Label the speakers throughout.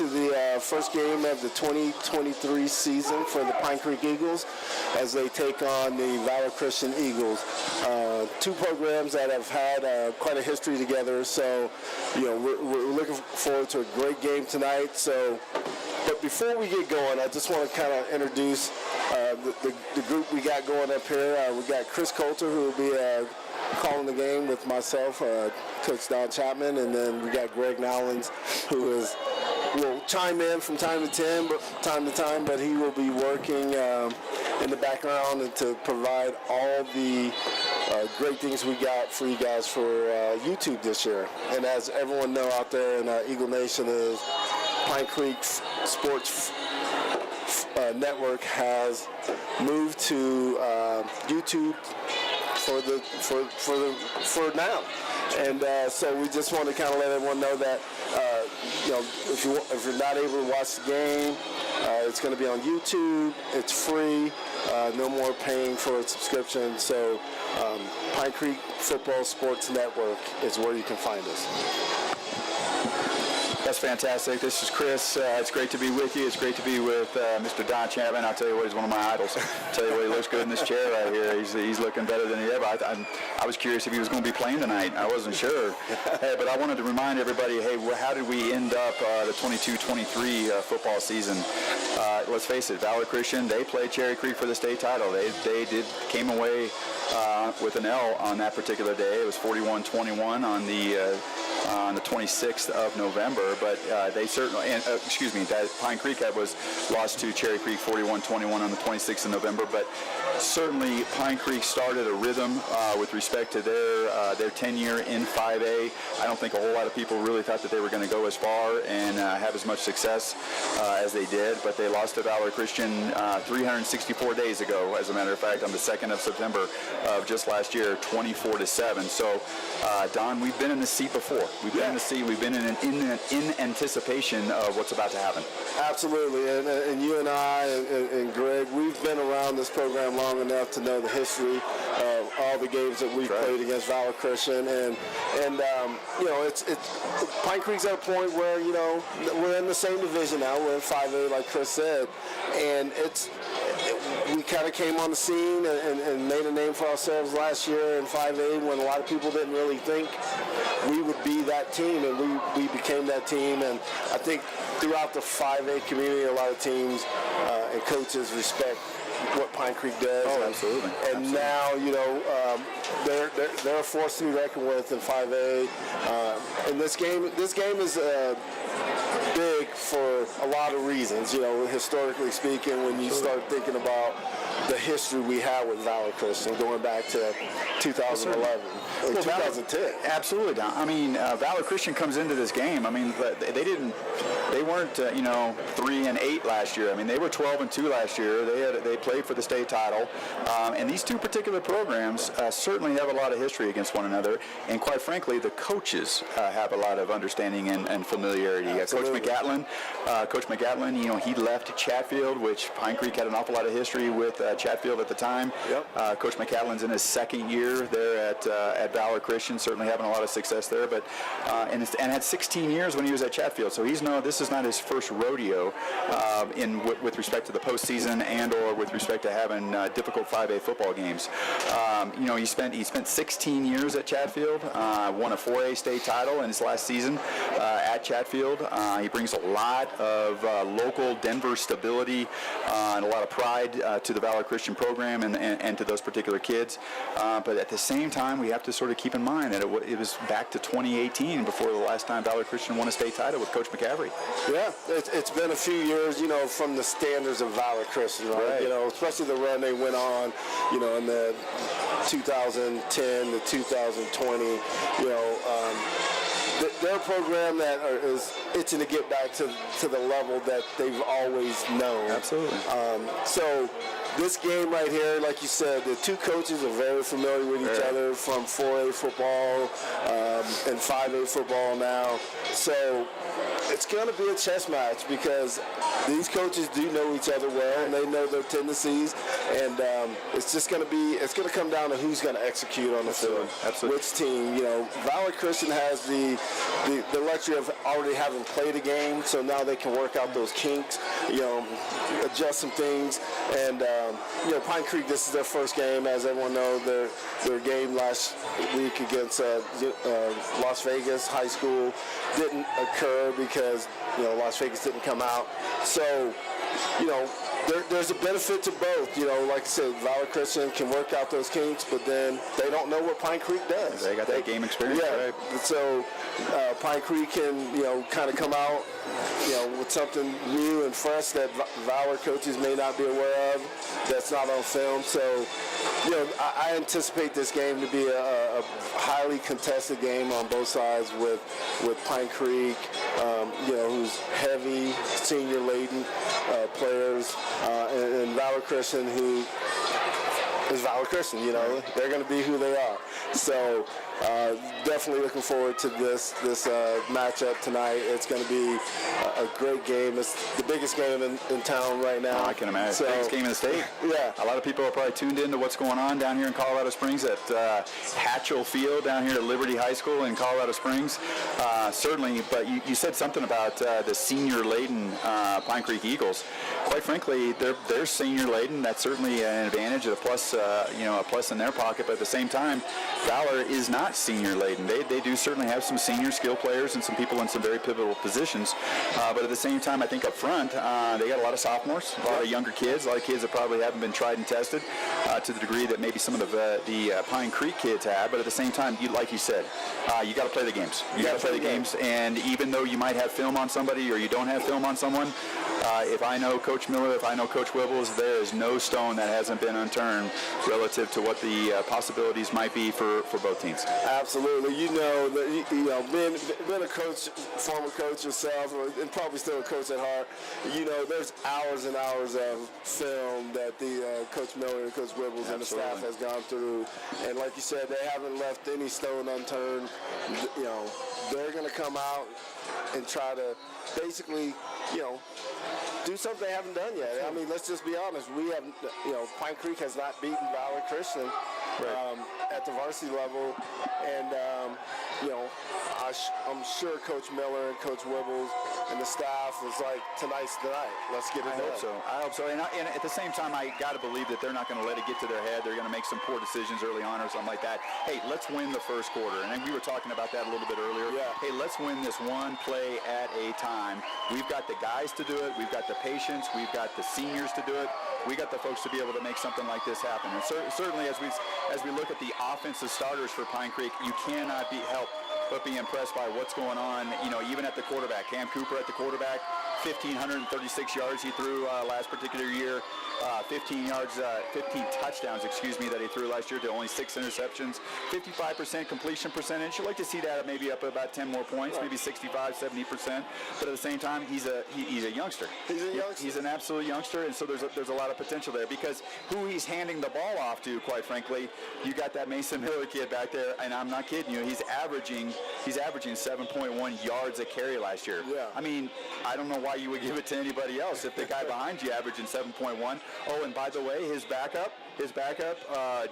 Speaker 1: to the first game of the 2023 season for the Pine Creek Eagles as they take on the Valor Christian Eagles. Two programs that have had quite a history together, so we're looking forward to a great game tonight. But before we get going, I just want to kind of introduce the group we got going up here. We got Chris Coulter, who will be calling the game with myself, Coach Don Chapman, and then we got Greg Nowlands, who will chime in from time to time, but he will be working in the background and to provide all the great things we got for you guys for YouTube this year. And as everyone know out there in Eagle Nation, is Pine Creek Sports Network has moved to YouTube for now, and so we just want to kind of let everyone know that if you're not able to watch the game, it's going to be on YouTube. It's free, no more paying for a subscription. So Pine Creek Football Sports Network is where you can find us.
Speaker 2: That's fantastic. This is Chris. It's great to be with you. It's great to be with Mr. Don Chapman. I'll tell you what, he's one of my idols. I'll tell you what, he looks good in this chair right here. He's looking better than he ever. I was curious if he was going to be playing tonight. I wasn't sure. Hey, but I wanted to remind everybody, hey, how did we end up the 22-23 football season? Let's face it, Valor Christian, they played Cherry Creek for the state title. They came away with an L on that particular day. It was 41-21 on the 26th of November, but they certainly, that Pine Creek was lost to Cherry Creek 41-21 on the 26th of November, but certainly Pine Creek started a rhythm with respect to their tenure in 5A. I don't think a whole lot of people really thought that they were going to go as far and have as much success as they did, but they lost to Valor Christian 364 days ago, as a matter of fact, on the 2nd of September of just last year, 24-7. So, Don, we've been in this seat before. We've been in the seat. We've been in anticipation of what's about to happen.
Speaker 1: Absolutely, and you and I and Greg, we've been around this program long enough to know the history of all the games that we've played against Valor Christian, and it's Pine Creek's at a point where we're in the same division now. We're in 5A, like Chris said, and we kind of came on the scene and made a name for ourselves last year in 5A when a lot of people didn't really think we would be that team, and we became that team. And I think throughout the 5A community, a lot of teams and coaches respect what Pine Creek does.
Speaker 2: Oh, absolutely.
Speaker 1: And now, they're a force to be reckoned with in 5A. And this game is big for a lot of reasons. Historically speaking, when you start thinking about the history we have with Valor Christian going back to 2011. 2010.
Speaker 2: Absolutely, Don. I mean, Valor Christian comes into this game. I mean, they weren't 3-8 last year. I mean, they were 12-2 last year. They played for the state title, and these two particular programs certainly have a lot of history against one another. And quite frankly, the coaches have a lot of understanding and familiarity. Coach McGatlin, he left Chatfield, which Pine Creek had an awful lot of history with Chatfield at the time. Yep. Coach McGatlin's in his second year there at Valor Christian, certainly having a lot of success there, but and had 16 years when he was at Chatfield. So this is not his first rodeo with respect to the postseason and or with respect to having difficult 5A football games. He spent 16 years at Chatfield, won a 4A state title in his last season at Chatfield. He brings a lot of local Denver stability and a lot of pride to the Valor Christian program and to those particular kids. But at the same time, we have to sort of keep in mind that it was back to 2018 before the last time Valor Christian won a state title with Coach McCaffrey. Yeah,
Speaker 1: it's been a few years, from the standards of Valor Christian, right? Especially the run they went on, in the 2010 to 2020, they're a program that is itching to get back to the level that they've always known.
Speaker 2: Absolutely.
Speaker 1: So this game right here, like you said, the two coaches are very familiar with each other from 4A football and 5A football now. So It's going to be a chess match because these coaches do know each other well, and they know their tendencies, and it's just going to come down to who's going to execute on the field.
Speaker 2: Absolutely.
Speaker 1: Which team, Valor Christian has the luxury of already having played a game, so now they can work out those kinks, adjust some things, and Pine Creek, this is their first game, as everyone knows. Their game last week against Las Vegas High School didn't occur because Las Vegas didn't come out. So there's a benefit to both. Like I said, Valor Christian can work out those kinks, but then they don't know what Pine Creek does.
Speaker 2: They got that game experience, right?
Speaker 1: So Pine Creek can kind of come out with something new and fresh that Valor coaches may not be aware of that's not on film. So I anticipate this game to be a highly contested game on both sides with Pine Creek, who's heavy, senior-laden players, and Valor Christian, who is Valor Christian. They're going to be who they are. So definitely looking forward to this matchup tonight. It's going to be a great game. It's the biggest game in town right now.
Speaker 2: Oh, I can imagine.
Speaker 1: So,
Speaker 2: biggest game in the state.
Speaker 1: Yeah.
Speaker 2: A lot of people are probably tuned into what's going on down here in Colorado Springs at Hatchell Field down here at Liberty High School in Colorado Springs. Certainly, but you said something about the senior-laden Pine Creek Eagles. Quite frankly, they're senior-laden. That's certainly an advantage, a plus in their pocket. But at the same time, Valor is not senior-laden. They do certainly have some senior skill players and some people in some very pivotal positions. But at the same time, I think up front, they got a lot of sophomores, a lot of younger kids, a lot of kids that probably haven't been tried and tested to the degree that maybe some of the Pine Creek kids have. But at the same time, like you said, you got to play the games. You got to play the games. And even though you might have film on somebody or you don't have film on someone, if I know Coach Miller, if I know Coach Wibbles, there is no stone that hasn't been unturned relative to what the possibilities might be for both teams.
Speaker 1: Absolutely. Being a coach, former coach yourself, and probably still a coach at heart, there's hours and hours of film that the Coach Miller and Coach Wibbles and the staff has gone through. And like you said, they haven't left any stone unturned. They're going to come out and try to basically, do something they haven't done yet. I mean, let's just be honest. We have, Pine Creek has not beaten Valor Christian at the varsity level, and I'm sure Coach Miller and Coach Wibbles and the staff is like, tonight's the night. Let's get it done.
Speaker 2: I hope so. And at the same time, I got to believe that they're not going to let it get to their head. They're going to make some poor decisions early on or something like that. Hey, let's win the first quarter. And then we were talking about that a little bit earlier.
Speaker 1: Yeah.
Speaker 2: Hey, let's win this one play at a time. We've got the guys to do it. We've got the patience. We've got the seniors to do it. We got the folks to be able to make something like this happen. And certainly as we look at the offensive starters for Pine Creek, you cannot helped but be impressed by what's going on, even at the quarterback. Cam Cooper at the quarterback, 1,536 yards he threw last particular year, 15 touchdowns, that he threw last year to only 6 interceptions, 55% completion percentage. You'd like to see that maybe up about 10 more points, maybe 65, 70%. But at the same time, he's a youngster.
Speaker 1: He's a youngster.
Speaker 2: He's an absolute youngster, and so there's a lot of potential there because who he's handing the ball off to, quite frankly, you got that Mason Miller kid back there, and I'm not kidding you, he's averaging 7.1 yards a carry last year.
Speaker 1: Yeah.
Speaker 2: I mean, I don't know why you would give it to anybody else if the guy behind you averaging 7.1. Oh, and by the way, his backup,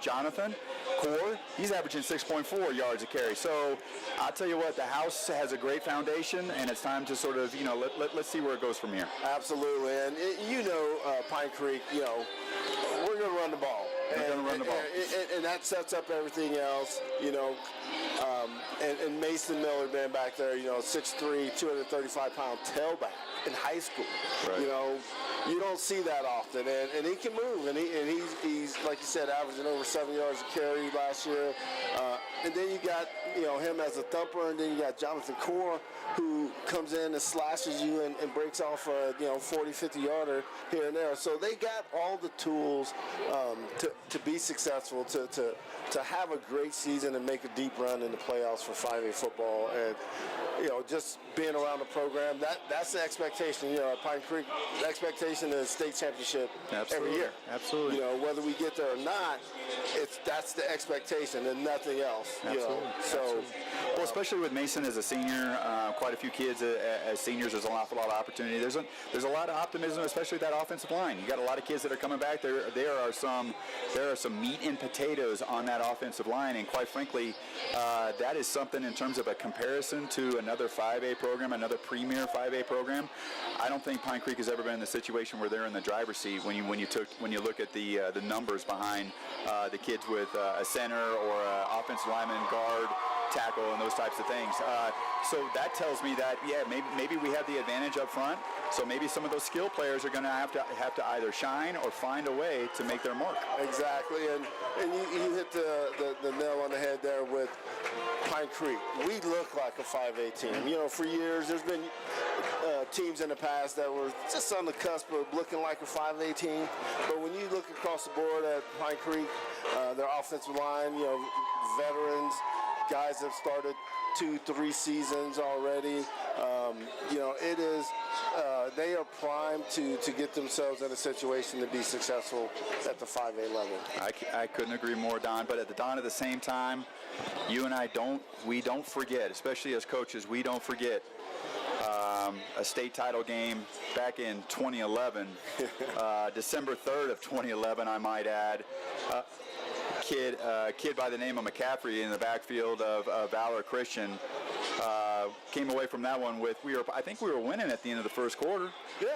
Speaker 2: Jonathan Core, he's averaging 6.4 yards a carry. So I'll tell you what, the house has a great foundation, and it's time to sort of, let's see where it goes from here.
Speaker 1: Absolutely, and Pine Creek, we're going to run the ball. And that sets up everything else, and Mason Miller being back there, 6'3", 235-pound tailback in high school.
Speaker 2: Right.
Speaker 1: You don't see that often, and he can move, and he's like you said, averaging over 7 yards a carry last year. And then you got him as a thumper, and then you got Jonathan Core, who comes in and slashes you and breaks off a 40, 50-yarder here and there. So they got all the tools to be successful, to have a great season and make a deep run in the playoffs for 5A football. And just being around the program, that's the expectation. At Pine Creek, the expectation expectation is state championship
Speaker 2: Absolutely.
Speaker 1: every year.
Speaker 2: Absolutely.
Speaker 1: You know, whether we get there or not, that's the expectation and nothing else.
Speaker 2: Absolutely.
Speaker 1: You know? So,
Speaker 2: Absolutely. Well, especially with Mason as a senior, quite a few kids as seniors. There's an awful lot of opportunity. There's a lot of optimism, especially that offensive line. You got a lot of kids that are coming back. There are some meat and potatoes on that offensive line, and quite frankly, that is something in terms of a comparison to another 5A program, another premier 5A program. I don't think Pine Creek has ever been in the situation where they're in the driver's seat when you look at the numbers behind the kids with a center or an offensive lineman, guard, tackle, and those types of things. So that tells me that maybe we have the advantage up front. So maybe some of those skill players are going to have to either shine or find a way to make their mark.
Speaker 1: Exactly, and you hit the nail on the head there with Pine Creek. We look like a 5A team. You know, for years there's been teams in the past that were just on the cusp of looking like a 5A team. But when you look across the board at Pine Creek, their offensive line, you know, veterans, guys have started 2-3 seasons already. You know, it is they are primed to get themselves in a situation to be successful at the 5A level.
Speaker 2: I couldn't agree more, Don. But at the same time, you and I don't forget, especially as coaches, we don't forget a state title game back in 2011, December 3rd of 2011, I might add. Kid by the name of McCaffrey in the backfield of Valor Christian came away from that one with I think we were winning at the end of the first quarter.
Speaker 1: Yeah,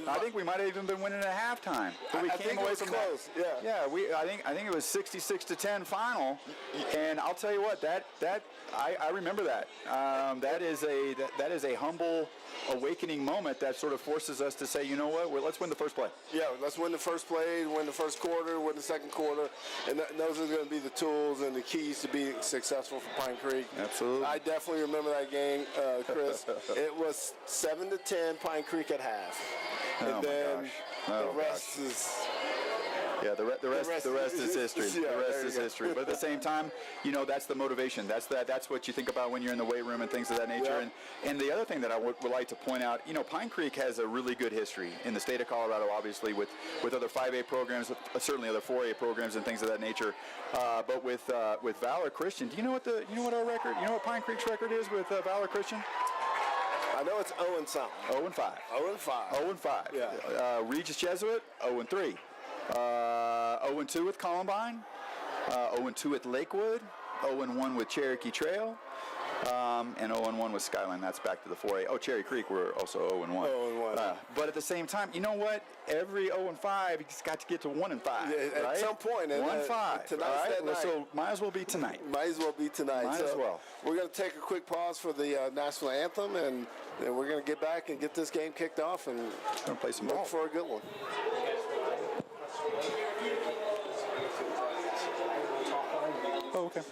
Speaker 2: I think we might have even been winning at halftime. But we came away from
Speaker 1: close.
Speaker 2: That. Yeah. I think it was 66-10 final, and I'll tell you what, that I remember that. That is a humble awakening moment that sort of forces us to say, you know what, let's win the first play.
Speaker 1: Yeah, let's win the first play, win the first quarter, win the second quarter, and those are going to be the tools and the keys to being successful for Pine Creek.
Speaker 2: Absolutely.
Speaker 1: I definitely remember that game, Chris. It was 7-10 Pine Creek at half, and then the rest is.
Speaker 2: Yeah, the rest is history. The rest is history. But at the same time, you know, that's the motivation. That's what you think about when you're in the weight room and things of that nature.
Speaker 1: Yeah.
Speaker 2: And the other thing that I would like to point out, you know, Pine Creek has a really good history in the state of Colorado, obviously, with other 5A programs, certainly other 4A programs and things of that nature. But with Valor Christian, do you know what our record? You know what Pine Creek's record is with Valor Christian?
Speaker 1: I know it's 0-something.
Speaker 2: 0-5.
Speaker 1: 0-5.
Speaker 2: 0-5.
Speaker 1: Yeah.
Speaker 2: Regis Jesuit, 0-3. 0-2 with Columbine, 0-2 with Lakewood, 0-1 with Cherokee Trail, and 0-1 with Skyline. That's back to the 4A. Oh, Cherry Creek, we're also 0-1.
Speaker 1: 0-1.
Speaker 2: But at the same time, you know what? Every 0-5, he's got to get to 1-5.
Speaker 1: Yeah, at some point.
Speaker 2: 1-5.
Speaker 1: Tonight's
Speaker 2: right?
Speaker 1: that night.
Speaker 2: So might as well be tonight.
Speaker 1: Might as well be tonight.
Speaker 2: Might as well.
Speaker 1: We're going to take a quick pause for the national anthem, and we're going to get back and get this game kicked off and
Speaker 2: Gonna play some
Speaker 1: look
Speaker 2: ball.
Speaker 1: for a good one.
Speaker 2: Oh, okay.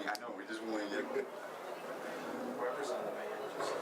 Speaker 2: I know, we just wing it. Whoever's on the band, just...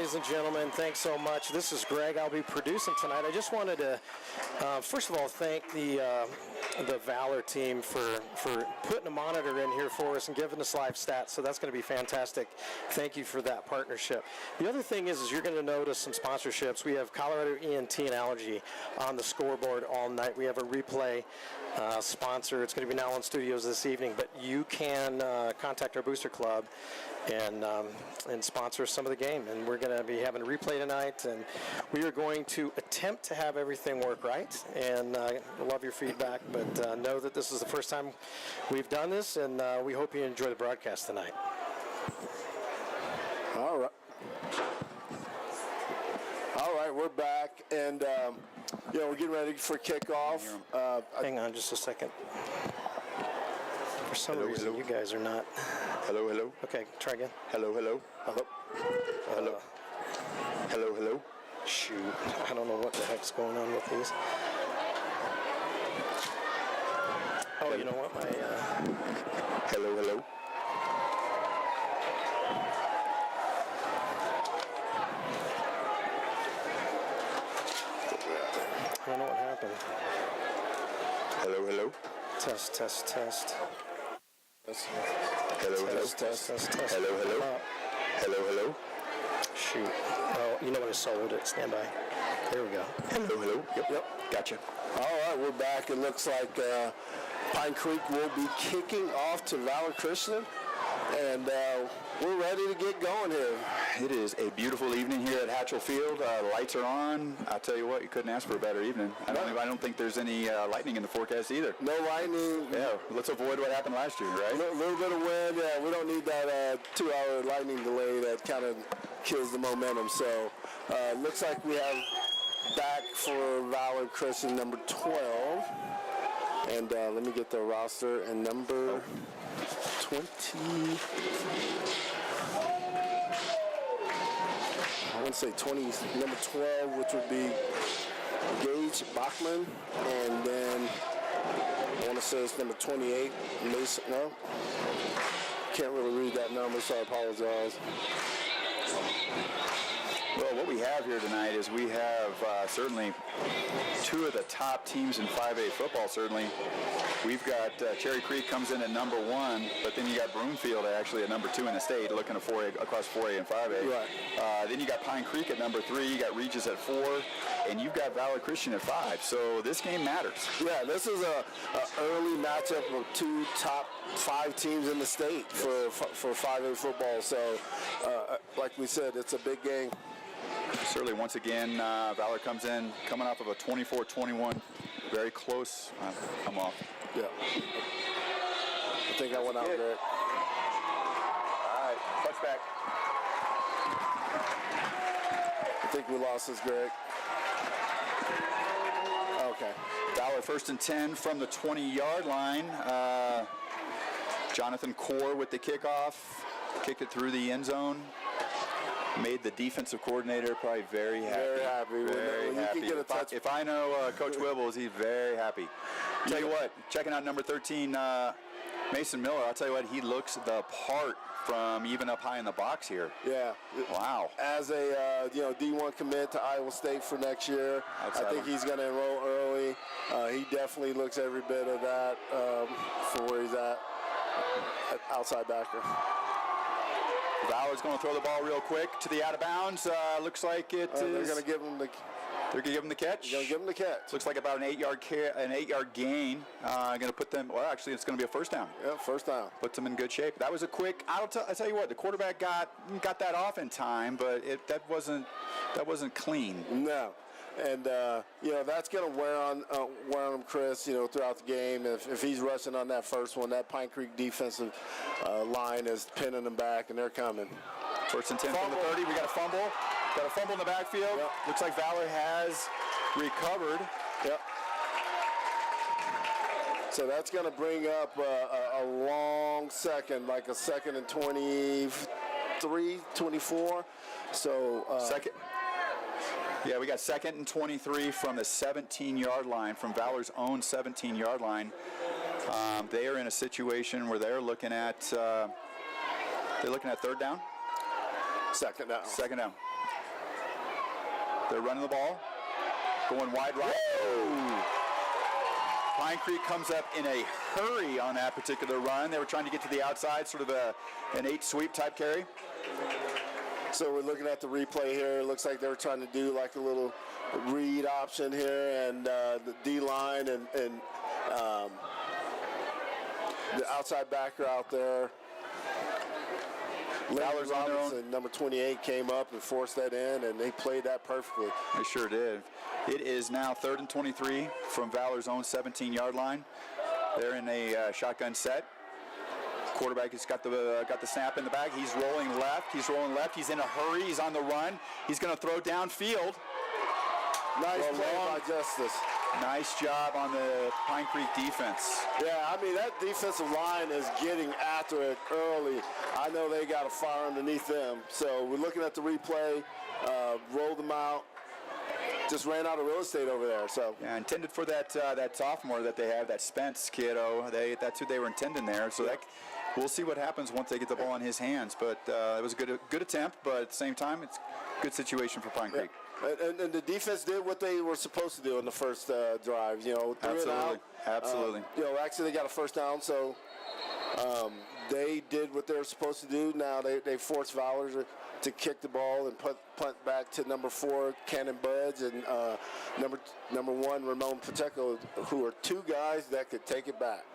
Speaker 3: ladies and gentlemen. Thanks so much. This is Greg. I'll be producing tonight. I just wanted to, first of all, thank the Valor team for putting a monitor in here for us and giving us live stats. So that's going to be fantastic. Thank you for that partnership. The other thing is you're going to notice some sponsorships. We have Colorado ENT and Allergy on the scoreboard all night. We have a replay sponsor. It's going to be now on studios this evening, but you can contact our booster club and sponsor some of the game. And we're going to be having a replay tonight, and we are going to attempt to have everything work right. And love your feedback, but know that this is the first time we've done this, and we hope you enjoy the broadcast tonight.
Speaker 1: All right. All right, we're back, and we're getting ready for kickoff.
Speaker 3: Hang on just a second. For some reason, you guys are not.
Speaker 2: Hello, hello.
Speaker 3: Okay, try again.
Speaker 2: Hello, hello.
Speaker 1: Hello.
Speaker 2: Hello. Hello, hello.
Speaker 3: Shoot, I don't know what the heck's going on with these. Oh, you know what? My
Speaker 2: Hello, hello.
Speaker 3: I don't know what happened.
Speaker 2: Hello, hello.
Speaker 3: Test, test, test.
Speaker 2: Hello, hello.
Speaker 3: Test, test, test, test.
Speaker 2: Hello, hello. Hello, hello.
Speaker 3: Shoot. Oh, you know what? I sold it. Stand by. There we go.
Speaker 2: Hello, hello. Yep. Gotcha.
Speaker 1: All right, we're back. It looks like Pine Creek will be kicking off to Valor Christian, and we're ready to get going here.
Speaker 2: It is a beautiful evening here at Hatchell Field. Lights are on. I tell you what, you couldn't ask for a better evening. I don't think there's any lightning in the forecast either.
Speaker 1: No lightning.
Speaker 2: Yeah, let's avoid what happened last year, right?
Speaker 1: A little bit of wind. Yeah, we don't need that 2-hour lightning delay that kind of kills the momentum. So looks like we have back for Valor Christian number 12. And let me get the roster, and number 20. I want to say 20, number 12, which would be Gage Bachman, and then I want to say it's number 28, Mason. No, can't really read that number, so I apologize.
Speaker 2: Well, what we have here tonight is we have certainly two of the top teams in 5A football, certainly. We've got Cherry Creek comes in at number 1, but then you got Broomfield actually at number 2 in the state, looking at 4A, across 4A and 5A.
Speaker 1: Right.
Speaker 2: Then you got Pine Creek at number 3, you got Regis at 4, and you've got Valor Christian at 5. So this game matters.
Speaker 1: Yeah, this is a early matchup of two top 5 teams in the state for 5A football. So, like we said, it's a big game.
Speaker 2: Certainly, once again, Valor comes in, coming off of a 24-21, very close. I'm off.
Speaker 1: Yeah. I think I went out there.
Speaker 2: All right, touchback.
Speaker 1: I think we lost this, Greg. Okay.
Speaker 2: Valor 1st and 10 from the 20-yard line. Jonathan Core with the kickoff. Kicked it through the end zone. Made the defensive coordinator probably very happy.
Speaker 1: Very happy.
Speaker 2: Very happy. If I know Coach Wibbles, he's very happy. Tell you what, checking out number 13, Mason Miller, I'll tell you what, he looks the part from even up high in the box here.
Speaker 1: Yeah.
Speaker 2: Wow.
Speaker 1: As a D1 commit to Iowa State for next year, I think he's going to enroll early. He definitely looks every bit of that for where he's at outside backer.
Speaker 2: Valor's going to throw the ball real quick to the out of bounds. Looks like it is.
Speaker 1: They're going to give him the.
Speaker 2: They're going to give him the catch.
Speaker 1: They're going to give him the catch.
Speaker 2: Looks like about an 8-yard gain. Going to put them. Well, actually, it's going to be a first down.
Speaker 1: Yeah, first down.
Speaker 2: Puts them in good shape. That was a quick. I'll tell you what. The quarterback got that off in time, but that wasn't clean.
Speaker 1: No. And that's going to wear on him, Chris. Throughout the game, if he's rushing on that first one, that Pine Creek defensive line is pinning them back, and they're coming.
Speaker 2: 1st and 10 from the 30. We got a fumble. Got a fumble in the backfield.
Speaker 1: Yep.
Speaker 2: Looks like Valor has recovered.
Speaker 1: Yep. So that's going to bring up a long second, like a 2nd and 23, 24. So
Speaker 2: second. Yeah, we got 2nd and 23 from the 17-yard line, from Valor's own 17-yard line. They are in a situation where they're looking at 3rd down.
Speaker 1: Second down.
Speaker 2: Second down. They're running the ball. Going wide right. Pine Creek comes up in a hurry on that particular run. They were trying to get to the outside, sort of an 8 sweep type carry.
Speaker 1: So we're looking at the replay here. It looks like they were trying to do like a little read option here, and the D-line and the outside backer out there.
Speaker 2: Valor's on their own.
Speaker 1: Robinson, number 28, came up and forced that in, and they played that perfectly.
Speaker 2: They sure did. It is now 3rd and 23 from Valor's own 17-yard line. They're in a shotgun set. Quarterback has got the snap in the bag. He's rolling left. He's in a hurry. He's on the run. He's going to throw downfield.
Speaker 1: Nice play by Justice.
Speaker 2: Nice job on the Pine Creek defense.
Speaker 1: Yeah, I mean, that defensive line is getting after it early. I know they got a fire underneath them. So we're looking at the replay, rolled them out, just ran out of real estate over there. So
Speaker 2: yeah, intended for that sophomore that they have, that Spence kiddo. That's who they were intending there. So that we'll see what happens once they get the ball in his hands. But it was a good attempt, but at the same time, it's a good situation for Pine Creek.
Speaker 1: And the defense did what they were supposed to do in the first drive. You know, threw it out.
Speaker 2: Absolutely.
Speaker 1: You know, actually they got a first down, so they did what they were supposed to do. Now they forced Valor to kick the ball and punt back to number 4, Cannon Budge, and number 1, Ramon Pacheco, who are 2 guys that could take it back.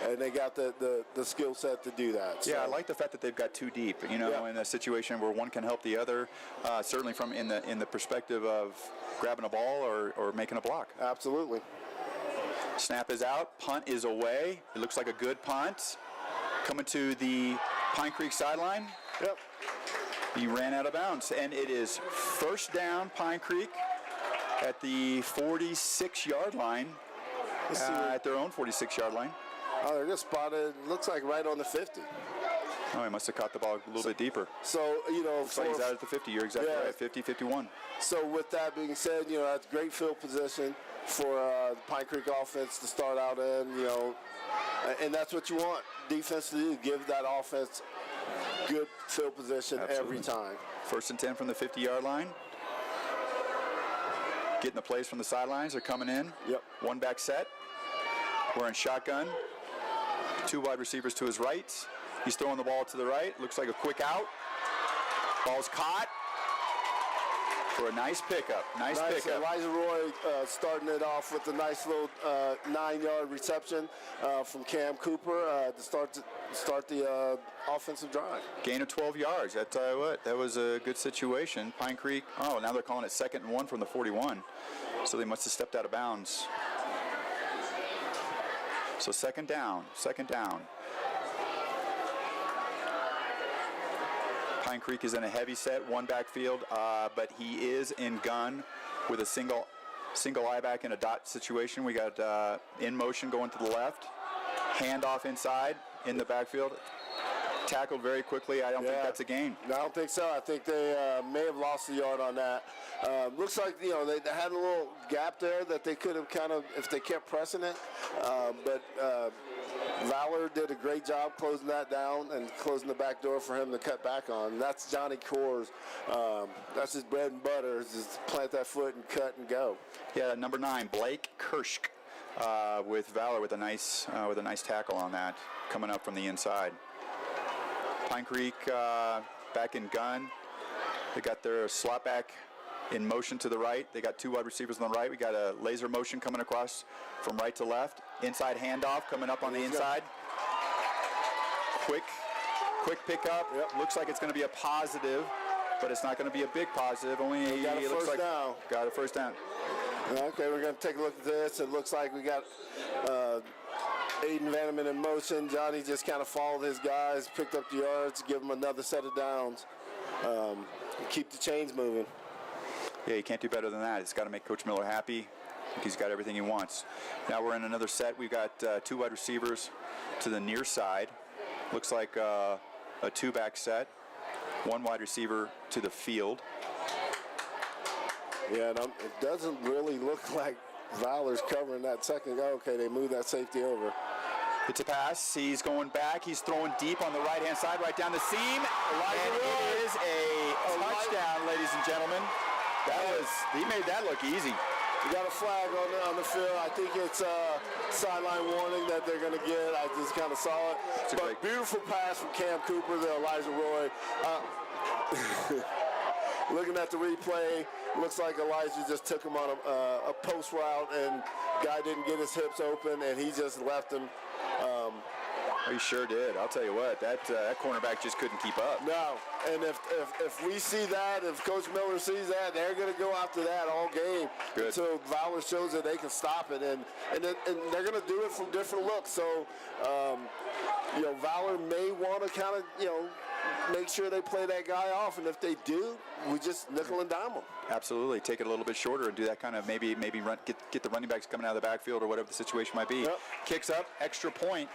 Speaker 1: And they got the skill set to do that. So.
Speaker 2: Yeah, I like the fact that they've got 2 deep. You know, in a situation where one can help the other, certainly from in the perspective of grabbing a ball or making a block.
Speaker 1: Absolutely.
Speaker 2: Snap is out. Punt is away. It looks like a good punt. Coming to the Pine Creek sideline.
Speaker 1: Yep.
Speaker 2: He ran out of bounds, and it is first down, Pine Creek, at the 46-yard line, at their own 46-yard line.
Speaker 1: Oh, they're just spotted, looks like right on the 50.
Speaker 2: Oh, he must have caught the ball a little bit deeper.
Speaker 1: So, you know.
Speaker 2: Looks like he's out at the 50. You're exactly right, 50, 51.
Speaker 1: So, with that being said, you know, that's great field position for the Pine Creek offense to start out in, you know. And that's what you want defense to do, give that offense good field position every time.
Speaker 2: 1st and 10 from the 50-yard line. Getting the plays from the sidelines. They're coming in.
Speaker 1: Yep.
Speaker 2: 1 back set. We're in shotgun. 2 wide receivers to his right. He's throwing the ball to the right. Looks like a quick out. Ball's caught for a nice pickup. Nice pickup.
Speaker 1: Elijah Roy starting it off with a nice little 9-yard reception from Cam Cooper to start the offensive drive.
Speaker 2: Gain of 12 yards. I tell you what, that was a good situation. Pine Creek, now they're calling it 2nd and 1 from the 41. So they must have stepped out of bounds. So second down. Pine Creek is in a heavy set, 1 backfield, but he is in gun with a single eye back in a dot situation. We got in motion going to the left, handoff inside in the backfield. Tackled very quickly. I don't think that's a gain.
Speaker 1: No, I don't think so. I think they may have lost a yard on that. Looks like, you know, they had a little gap there that they could have kind of, if they kept pressing it. But Valor did a great job closing that down and closing the back door for him to cut back on. That's Johnny Coors. That's his bread and butter, is just plant that foot and cut and go.
Speaker 2: Yeah, number 9, Blake Kirsch with Valor with a nice tackle on that, coming up from the inside. Pine Creek back in gun. They got their slot back in motion to the right. They got 2 wide receivers on the right. We got a laser motion coming across from right to left. Inside handoff coming up on the inside. Quick pickup. Yep. Looks like it's going to be a positive, but it's not going to be a big positive. Only
Speaker 1: got a first down.
Speaker 2: Got a first down.
Speaker 1: Okay, we're going to take a look at this. It looks like we got Aiden Vanneman in motion. Johnny just kind of followed his guys, picked up the yards, give him another set of downs. Keep the chains moving.
Speaker 2: Yeah, you can't do better than that. It's got to make Coach Miller happy. I think he's got everything he wants. Now we're in another set. We've got 2 wide receivers to the near side. Looks like a 2-back set. 1 wide receiver to the field.
Speaker 1: Yeah, it doesn't really look like Valor's covering that second. Okay, they moved that safety over.
Speaker 2: It's a pass. He's going back. He's throwing deep on the right-hand side, right down the seam. And it is a touchdown, ladies and gentlemen. He made that look easy.
Speaker 1: We got a flag on the field. I think it's a sideline warning that they're going to get. I just kind of saw it. But beautiful pass from Cam Cooper to Elijah Roy. Looking at the replay, looks like Elijah just took him on a post route, and guy didn't get his hips open, and he just left him.
Speaker 2: He sure did. I'll tell you what, that cornerback just couldn't keep up.
Speaker 1: No, and if we see that, if Coach Miller sees that, they're going to go after that all game until Valor shows that they can stop it, and they're going to do it from different looks. So, Valor may want to kind of, make sure they play that guy off, and if they do, we just nickel and dime them.
Speaker 2: Absolutely, take it a little bit shorter and do that kind of maybe run, get the running backs coming out of the backfield or whatever the situation might be.
Speaker 1: Yep.
Speaker 2: Kicks up, extra point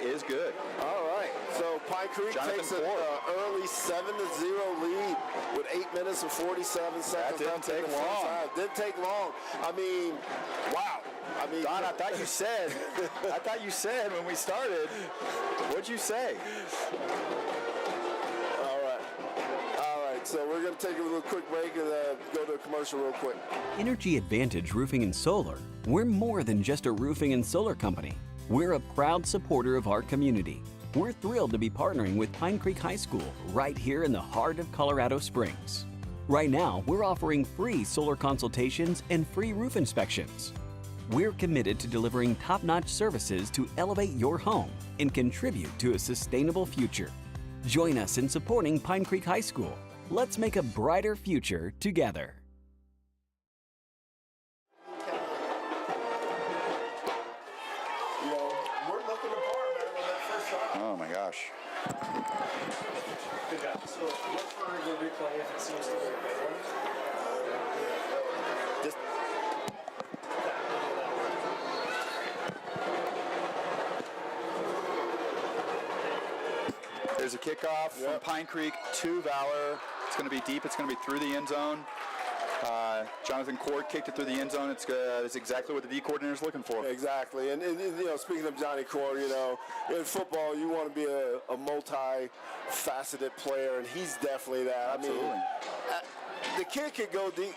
Speaker 2: is good.
Speaker 1: All right, so Pine Creek takes an early 7-0 lead with 8 minutes and 47 seconds.
Speaker 2: That didn't take long.
Speaker 1: Didn't take long. I mean, wow.
Speaker 2: Don, I thought you said when we started. What'd you say?
Speaker 1: All right. So we're going to take a little quick break and go to a commercial real quick.
Speaker 4: Energy Advantage Roofing and Solar. We're more than just a roofing and solar company. We're a proud supporter of our community. We're thrilled to be partnering with Pine Creek High School right here in the heart of Colorado Springs. Right now, we're offering free solar consultations and free roof inspections. We're committed to delivering top-notch services to elevate your home and contribute to a sustainable future. Join us in supporting Pine Creek High School. Let's make a brighter future together.
Speaker 1: We're looking apart, man, on that first shot.
Speaker 2: Oh my gosh.
Speaker 3: Good job. So look for the replay if it seems to be a good one.
Speaker 2: There's a kickoff from Pine Creek to Valor. It's going to be deep. It's going to be through the end zone. Jonathan Cord kicked it through the end zone. It's exactly what the D coordinator is looking for.
Speaker 1: Exactly. And speaking of Johnny Cord, in football, you want to be a multi-faceted player, and he's definitely that.
Speaker 2: Absolutely.
Speaker 1: I mean, the kid could go deep.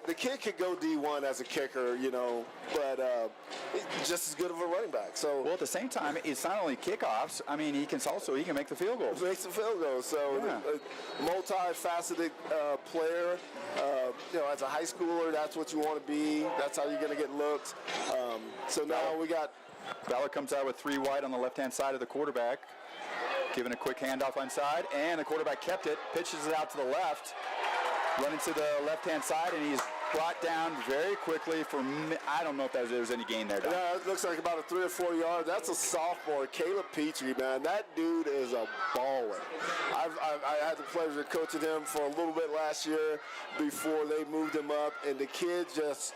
Speaker 1: The kid could go D1 as a kicker, but just as good of a running back. So,
Speaker 2: well, at the same time, it's not only kickoffs. I mean, he can make the field goals.
Speaker 1: Makes the field goals. So, multifaceted player. As a high schooler, that's what you want to be. That's how you're going to get looks. So now we got
Speaker 2: Valor comes out with 3 wide on the left-hand side of the quarterback, giving a quick handoff inside, and the quarterback kept it, pitches it out to the left. Running to the left-hand side, and he's brought down very quickly for, I don't know if there was any gain there.
Speaker 1: Yeah, it looks like about a 3 or 4 yards. That's a sophomore, Caleb Petrie, man. That dude is a baller. I had the pleasure of coaching him for a little bit last year before they moved him up, and the kid just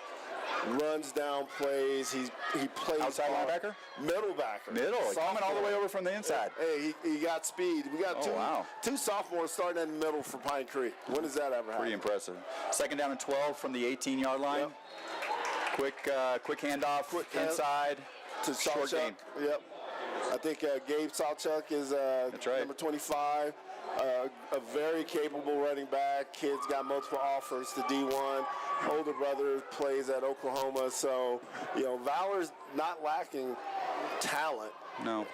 Speaker 1: runs down plays. He plays
Speaker 2: outside linebacker?
Speaker 1: Middle backer.
Speaker 2: Coming all the way over from the inside.
Speaker 1: Hey, he got speed. We got two sophomores starting in the middle for Pine Creek. When does that ever happen?
Speaker 2: Pretty impressive. 2nd down and 12 from the 18-yard line. Yep. Quick handoff inside
Speaker 1: to
Speaker 2: short gain.
Speaker 1: Yep. I think Gabe Salchuk is number 25. A very capable running back. Kid's got multiple offers to D1. Older brother plays at Oklahoma. So, Valor's not lacking talent.
Speaker 2: No.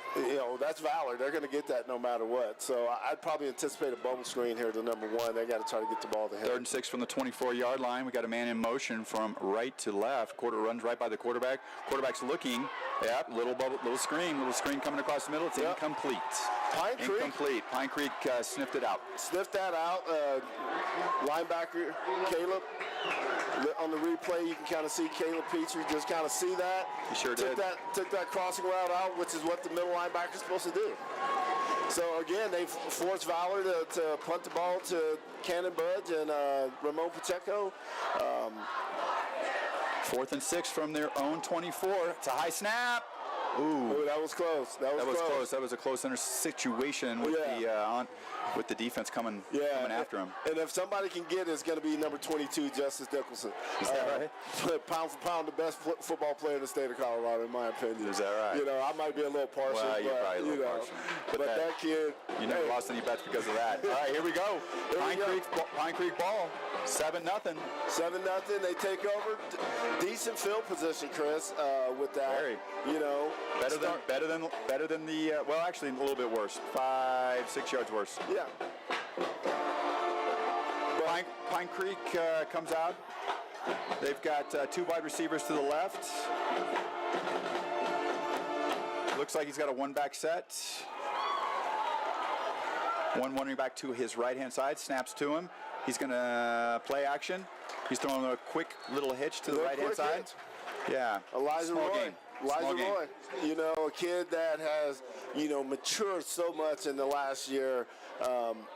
Speaker 1: That's Valor. They're going to get that no matter what. So I'd probably anticipate a bubble screen here to number 1. They got to try to get the ball to him.
Speaker 2: 3rd and 6 from the 24-yard line. We got a man in motion from right to left. Quarter runs right by the quarterback. Quarterback's looking. Yep, little screen coming across the middle. It's incomplete.
Speaker 1: Pine Creek.
Speaker 2: Incomplete. Pine Creek sniffed it out.
Speaker 1: Sniffed that out. Linebacker Caleb. On the replay, you can kind of see Caleb Petrie just kind of see that.
Speaker 2: He sure did.
Speaker 1: Took that crossing route out, which is what the middle linebacker is supposed to do. So, again, they forced Valor to punt the ball to Cannon Budge and Ramon Pacheco.
Speaker 2: 4th and 6 from their own 24. It's a high snap.
Speaker 1: Ooh, that was close. That was close.
Speaker 2: That was a close situation with with the defense coming after him.
Speaker 1: And if somebody can get it, it's going to be number 22, Justice Nicholson.
Speaker 2: Is that right?
Speaker 1: Pound for pound, the best football player in the state of Colorado, in my opinion.
Speaker 2: Is that right?
Speaker 1: You know, I might be a little partial.
Speaker 2: Well, you're probably a little partial.
Speaker 1: But that kid.
Speaker 2: You never lost any bets because of that. All right, here we go. Pine Creek ball, 7-0.
Speaker 1: 7-0. They take over. Decent field position, Chris. With that,
Speaker 2: Very.
Speaker 1: you know,
Speaker 2: better than the. Well, actually, a little bit worse. 5-6 yards worse.
Speaker 1: Yeah.
Speaker 2: Pine Creek comes out. They've got 2 wide receivers to the left. Looks like he's got a 1-back set. 1 running back to his right-hand side. Snaps to him. He's going to play action. He's throwing a quick little hitch to the right-hand side.
Speaker 1: Hitch.
Speaker 2: Yeah.
Speaker 1: Elijah Roy. You know, a kid that has, you know, matured so much in the last year,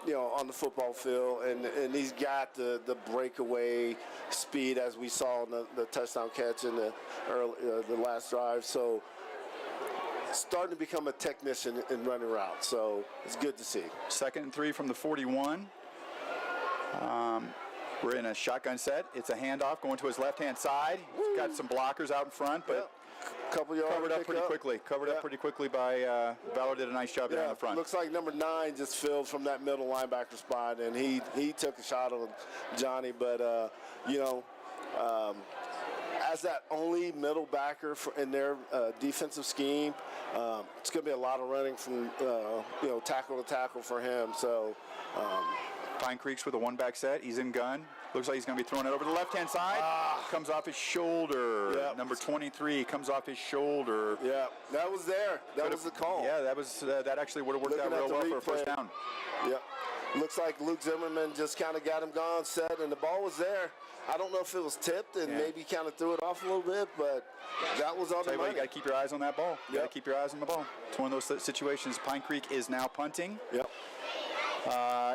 Speaker 1: you know, on the football field, and he's got the breakaway speed as we saw in the touchdown catch in the last drive. So starting to become a technician in running routes. So it's good to see.
Speaker 2: 2nd and 3 from the 41. We're in a shotgun set. It's a handoff going to his left-hand side. He's got some blockers out in front, but
Speaker 1: couple yards
Speaker 2: covered up pretty quickly. Covered up pretty quickly by Valor. Did a nice job there in the front.
Speaker 1: Looks like number 9 just filled from that middle linebacker spot, and he took a shot on Johnny. But you know, as that only middle backer in their defensive scheme, it's going to be a lot of running from you know, tackle to tackle for him. So.
Speaker 2: Pine Creek's with a 1-back set. He's in gun. Looks like he's going to be throwing it over the left-hand side. Comes off his shoulder.
Speaker 1: Yep.
Speaker 2: Number 23 comes off his shoulder.
Speaker 1: Yeah, that was there. That was the call.
Speaker 2: Yeah, that actually would have worked out real well for a first down.
Speaker 1: Yeah. Looks like Luke Zimmerman just kind of got him gone, set, and the ball was there. I don't know if it was tipped and maybe kind of threw it off a little bit, but that was on the money.
Speaker 2: You got to keep your eyes on that ball. You got to keep your eyes on the ball. It's one of those situations. Pine Creek is now punting.
Speaker 1: Yep.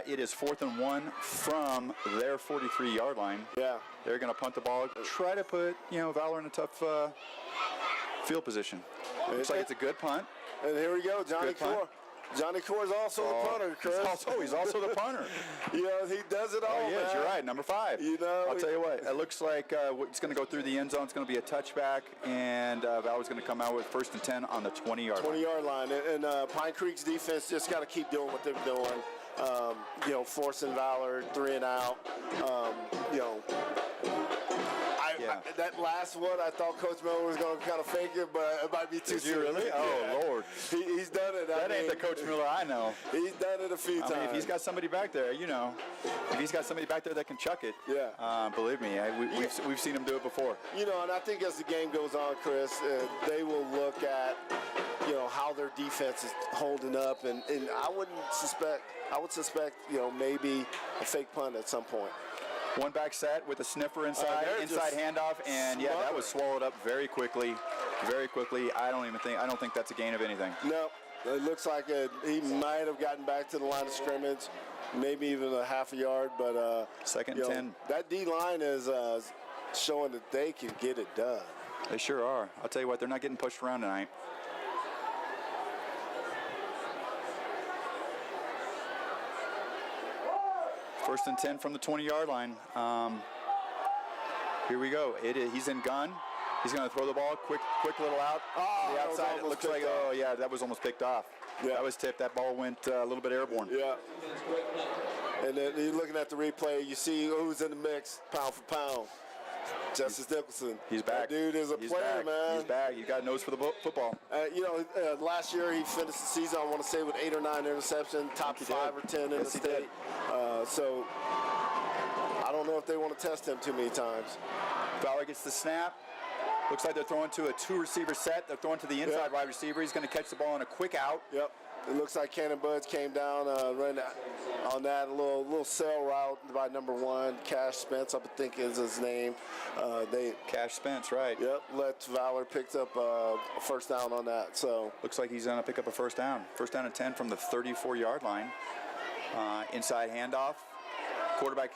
Speaker 2: It is 4th and 1 from their 43-yard line.
Speaker 1: Yeah.
Speaker 2: They're going to punt the ball, try to put, you know, Valor in a tough field position. Looks like it's a good punt.
Speaker 1: And here we go, Johnny Core. Johnny Core is also the punter, Chris.
Speaker 2: He's also the punter.
Speaker 1: You know, he does it all,
Speaker 2: he is. You're right, number 5.
Speaker 1: You know,
Speaker 2: I'll tell you what, it looks like it's going to go through the end zone. It's going to be a touchback, and Valor's going to come out with 1st and 10 on the 20-yard line.
Speaker 1: 20-yard line. And Pine Creek's defense just got to keep doing what they're doing. You know, forcing Valor 3 and out. You know, that last one, I thought Coach Miller was going to kind of fake it, but it might be too soon.
Speaker 2: Really? Oh, Lord.
Speaker 1: He's done it.
Speaker 2: That ain't the Coach Miller I know.
Speaker 1: He's done it a few times.
Speaker 2: I mean, if he's got somebody back there, you know, if he's got somebody back there that can chuck it, believe me, we've seen him do it before. You know,
Speaker 1: and I think as the game goes on, Chris, they will look at, you know, how their defense is holding up, and I would suspect, you know, maybe a fake punt at some point.
Speaker 2: 1-back set with a sniffer inside handoff, and that was swallowed up very quickly. Very quickly. I don't think that's a gain of anything.
Speaker 1: No, it looks like he might have gotten back to the line of scrimmage, maybe even a half a yard, but
Speaker 2: 2nd and 10.
Speaker 1: That D line is showing that they can get it done.
Speaker 2: They sure are. I'll tell you what, they're not getting pushed around tonight. First and 10 from the 20-yard line. Here we go. He's in gun. He's going to throw the ball. Quick little out. The outside. It looks like, that was almost picked off. Yeah. That was tipped. That ball went a little bit airborne.
Speaker 1: Yeah. And then you're looking at the replay. You see who's in the mix, pound for pound. Justice Nicholson.
Speaker 2: He's back.
Speaker 1: That dude is a player, man.
Speaker 2: He's back. He's got a nose for the football.
Speaker 1: You know, last year he finished the season, I want to say, with 8 or 9 interceptions, top 5 or 10 in the state. So I don't know if they want to test him too many times.
Speaker 2: Valor gets the snap. Looks like they're throwing to a 2-receiver set. They're throwing to the inside wide receiver. He's going to catch the ball on a quick out.
Speaker 1: Yep. It looks like Cannon Buds came down running on that little sail route by number 1, Cash Spence, I think is his name.
Speaker 2: Cash Spence, right?
Speaker 1: Yep. Let Valor picked up a first down on that. So
Speaker 2: looks like he's going to pick up a first down. First down and 10 from the 34-yard line. Inside handoff. Quarterback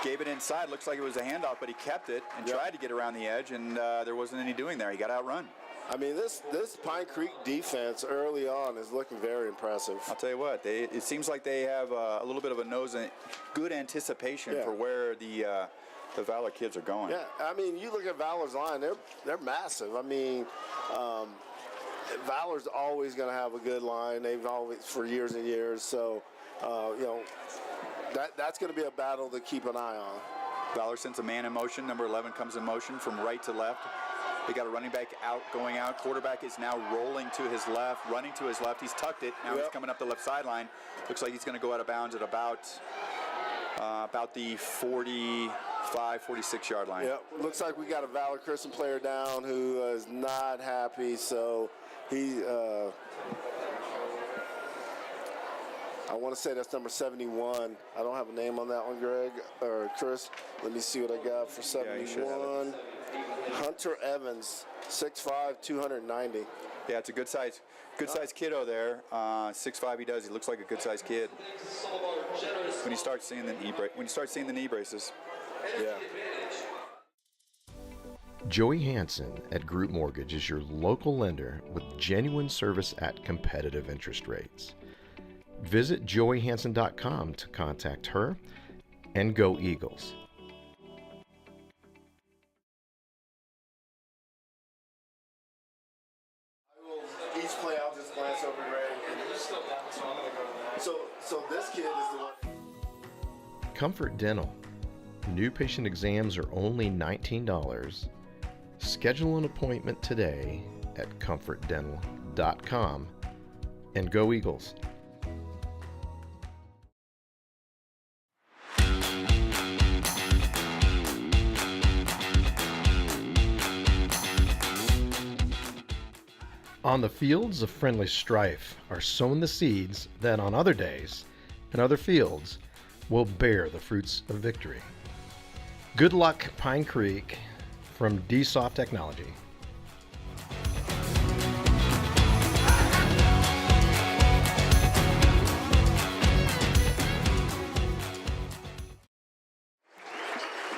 Speaker 2: gave it inside. Looks like it was a handoff, but he kept it and tried to get around the edge, and there wasn't any doing there. He got outrun.
Speaker 1: I mean, this Pine Creek defense early on is looking very impressive.
Speaker 2: I'll tell you what, it seems like they have a little bit of a nose and good anticipation for where the Valor kids are going.
Speaker 1: Yeah, I mean, you look at Valor's line; they're massive. I mean, Valor's always going to have a good line. They've always for years and years. So, you know, that's going to be a battle to keep an eye on.
Speaker 2: Valor sends a man in motion. Number 11 comes in motion from right to left. They got a running back going out. Quarterback is now rolling to his left, running to his left. He's tucked it. Now he's coming up the left sideline. Looks like he's going to go out of bounds at about the 45, 46-yard line.
Speaker 1: Yep. Looks like we got a Valor Christian player down who is not happy. So he, I want to say that's number 71. I don't have a name on that one, Greg or Chris. Let me see what I got for 71. Hunter Evans, 6'5", 290.
Speaker 2: Yeah, it's a good size kiddo there. 6'5" he does. He looks like a good size kid. When you start seeing the knee braces.
Speaker 1: Yeah.
Speaker 5: Joey Hansen at Group Mortgage is your local lender with genuine service at competitive interest rates. Visit joeyhansen.com to contact her, and go Eagles.
Speaker 1: Each play, I'll just glance over Greg. So this kid is the one.
Speaker 5: Comfort Dental. New patient exams are only $19. Schedule an appointment today at comfortdental.com, and go Eagles. On the fields of friendly strife are sown the seeds that on other days and other fields will bear the fruits of victory. Good luck, Pine Creek, from DSoft Technology.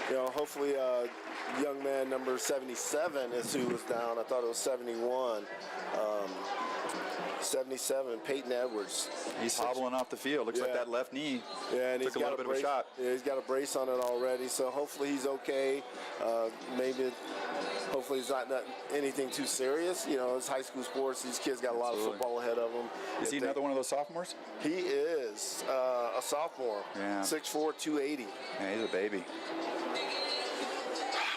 Speaker 1: You know, hopefully, young man number 77 is who was down. I thought it was 71. 77, Peyton Edwards.
Speaker 2: He's hobbling off the field. Looks like that left knee
Speaker 1: and
Speaker 2: took a little bit of a shot.
Speaker 1: Yeah, he's got a brace on it already, so hopefully he's okay. Hopefully it's not anything too serious. You know, it's high school sports. These kids got a lot of football ahead of them.
Speaker 2: Is he another one of those sophomores?
Speaker 1: He is a sophomore.
Speaker 2: Yeah.
Speaker 1: 6'4", 280.
Speaker 2: Yeah, he's a baby.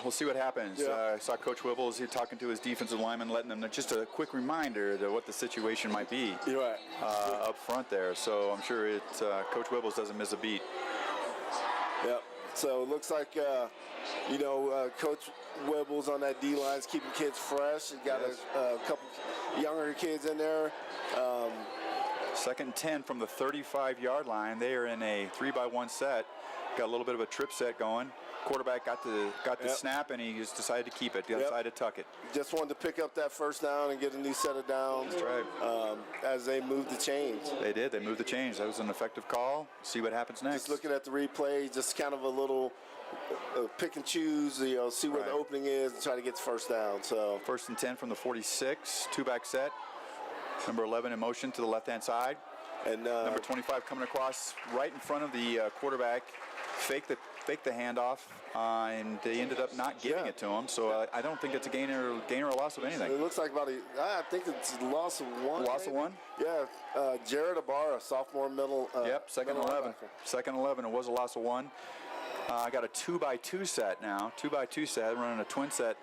Speaker 2: We'll see what happens. I saw Coach Wibbles here talking to his defensive lineman, letting them know just a quick reminder to what the situation might be up front there. So I'm sure Coach Wibbles doesn't miss a beat.
Speaker 1: Yep. So it looks like, Coach Wibbles on that D-line is keeping kids fresh. He got a couple younger kids in there.
Speaker 2: Second and 10 from the 35-yard line. They are in a 3-by-1 set. Got a little bit of a trip set going. Quarterback got the snap, and he just decided to keep it. Decided to tuck it.
Speaker 1: Just wanted to pick up that first down and get a new set of downs.
Speaker 2: That's right.
Speaker 1: As they moved the chains.
Speaker 2: They did. They moved the chains. That was an effective call. See what happens next.
Speaker 1: Just looking at the replay, just kind of a little pick and choose. See where the opening is and try to get the first down. So
Speaker 2: first and 10 from the 46. Two-back set. Number 11 in motion to the left-hand side.
Speaker 1: And
Speaker 2: number 25 coming across right in front of the quarterback. Fake the handoff, and they ended up not giving it to him. So I don't think it's a gain or loss of anything.
Speaker 1: It looks like I think it's a loss of one.
Speaker 2: Loss of one?
Speaker 1: Yeah. Jared Ibarra, sophomore middle.
Speaker 2: Second 11. Second 11. It was a loss of one. I got a 2-by-2 set now. 2-by-2 set, running a twin set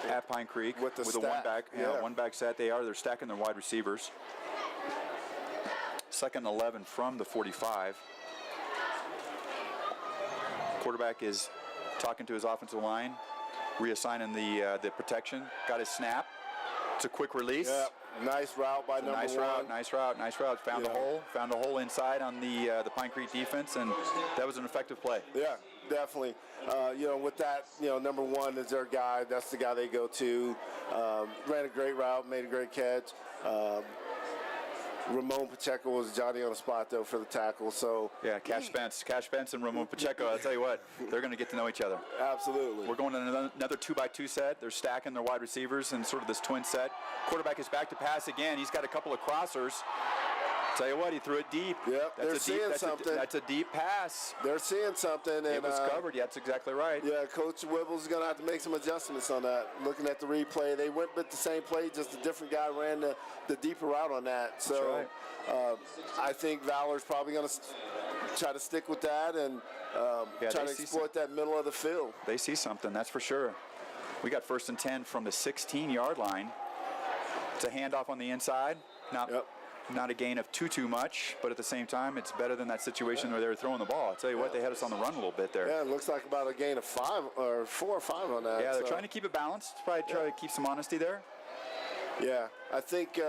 Speaker 2: at Pine Creek with a one-back set. They're stacking their wide receivers. Second 11 from the 45. Quarterback is talking to his offensive line, reassigning the protection. Got his snap. It's a quick release.
Speaker 1: Yeah, nice route by number one.
Speaker 2: Nice route. Found a hole inside on the Pine Creek defense, and that was an effective play.
Speaker 1: Yeah, definitely. With that, number one is their guy. That's the guy they go to. Ran a great route, made a great catch. Ramon Pacheco was Johnny on the spot, though, for the tackle. So
Speaker 2: Yeah, Cash Spence and Ramon Pacheco, I'll tell you what, they're going to get to know each other.
Speaker 1: absolutely.
Speaker 2: We're going to another 2-by-2 set. They're stacking their wide receivers in sort of this twin set. Quarterback is back to pass again. He's got a couple of crossers. Tell you what, he threw it deep.
Speaker 1: Yep, they're seeing something.
Speaker 2: That's a deep pass.
Speaker 1: They're seeing something. And,
Speaker 2: It was covered. Yeah, that's exactly right.
Speaker 1: Yeah, Coach Whibble's going to have to make some adjustments on that. Looking at the replay, they went with the same play, just a different guy ran the deeper route on that. So I think Valor's probably going to try to stick with that and try to exploit that middle of the field.
Speaker 2: They see something, that's for sure. We got 1st and 10 from the 16-yard line. It's a handoff on the inside. Not a gain of too much, but at the same time, it's better than that situation where they were throwing the ball. I'll tell you what, they had us on the run a little bit there.
Speaker 1: Yeah, it looks like about a gain of 5 or 4 or 5 on that.
Speaker 2: Yeah, they're trying to keep it balanced. Probably try to keep some honesty there.
Speaker 1: Yeah, I think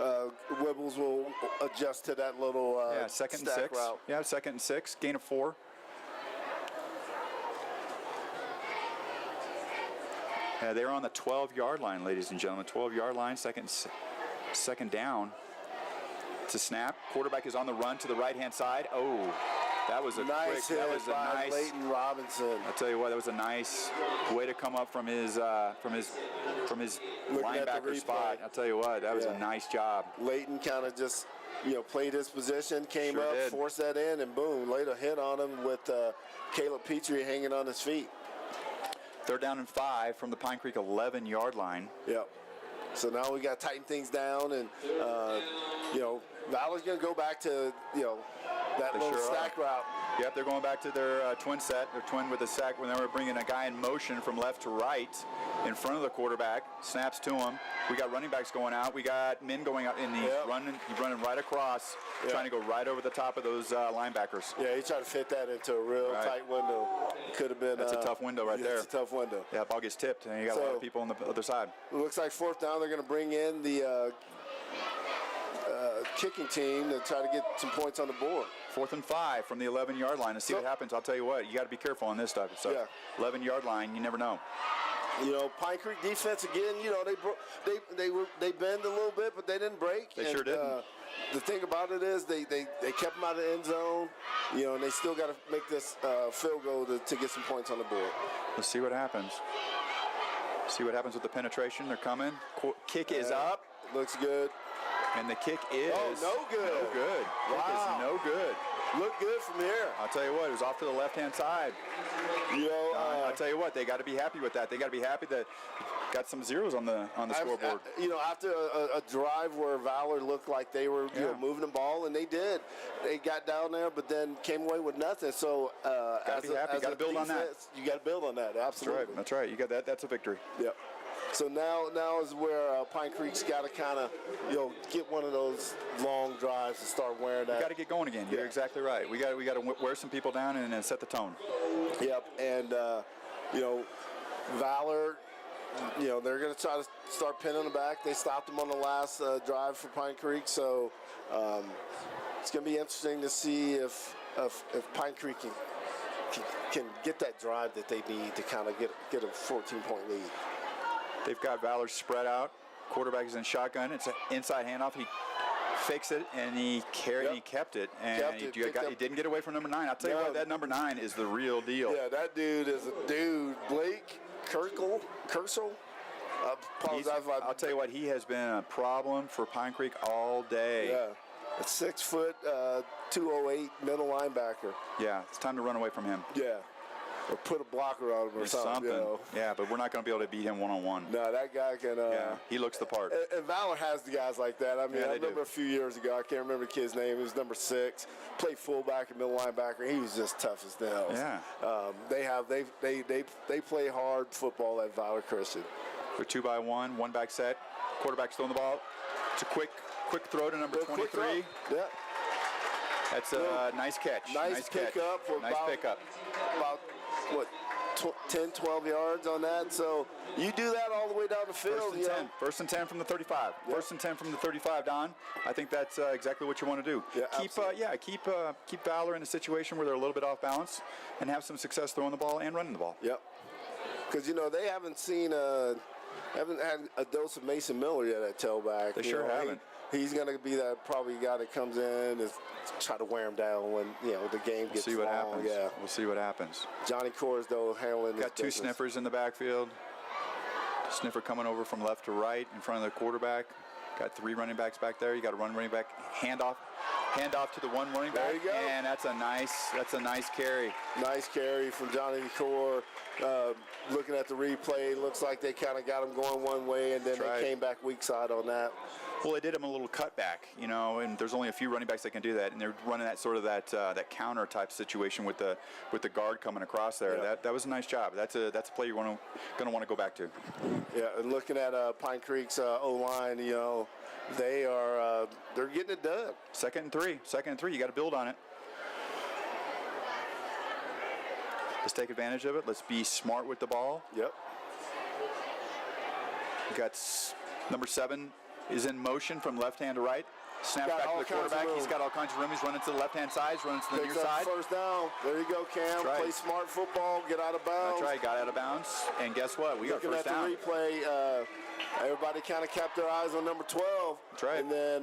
Speaker 1: Wibbles will adjust to that little
Speaker 2: 2nd and 6
Speaker 1: route.
Speaker 2: Yeah, 2nd and 6, gain of 4. They're on the 12-yard line, ladies and gentlemen. 12-yard line, second down. It's a snap. Quarterback is on the run to the right-hand side. Oh, that was a
Speaker 1: nice
Speaker 2: quick.
Speaker 1: hit
Speaker 2: That was a
Speaker 1: by
Speaker 2: nice.
Speaker 1: Leighton Robinson.
Speaker 2: I'll tell you what, that was a nice way to come up from his linebacker spot. I'll tell you what, that was a nice job.
Speaker 1: Leighton kind of just played his position, came
Speaker 2: Sure
Speaker 1: up,
Speaker 2: did.
Speaker 1: forced that in, and boom, laid a hit on him with Caleb Petrie hanging on his feet.
Speaker 2: 3rd down and 5 from the Pine Creek 11-yard line.
Speaker 1: Yep. So now we got to tighten things down, and Valor's going to go back to that little stack route.
Speaker 2: Yep, they're going back to their twin set. Their twin with a sack when they were bringing a guy in motion from left to right in front of the quarterback. Snaps to him. We got running backs going out. We got men going out, and he's running right across, trying to go right over the top of those linebackers.
Speaker 1: Yeah, he tried to fit that into a real tight window. Could have been.
Speaker 2: That's a tough window right there.
Speaker 1: It's a tough window.
Speaker 2: Yeah, ball gets tipped, and you got a lot of people on the other side.
Speaker 1: It looks like 4th down. They're going to bring in the kicking team to try to get some points on the board.
Speaker 2: 4th and 5 from the 11-yard line. Let's see what happens. I'll tell you what, you got to be careful on this stuff. So 11-yard line, you never know.
Speaker 1: Pine Creek defense again. They bend a little bit, but they didn't break.
Speaker 2: They sure didn't.
Speaker 1: The thing about it is they kept them out of the end zone. And they still got to make this field goal to get some points on the board.
Speaker 2: Let's see what happens. See what happens with the penetration. They're coming. Kick is up.
Speaker 1: Looks good.
Speaker 2: And the kick is
Speaker 1: no good.
Speaker 2: No good.
Speaker 1: Wow.
Speaker 2: Kick is no good.
Speaker 1: Look good from here.
Speaker 2: I'll tell you what, it was off to the left-hand side. I'll tell you what, they got to be happy with that. They got to be happy that got some zeros on the scoreboard.
Speaker 1: After a drive where Valor looked like they were moving the ball, and they did. They got down there, but then came away with nothing. So
Speaker 2: got to be happy. Got to build on that.
Speaker 1: You got to build on that. Absolutely.
Speaker 2: That's right. You got that. That's a victory.
Speaker 1: Yep. So now is where Pine Creek's got to kind of get one of those long drives and start wearing that.
Speaker 2: We got to get going again. You're exactly right. We got to wear some people down and set the tone.
Speaker 1: Yep. And Valor, they're going to try to start pinning them back. They stopped them on the last drive for Pine Creek, so it's going to be interesting to see if Pine Creek can get that drive that they need to kind of get a 14-point lead.
Speaker 2: They've got Valor spread out. Quarterback is in shotgun. It's an inside handoff. He fakes it, and he kept it. And he didn't get away from number 9. I'll tell you what, that number 9 is the real deal.
Speaker 1: Yeah, that dude is a dude. Blake Kersel.
Speaker 2: I'll tell you what, he has been a problem for Pine Creek all day.
Speaker 1: Yeah. A 6 foot, 208 middle linebacker.
Speaker 2: Yeah, it's time to run away from him.
Speaker 1: Yeah. Or put a blocker on him or something.
Speaker 2: Yeah, but we're not going to be able to beat him one-on-one.
Speaker 1: No, that guy can.
Speaker 2: He looks the part.
Speaker 1: And Valor has the guys like that. I mean, I remember a few years ago, I can't remember the kid's name. He was number 6, played fullback and middle linebacker. He was just tough as nails.
Speaker 2: Yeah.
Speaker 1: They play hard football at Valor Christian.
Speaker 2: They're 2-by-1, one back set. Quarterback's throwing the ball. It's a quick throw to number 23.
Speaker 1: Yeah.
Speaker 2: That's a nice catch.
Speaker 1: Nice pickup. About 10, 12 yards on that. So you do that all the way down the field.
Speaker 2: First and 10 from the 35.
Speaker 1: Yeah.
Speaker 2: First and 10 from the 35, Don. I think that's exactly what you want to do.
Speaker 1: Yeah,
Speaker 2: keep Valor in a situation where they're a little bit off balance and have some success throwing the ball and running the ball.
Speaker 1: Yep. Because, they haven't seen haven't had a dose of Mason Miller yet at tailback.
Speaker 2: They sure haven't.
Speaker 1: He's going to be that probably guy that comes in and try to wear him down when the game gets
Speaker 2: We'll see what
Speaker 1: long.
Speaker 2: happens.
Speaker 1: Yeah.
Speaker 2: We'll see what happens.
Speaker 1: Johnny Kors, though, handling
Speaker 2: Got two sniffers in the backfield. Sniffer coming over from left to right in front of the quarterback. Got 3 running backs back there. You got a running back handoff to the one running back.
Speaker 1: There you go.
Speaker 2: And that's a nice carry.
Speaker 1: Nice carry from Johnny Kors. Looking at the replay, looks like they kind of got him going one way, and then they came back weak side on that.
Speaker 2: Well, they did him a little cutback, and there's only a few running backs that can do that, and they're running that sort of that counter type situation with the guard coming across there.
Speaker 1: Yeah.
Speaker 2: That was a nice job. That's a play you're going to want to go back to.
Speaker 1: Yeah, and looking at Pine Creek's O-line, they're getting it done.
Speaker 2: Second and three. You got to build on it. Let's take advantage of it. Let's be smart with the ball.
Speaker 1: Yep.
Speaker 2: We got number 7 is in motion from left hand to right. Snap back to the quarterback. He's got all kinds of room. He's running to the left-hand side. He's running to the near side.
Speaker 1: First down. There you go, Cam.
Speaker 2: Right.
Speaker 1: Play smart football. Get out of bounds.
Speaker 2: That's right. Got out of bounds. And guess what? We got first down.
Speaker 1: Looking at the replay, everybody kind of kept their eyes on number 12.
Speaker 2: That's right.
Speaker 1: And then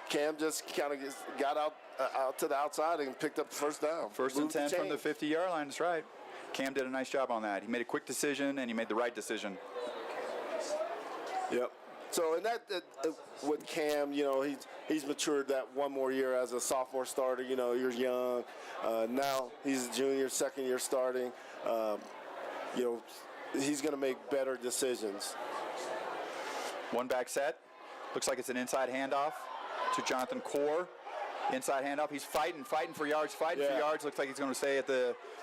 Speaker 1: Cam just kind of got out to the outside and picked up the first down.
Speaker 2: First and 10 from the 50-yard line. That's right. Cam did a nice job on that. He made a quick decision, and he made the right decision.
Speaker 1: Yep. So, and that with Cam, he's matured that one more year as a sophomore starter. You're young. Now he's a junior, second year starting. He's going to make better decisions.
Speaker 2: One back set. Looks like it's an inside handoff to Jonathan Core. Inside handoff. He's fighting for yards, for yards. Looks like he's going to stay at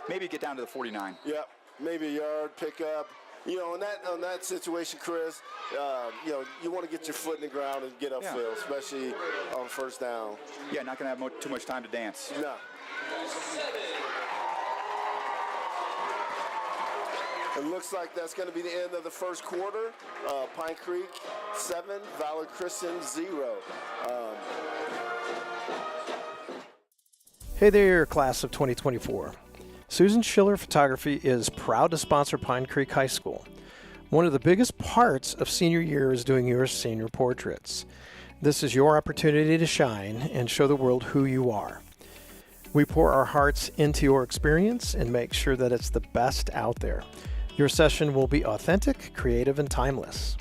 Speaker 2: maybe get down to the 49.
Speaker 1: Yep. Maybe a yard, pick up. On that situation, Chris, you want to get your foot in the ground and get upfield, especially on first down.
Speaker 2: Yeah, not going to have too much time to dance.
Speaker 1: No. It looks like that's going to be the end of the first quarter. Pine Creek 7, Valor Christian 0.
Speaker 3: Hey there, class of 2024. Susan Schiller Photography is proud to sponsor Pine Creek High School. One of the biggest parts of senior year is doing your senior portraits. This is your opportunity to shine and show the world who you are. We pour our hearts into your experience and make sure that it's the best out there. Your session will be authentic, creative, and timeless.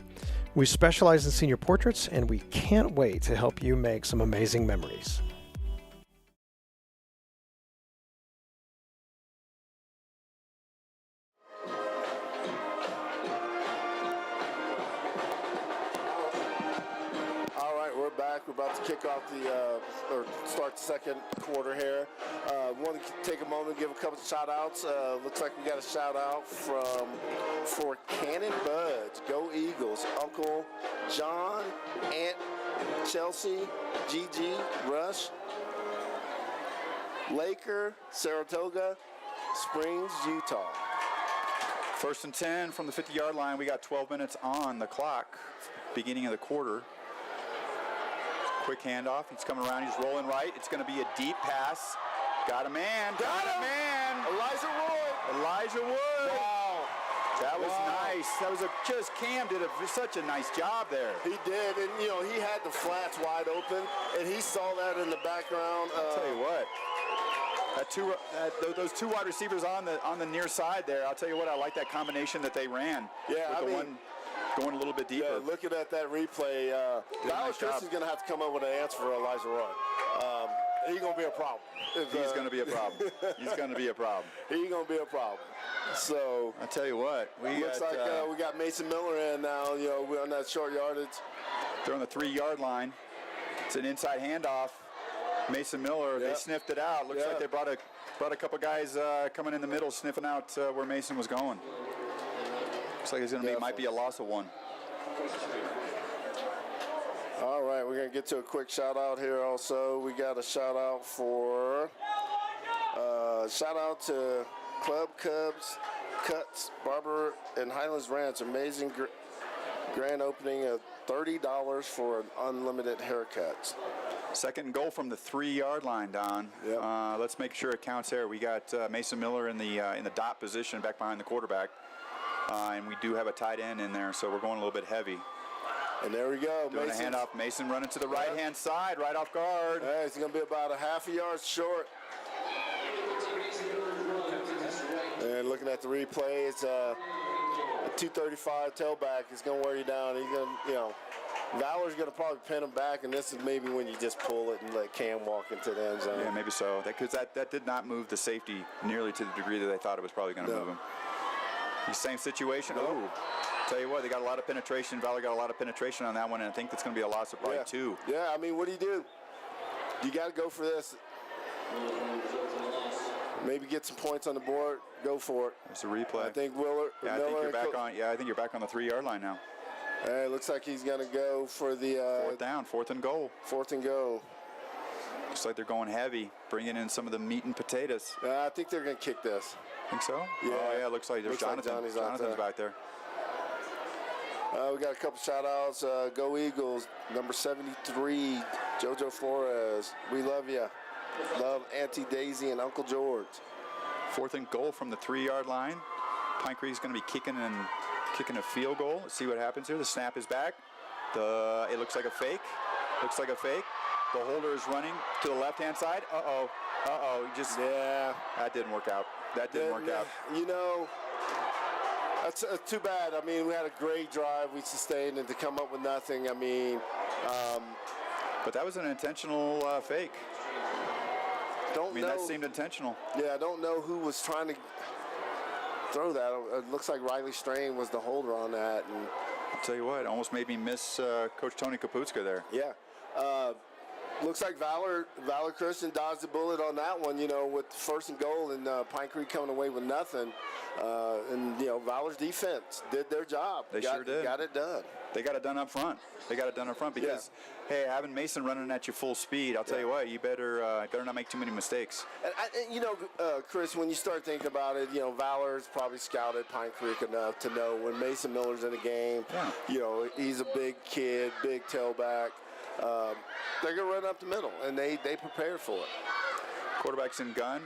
Speaker 3: We specialize in senior portraits, and we can't wait to help you make some amazing memories.
Speaker 1: We're about to kick off or start the second quarter here. Want to take a moment and give a couple of shout outs. Looks like we got a shout out for Cannon Buds. Go Eagles. Uncle John, Aunt Chelsea, Gigi, Rush, Laker, Saratoga, Springs, Utah.
Speaker 2: First and 10 from the 50-yard line. We got 12 minutes on the clock, beginning of the quarter. Quick handoff. He's coming around. He's rolling right. It's going to be a deep pass. Got a man. Got a man. Elijah Wood.
Speaker 1: Wow.
Speaker 2: That was nice. That was Cam did such a nice job there.
Speaker 1: He did, and he had the flats wide open, and he saw that in the background.
Speaker 2: I'll tell you what. Those two wide receivers on the near side there. I'll tell you what. I like that combination that they ran.
Speaker 1: Yeah,
Speaker 2: one going a little bit deeper.
Speaker 1: Yeah, looking at that replay, Valor Christian's going to have to come up with an answer for Elijah Roy. He's going to be a problem.
Speaker 2: He's going to be a problem. He's going to be a problem.
Speaker 1: He's going to be a problem. So
Speaker 2: I tell you what, we
Speaker 1: got Mason Miller in now. We're on that short yardage.
Speaker 2: They're on the 3-yard line. It's an inside handoff. Mason Miller. They sniffed it out. Looks like they brought a couple guys coming in the middle, sniffing out where Mason was going. Looks like it's might be a loss of 1.
Speaker 1: All right, we're going to get to a quick shout out here also. We got a shout out to Club Cubs, Cuts, Barber, and Highlands Ranch. Amazing grand opening of $30 for unlimited haircuts.
Speaker 2: Second and goal from the 3-yard line, Don.
Speaker 1: Yep.
Speaker 2: Let's make sure it counts there. We got Mason Miller in the dot position back behind the quarterback. And we do have a tight end in there, so we're going a little bit heavy.
Speaker 1: And there we go.
Speaker 2: Doing a handoff. Mason running to the right-hand side, right off guard.
Speaker 1: Hey, it's going to be about a half a yard short. And looking at the replay, it's a 235 tailback. It's going to wear you down. He's going to, Valor's going to probably pin him back, and this is maybe when you just pull it and let Cam walk into the end zone.
Speaker 2: Yeah, maybe so. Because that did not move the safety nearly to the degree that they thought it was probably going to move him. The same situation. Oh, tell you what, they got a lot of penetration. Valor got a lot of penetration on that one, and I think that's going to be a loss of probably 2.
Speaker 1: Yeah, I mean, what do? You got to go for this. Maybe get some points on the board. Go for it.
Speaker 2: It's a replay.
Speaker 1: I think Miller.
Speaker 2: I think you're back on. Yeah, I think you're back on the 3-yard line now.
Speaker 1: It looks like he's going to go for the
Speaker 2: 4th down, 4th and goal.
Speaker 1: 4th and goal.
Speaker 2: Looks like they're going heavy, bringing in some of the meat and potatoes.
Speaker 1: I think they're going to kick this.
Speaker 2: Think so?
Speaker 1: Yeah.
Speaker 2: Oh, yeah, looks like there's Jonathan.
Speaker 1: Like
Speaker 2: Jonathan's back there.
Speaker 1: We got a couple shout-outs. Go Eagles, number 73, JoJo Flores. We love you. Love Auntie Daisy and Uncle George.
Speaker 2: 4th and goal from the 3-yard line. Pine Creek's going to be kicking a field goal. Let's see what happens here. The snap is back. It looks like a fake. Looks like a fake. The holder is running to the left-hand side. Uh-oh. That didn't work out. That didn't work out.
Speaker 1: That's too bad. I mean, we had a great drive. We sustained, and to come up with nothing, I mean.
Speaker 2: But that was an intentional fake. That seemed intentional.
Speaker 1: Yeah, I don't know who was trying to throw that. It looks like Riley Strain was the holder on that. And
Speaker 2: I'll tell you what, it almost made me miss Coach Tony Kaputska there.
Speaker 1: Yeah. Looks like Valor Christian dodged the bullet on that one, with 1st and goal and Pine Creek coming away with nothing. And Valor's defense did their job.
Speaker 2: They sure did.
Speaker 1: Got it done.
Speaker 2: They got it done up front. Because, hey, having Mason running at you full speed, I'll tell you what, you better not make too many mistakes.
Speaker 1: And Chris, when you start thinking about it, Valor's probably scouted Pine Creek enough to know when Mason Miller's in the game, he's a big kid, big tailback. They're going to run up the middle, and they prepared for it.
Speaker 2: Quarterback's in gun.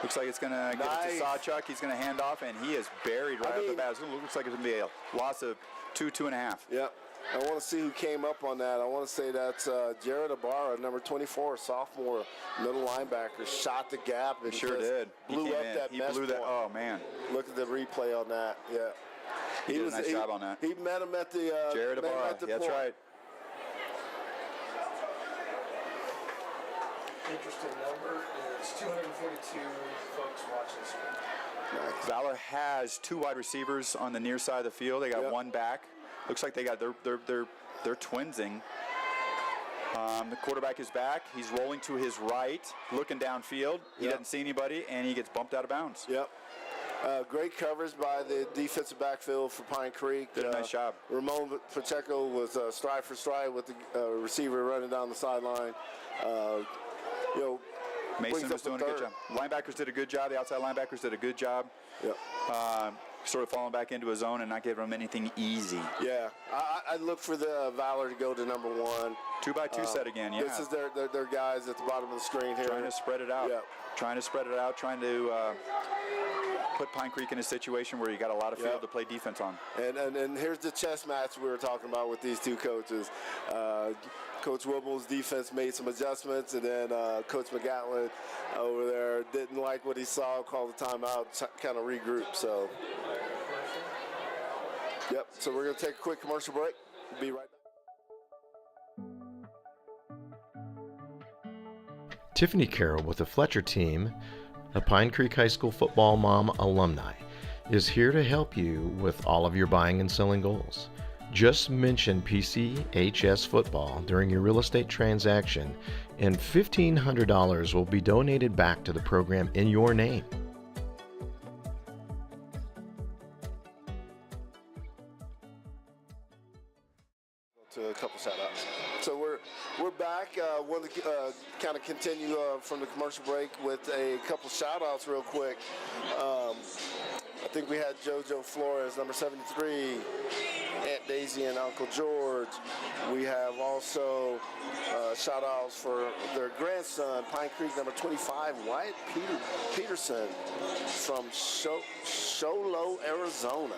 Speaker 2: Looks like it's going to get it to Sawchuk. He's going to hand off, and he is buried right off the bat. It looks like it's going to be a loss of 2.5.
Speaker 1: Yep. I want to see who came up on that. I want to say that's Jared Ibarra, number 24, sophomore, middle linebacker, shot the gap. And
Speaker 2: sure did.
Speaker 1: Blew up that mesh point.
Speaker 2: Oh, man.
Speaker 1: Look at the replay on that. Yeah.
Speaker 2: He did a nice job on that.
Speaker 1: He met him at the
Speaker 2: Jared Ibarra. That's right.
Speaker 3: Interesting number is 242 folks watching this game.
Speaker 1: Nice.
Speaker 2: Valor has 2 wide receivers on the near side of the field. They got 1 back. Looks like they're twinsing. The quarterback is back. He's rolling to his right, looking downfield. He doesn't see anybody, and he gets bumped out of bounds.
Speaker 1: Yep. Great coverage by the defensive backfield for Pine Creek.
Speaker 2: Did a nice job.
Speaker 1: Ramon Pacheco was stride for stride with the receiver running down the sideline.
Speaker 2: Mason was doing a good job. Linebackers did a good job. The outside linebackers did a good job.
Speaker 1: Yep.
Speaker 2: Sort of falling back into a zone and not giving them anything easy.
Speaker 1: Yeah. I look for the Valor to go to number 1.
Speaker 2: 2x2 set again, yeah.
Speaker 1: This is their guys at the bottom of the screen here.
Speaker 2: Trying to spread it out.
Speaker 1: Yep.
Speaker 2: Trying to put Pine Creek in a situation where you got a lot of field to play defense on.
Speaker 1: And here's the chess match we were talking about with these two coaches. Coach Wibble's defense made some adjustments, and then Coach McGatlin over there didn't like what he saw, called the timeout, kind of regrouped. So, so we're going to take a quick commercial break. Be right back.
Speaker 5: Tiffany Carroll with the Fletcher team, a Pine Creek High School football mom alumni, is here to help you with all of your buying and selling goals. Just mention PCHS football during your real estate transaction, and $1,500 will be donated back to the program in your name.
Speaker 1: To a couple shout-outs. So we're back. Want to kind of continue from the commercial break with a couple shout-outs real quick. I think we had JoJo Flores, number 73, Aunt Daisy and Uncle George. We have also shout-outs for their grandson, Pine Creek, number 25, Wyatt Peterson from Sholo, Arizona.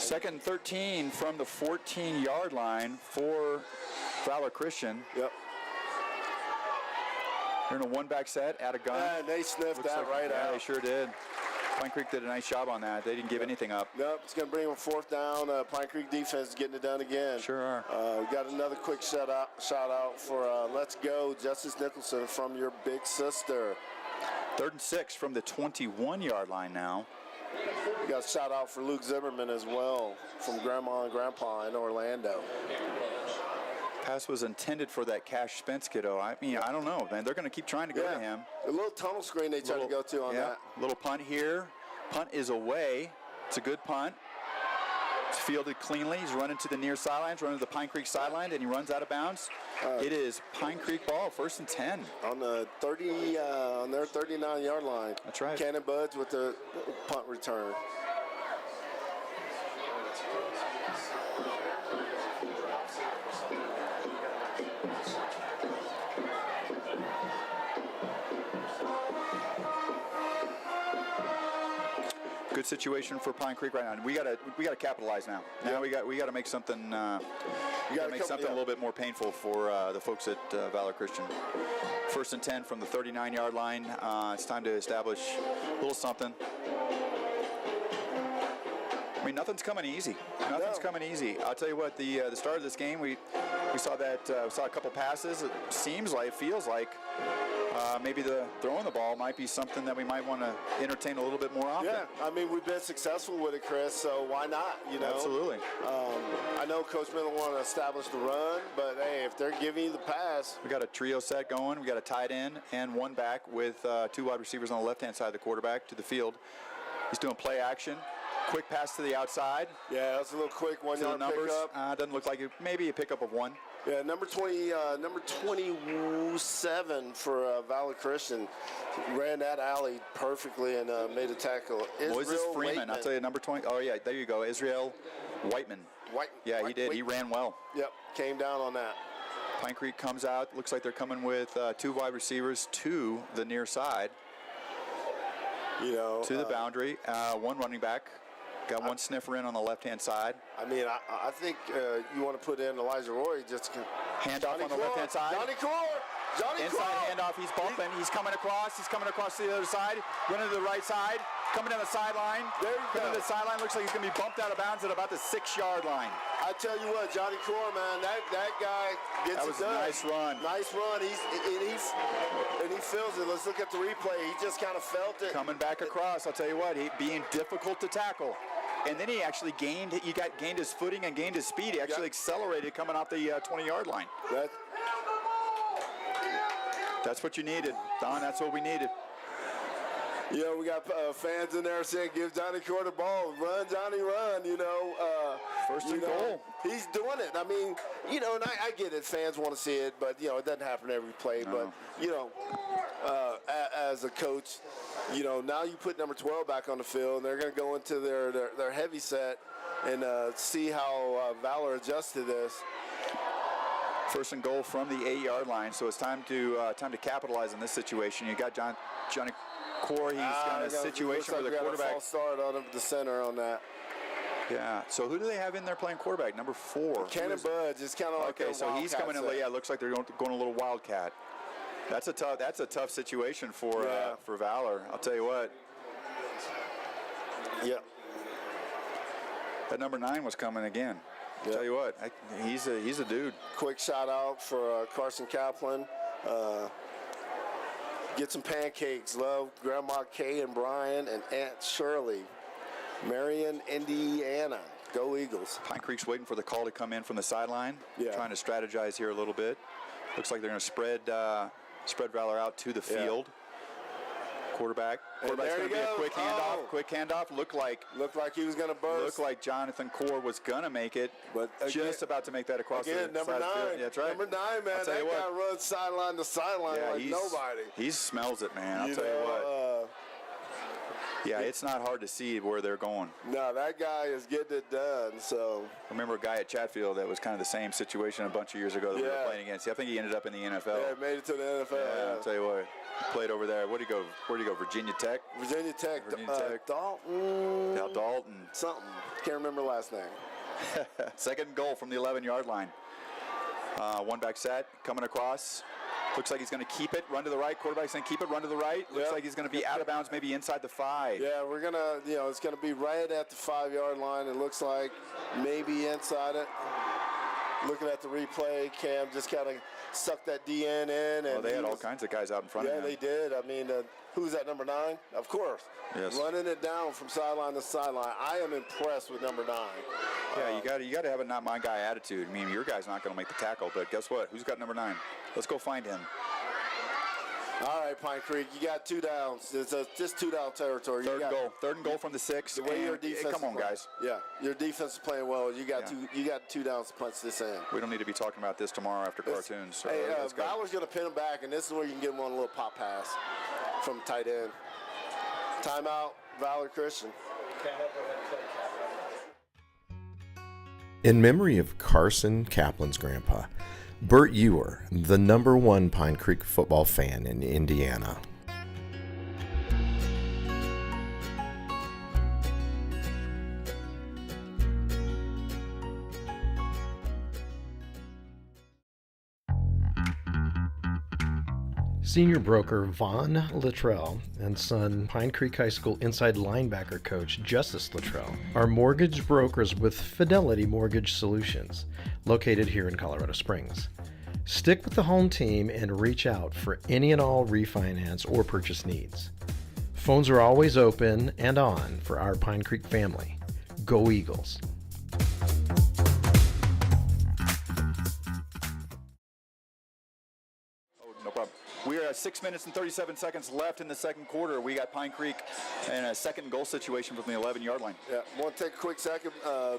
Speaker 2: Second and 13 from the 14-yard line for Valor Christian.
Speaker 1: Yep.
Speaker 2: They're in a one-back set, out of gun.
Speaker 1: Yeah, they sniffed
Speaker 2: Looks
Speaker 1: that right
Speaker 2: yeah,
Speaker 1: out.
Speaker 2: they sure did. Pine Creek did a nice job on that. They didn't give anything up.
Speaker 1: Nope, it's going to bring them 4th down. Pine Creek defense is getting it done again.
Speaker 2: Sure are.
Speaker 1: We got another quick shout out for Let's Go, Justice Nicholson from your big sister.
Speaker 2: 3rd and 6 from the 21-yard line now.
Speaker 1: We got a shout out for Luke Zimmerman as well from Grandma and Grandpa in Orlando.
Speaker 2: Pass was intended for that Cash Spence kiddo. I mean, I don't know, man. They're going to keep trying to go to him.
Speaker 1: A little tunnel screen they try to go to on that.
Speaker 2: Little punt here. Punt is away. It's a good punt. It's fielded cleanly. He's running to the near sidelines, running to the Pine Creek sideline, and he runs out of bounds. It is Pine Creek ball, 1st and 10.
Speaker 1: On the 30, on their 39-yard line.
Speaker 2: That's right.
Speaker 1: Cannon Buds with the punt return.
Speaker 2: Good situation for Pine Creek right now. We got to capitalize now. Now we got to make something. We got to make something a little bit more painful for the folks at Valor Christian. 1st and 10 from the 39-yard line. It's time to establish a little something. I mean, nothing's coming easy. Nothing's coming easy. I'll tell you what. The start of this game, we saw that saw a couple passes. It feels like. Maybe the throwing the ball might be something that we might want to entertain a little bit more often.
Speaker 1: Yeah, I mean, we've been successful with it, Chris, so why not, you know?
Speaker 2: Absolutely.
Speaker 1: I know Coach Miller want to establish the run, but, hey, if they're giving you the pass.
Speaker 2: We got a trio set going. We got a tight end and one back with 2 wide receivers on the left-hand side of the quarterback to the field. He's doing play action. Quick pass to the outside.
Speaker 1: Yeah, that's a little quick 1-yard pickup.
Speaker 2: Doesn't look like it. Maybe a pickup of 1.
Speaker 1: Yeah, number 27 for Valor Christian ran that alley perfectly and made a tackle.
Speaker 2: Moses Freeman, I'll tell you, number 20. Oh, yeah, there you go. Israel Whiteman. Yeah, he did. He ran well.
Speaker 1: Yep, came down on that.
Speaker 2: Pine Creek comes out. Looks like they're coming with 2 wide receivers to the near side.
Speaker 1: You know,
Speaker 2: to the boundary. 1 running back. Got 1 sniffer in on the left-hand side.
Speaker 1: I mean, I think you want to put in Elijah Roy. Just
Speaker 2: handoff on the left-hand side.
Speaker 1: Johnny Core.
Speaker 2: Inside handoff. He's bumping. He's coming across. He's coming across to the other side. Running to the right side. Coming down the sideline. Coming to the sideline. Looks like he's going to be bumped out of bounds at about the 6-yard line.
Speaker 1: I tell you what, Johnny Core, man, that guy gets it done.
Speaker 2: That was a nice run.
Speaker 1: Nice run. He feels it. Let's look at the replay. He just kind of felt it.
Speaker 2: Coming back across. I'll tell you what, he being difficult to tackle. And then he actually gained his footing and gained his speed. He actually accelerated coming off the 20-yard line. That's what you needed, Don. That's what we needed.
Speaker 1: You know, we got fans in there saying, give Johnny Core the ball. Run, Johnny, run, you know.
Speaker 2: 1st and goal.
Speaker 1: He's doing it. I mean, you know, and I get it. Fans want to see it, but, you know, it doesn't happen every play. No. But, you know, as a coach, you know, now you put number 12 back on the field, and they're going to go into their heavy set and see how Valor adjusts to this.
Speaker 2: 1st and goal from the 8-yard line, so it's time to capitalize on this situation. You got Johnny Core. He's got a situation where the quarterback.
Speaker 1: False start on him, the center on that.
Speaker 2: Yeah. So who do they have in there playing quarterback? Number 4.
Speaker 1: Cannon Buds. It's kind of like
Speaker 2: okay. So he's coming in. Yeah, it looks like they're going a little wildcat. That's a tough situation for Valor. I'll tell you what.
Speaker 1: Yeah.
Speaker 2: That number 9 was coming again. I'll tell you what, he's a dude.
Speaker 1: Quick shout out for Carson Kaplan. Get some pancakes. Love Grandma Kay and Brian and Aunt Shirley. Marion, Indiana. Go Eagles.
Speaker 2: Pine Creek's waiting for the call to come in from the sideline.
Speaker 1: Yeah.
Speaker 2: Trying to strategize here a little bit. Looks like they're going to spread Valor out to the field. Quarterback's going to be a quick handoff. Quick handoff. Looked like
Speaker 1: he was going to burst.
Speaker 2: Looked like Jonathan Core was going to make it, but just about to make that across the
Speaker 1: number 9.
Speaker 2: Yeah, that's right.
Speaker 1: Number 9, man. That guy runs sideline to sideline like nobody.
Speaker 2: He smells it, man. I'll tell you what. Yeah, it's not hard to see where they're going.
Speaker 1: No, that guy is getting it done. So
Speaker 2: I remember a guy at Chatfield that was kind of the same situation a bunch of years ago that we were playing against. I think he ended up in the NFL.
Speaker 1: yeah, made it to the NFL.
Speaker 2: Yeah, I'll tell you what, played over there. Where'd he go? Virginia Tech?
Speaker 1: Virginia Tech. Dalton.
Speaker 2: Now Dalton.
Speaker 1: Something. Can't remember last name.
Speaker 2: Second goal from the 11-yard line. One back set, coming across. Looks like he's going to keep it, run to the right. Quarterback's going to keep it, run to the right. Looks like he's going to be out of bounds, maybe inside the 5.
Speaker 1: Yeah, we're going to, it's going to be right at the 5-yard line. It looks like maybe inside it. Looking at the replay, Cam just kind of sucked that DN in. And
Speaker 2: they had all kinds of guys out in front of him.
Speaker 1: Yeah, they did. I mean, who's that, number 9? Of course.
Speaker 2: Yes.
Speaker 1: Running it down from sideline to sideline. I am impressed with number 9.
Speaker 2: Yeah, you got to have a not my guy attitude. I mean, your guy's not going to make the tackle, but guess what? Who's got number 9? Let's go find him.
Speaker 1: All right, Pine Creek, you got 2 downs. It's just 2-down territory.
Speaker 2: Third and goal from the 6.
Speaker 1: The way your defense.
Speaker 2: Come on, guys.
Speaker 1: Yeah, your defense is playing well. You got 2 downs to punch this in.
Speaker 2: We don't need to be talking about this tomorrow after cartoons. So
Speaker 1: hey, Valor's going to pin him back, and this is where you can get him on a little pop pass from tight end. Timeout, Valor Christian.
Speaker 5: In memory of Carson Kaplan's grandpa, Bert Ewer, the #1 Pine Creek football fan in Indiana. Senior broker Vaughn Luttrell and son Pine Creek High School inside linebacker coach Justice Luttrell are mortgage brokers with Fidelity Mortgage Solutions, located here in Colorado Springs. Stick with the home team and reach out for any and all refinance or purchase needs. Phones are always open and on for our Pine Creek family. Go Eagles!
Speaker 2: No problem. We are at 6 minutes and 37 seconds left in the second quarter. We got Pine Creek in a second goal situation from the 11-yard line.
Speaker 1: Yeah, want to take a quick second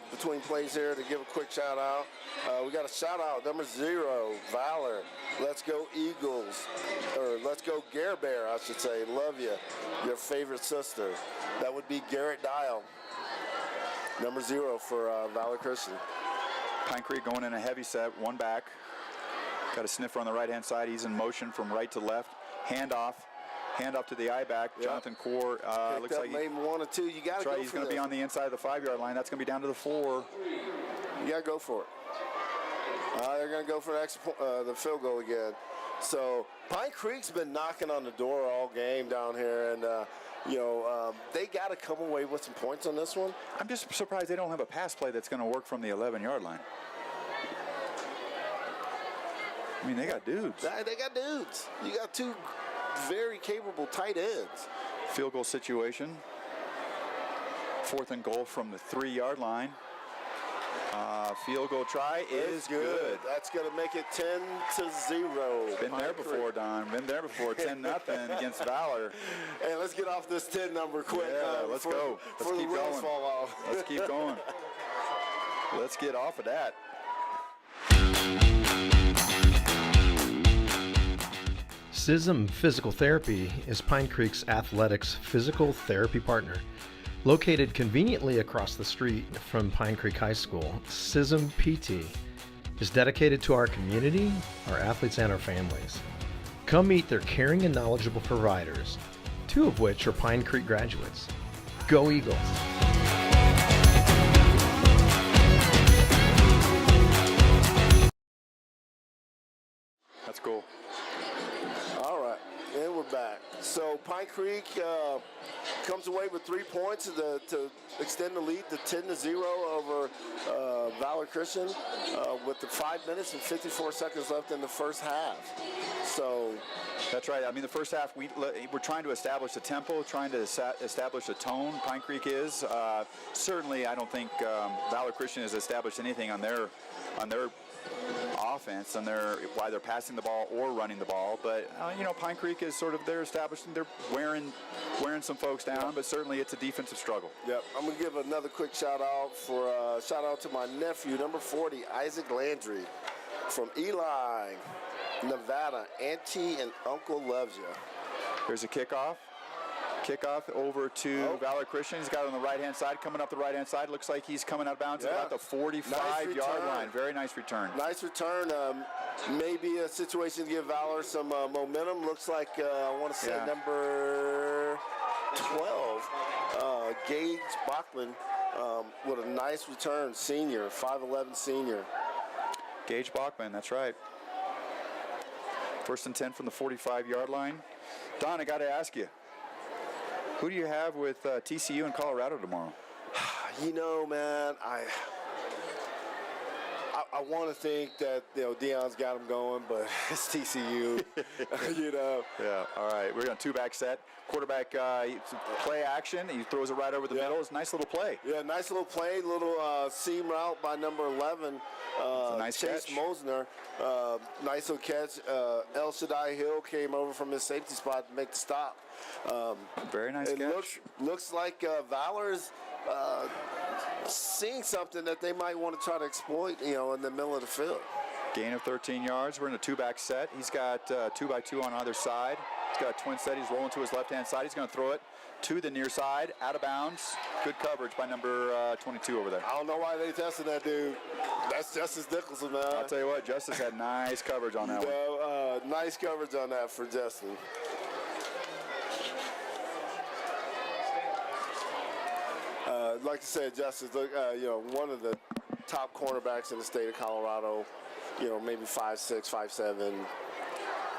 Speaker 1: between plays here to give a quick shout out. We got a shout out, number 0, Valor. Let's go Eagles, or let's go Gare Bear, I should say. Love you, your favorite sister. That would be Garrett Dial, number 0 for Valor Christian.
Speaker 2: Pine Creek going in a heavy set, one back. Got a sniffer on the right-hand side. He's in motion from right to left. Handoff to the I-back. Yep. Jonathan Core looks like
Speaker 1: maybe 1 or 2. You got to go for it.
Speaker 2: He's going to be on the inside of the 5-yard line. That's going to be down to the 4.
Speaker 1: You got to go for it. They're going to go for the field goal again. So Pine Creek's been knocking on the door all game down here, and they got to come away with some points on this one.
Speaker 2: I'm just surprised they don't have a pass play that's going to work from the 11-yard line. I mean, they got dudes.
Speaker 1: They got dudes. You got 2 very capable tight ends.
Speaker 2: Field goal situation. 4th and goal from the 3-yard line. Field goal try is good.
Speaker 1: That's going to make it 10-0.
Speaker 2: Been there before, Don. Been there before. 10-0 against Valor.
Speaker 1: Hey, let's get off this 10 number quick.
Speaker 2: Yeah, let's go. Let's keep going.
Speaker 1: Fall off.
Speaker 2: Let's keep going. Let's get off of that.
Speaker 5: SISM Physical Therapy is Pine Creek's athletics physical therapy partner. Located conveniently across the street from Pine Creek High School, SISM PT is dedicated to our community, our athletes, and our families. Come meet their caring and knowledgeable providers, 2 of which are Pine Creek graduates. Go Eagles!
Speaker 2: That's cool.
Speaker 1: All right, and we're back. So Pine Creek comes away with 3 points to extend the lead to 10-0 over Valor Christian with the 5 minutes and 54 seconds left in the first half. So
Speaker 2: that's right. I mean, the first half we're trying to establish a tempo, trying to establish a tone. Pine Creek is certainly. I don't think Valor Christian has established anything on their offense and why they're passing the ball or running the ball, but Pine Creek is sort of they're established and they're wearing some folks down, but certainly it's a defensive struggle.
Speaker 1: Yep, I'm gonna give another quick shout out to my nephew, number 40, Isaac Landry, from Eli, Nevada. Auntie and Uncle loves you.
Speaker 2: Here's a kickoff. Kickoff over to Valor Christian. He's got it on the right-hand side, coming up the right-hand side. Looks like he's coming out of bounds at about the 45-yard line. Very nice return.
Speaker 1: Nice return. Maybe a situation to give Valor some momentum. Looks like, I want to say number 12, Gage Bachman, with a nice return, senior, 5'11 senior.
Speaker 2: Gage Bachman, that's right. 1st and 10 from the 45-yard line. Don, I got to ask you, who do you have with TCU in Colorado tomorrow?
Speaker 1: You know, man, I want to think that, Deion's got him going, but it's TCU,
Speaker 2: Yeah, all right. We're going to 2-back set. Quarterback play action. He throws it right over the middle. It's a nice little play.
Speaker 1: Yeah, nice little play. Little seam route by number 11,
Speaker 2: nice
Speaker 1: Chase
Speaker 2: catch.
Speaker 1: Mosner. Nice little catch. El Shaddai Hill came over from his safety spot to make the stop.
Speaker 2: Very nice catch.
Speaker 1: Looks like Valor's seeing something that they might want to try to exploit, in the middle of the field.
Speaker 2: Gain of 13 yards. We're in a 2-back set. He's got 2x2 on either side. He's got a twin set. He's rolling to his left-hand side. He's going to throw it to the near side, out of bounds. Good coverage by number 22 over there.
Speaker 1: I don't know why they tested that dude. That's Justice Nicholson, man.
Speaker 2: I'll tell you what, Justice had nice coverage on that one.
Speaker 1: Nice coverage on that for Justin. Like I said, Justice, one of the top cornerbacks in the state of Colorado, maybe 5'6", 5'7".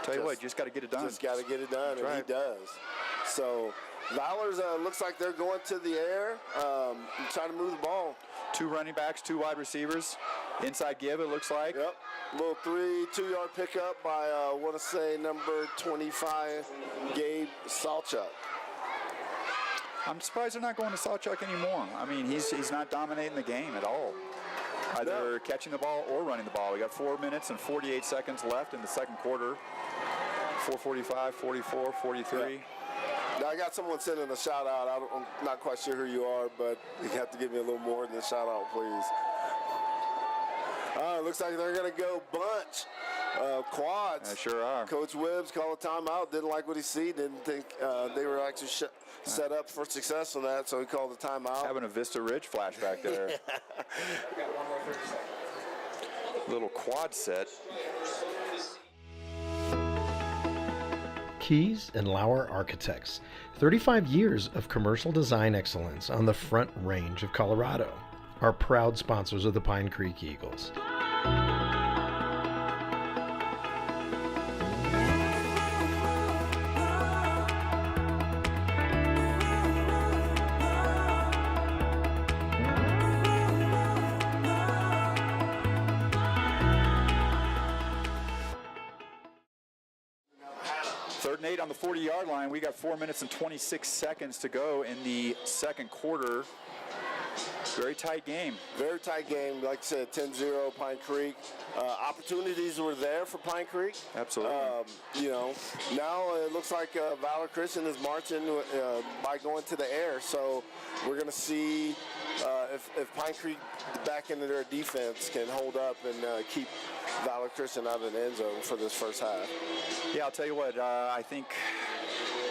Speaker 2: Tell you what, you just got to get it done.
Speaker 1: Just got to get it done, and
Speaker 2: right.
Speaker 1: he does. So Valor's looks like they're going to the air, trying to move the ball.
Speaker 2: 2 running backs, 2 wide receivers. Inside give, it looks like.
Speaker 1: Yep. Little 2-yard pickup by, I want to say, number 25, Gabe Salchuk.
Speaker 2: I'm surprised they're not going to Sawchuck anymore. I mean, he's not dominating the game at all. Either catching the ball or running the ball. We got 4 minutes and 48 seconds left in the second quarter. 4:45, 44, 43.
Speaker 1: Yeah. Now, I got someone sending a shout out. I'm not quite sure who you are, but you have to give me a little more than a shout out, please. Looks like they're going to go bunch. Quads.
Speaker 2: They sure are.
Speaker 1: Coach Wibbs called a timeout. Didn't like what he see. Didn't think they were actually set up for success on that, so he called a timeout.
Speaker 2: Having a Vista Ridge flashback there. Little quad set.
Speaker 5: Keys and Lauer Architects. 35 years of commercial design excellence on the Front Range of Colorado. Are proud sponsors of the Pine Creek Eagles.
Speaker 2: Third and 8 on the 40-yard line. We got 4 minutes and 26 seconds to go in the second quarter. Very tight game.
Speaker 1: Very tight game. Like I said, 10-0 Pine Creek. Opportunities were there for Pine Creek.
Speaker 2: Absolutely.
Speaker 1: Now it looks like Valor Christian is marching by going to the air. So we're going to see if Pine Creek back into their defense can hold up and keep Valor Christian out of the end zone for this first half.
Speaker 2: Yeah, I'll tell you what, I think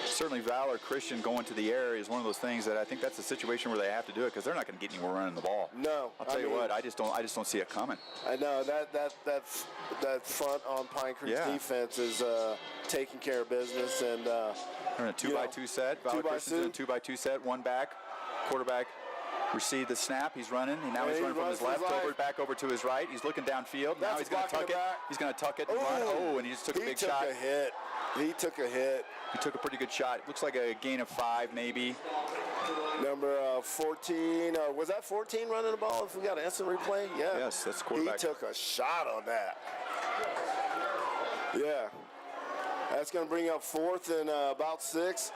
Speaker 2: certainly Valor Christian going to the air is one of those things that I think that's a situation where they have to do it because they're not going to get anywhere running the ball.
Speaker 1: No.
Speaker 2: I'll tell you what, I just don't see it coming.
Speaker 1: I know that front on Pine Creek's defense is taking care of business, and
Speaker 2: they're in a 2x2 set. Valor Christian's in a 2x2 set. One back, quarterback received the snap. He's running. And now he's running from his left back over to his right. He's looking downfield. Now he's going to tuck it. He's going to tuck it and run. Oh, and he just took a big shot.
Speaker 1: He took a hit.
Speaker 2: He took a pretty good shot. It looks like a gain of 5 maybe.
Speaker 1: Number 14, was that 14 running the ball if we got an instant replay? Yeah.
Speaker 2: Yes, that's the quarterback.
Speaker 1: He took a shot on that. Yeah. That's going to bring up 4th and about 6.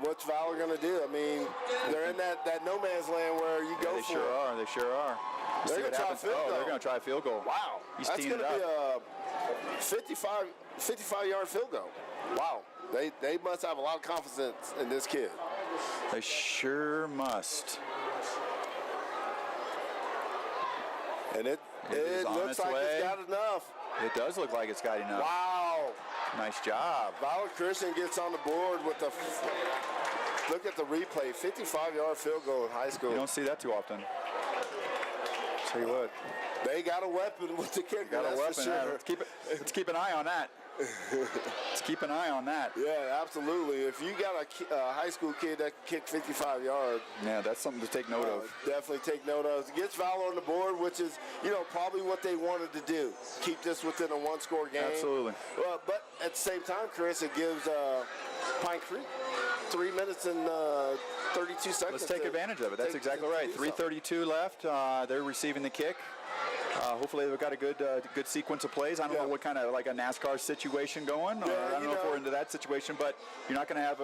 Speaker 1: What's Valor going to do? I mean, they're in that no man's land where you go for it.
Speaker 2: They sure are.
Speaker 1: They're going to try a field goal.
Speaker 2: They're going to try a field goal.
Speaker 1: Wow.
Speaker 2: He's
Speaker 1: That's going to be a 55-yard field goal. Wow. They must have a lot of confidence in this kid.
Speaker 2: They sure must.
Speaker 1: And it looks like it's got enough.
Speaker 2: It does look like it's got enough.
Speaker 1: Wow.
Speaker 2: Nice job.
Speaker 1: Valor Christian gets on the board with the Look at the replay. 55-yard field goal in high school.
Speaker 2: You don't see that too often. Tell you what.
Speaker 1: They got a weapon with the kicker.
Speaker 2: Got a
Speaker 1: that's
Speaker 2: weapon.
Speaker 1: for sure.
Speaker 2: Let's keep an eye on that. Let's keep an eye on that.
Speaker 1: Yeah, absolutely. If you got a high school kid that can kick 55 yards,
Speaker 2: Yeah, that's something to take note of.
Speaker 1: definitely take note of. It gets Valor on the board, which is, probably what they wanted to do. Keep this within a one-score game.
Speaker 2: Absolutely.
Speaker 1: But at the same time, Chris, it gives Pine Creek 3 minutes and 32 seconds.
Speaker 2: Let's take advantage of it. That's exactly right. 3:32 left. They're receiving the kick. Hopefully they've got a good sequence of plays. I don't know what kind of like a NASCAR situation going. I don't know if we're into that situation, but you're not going to have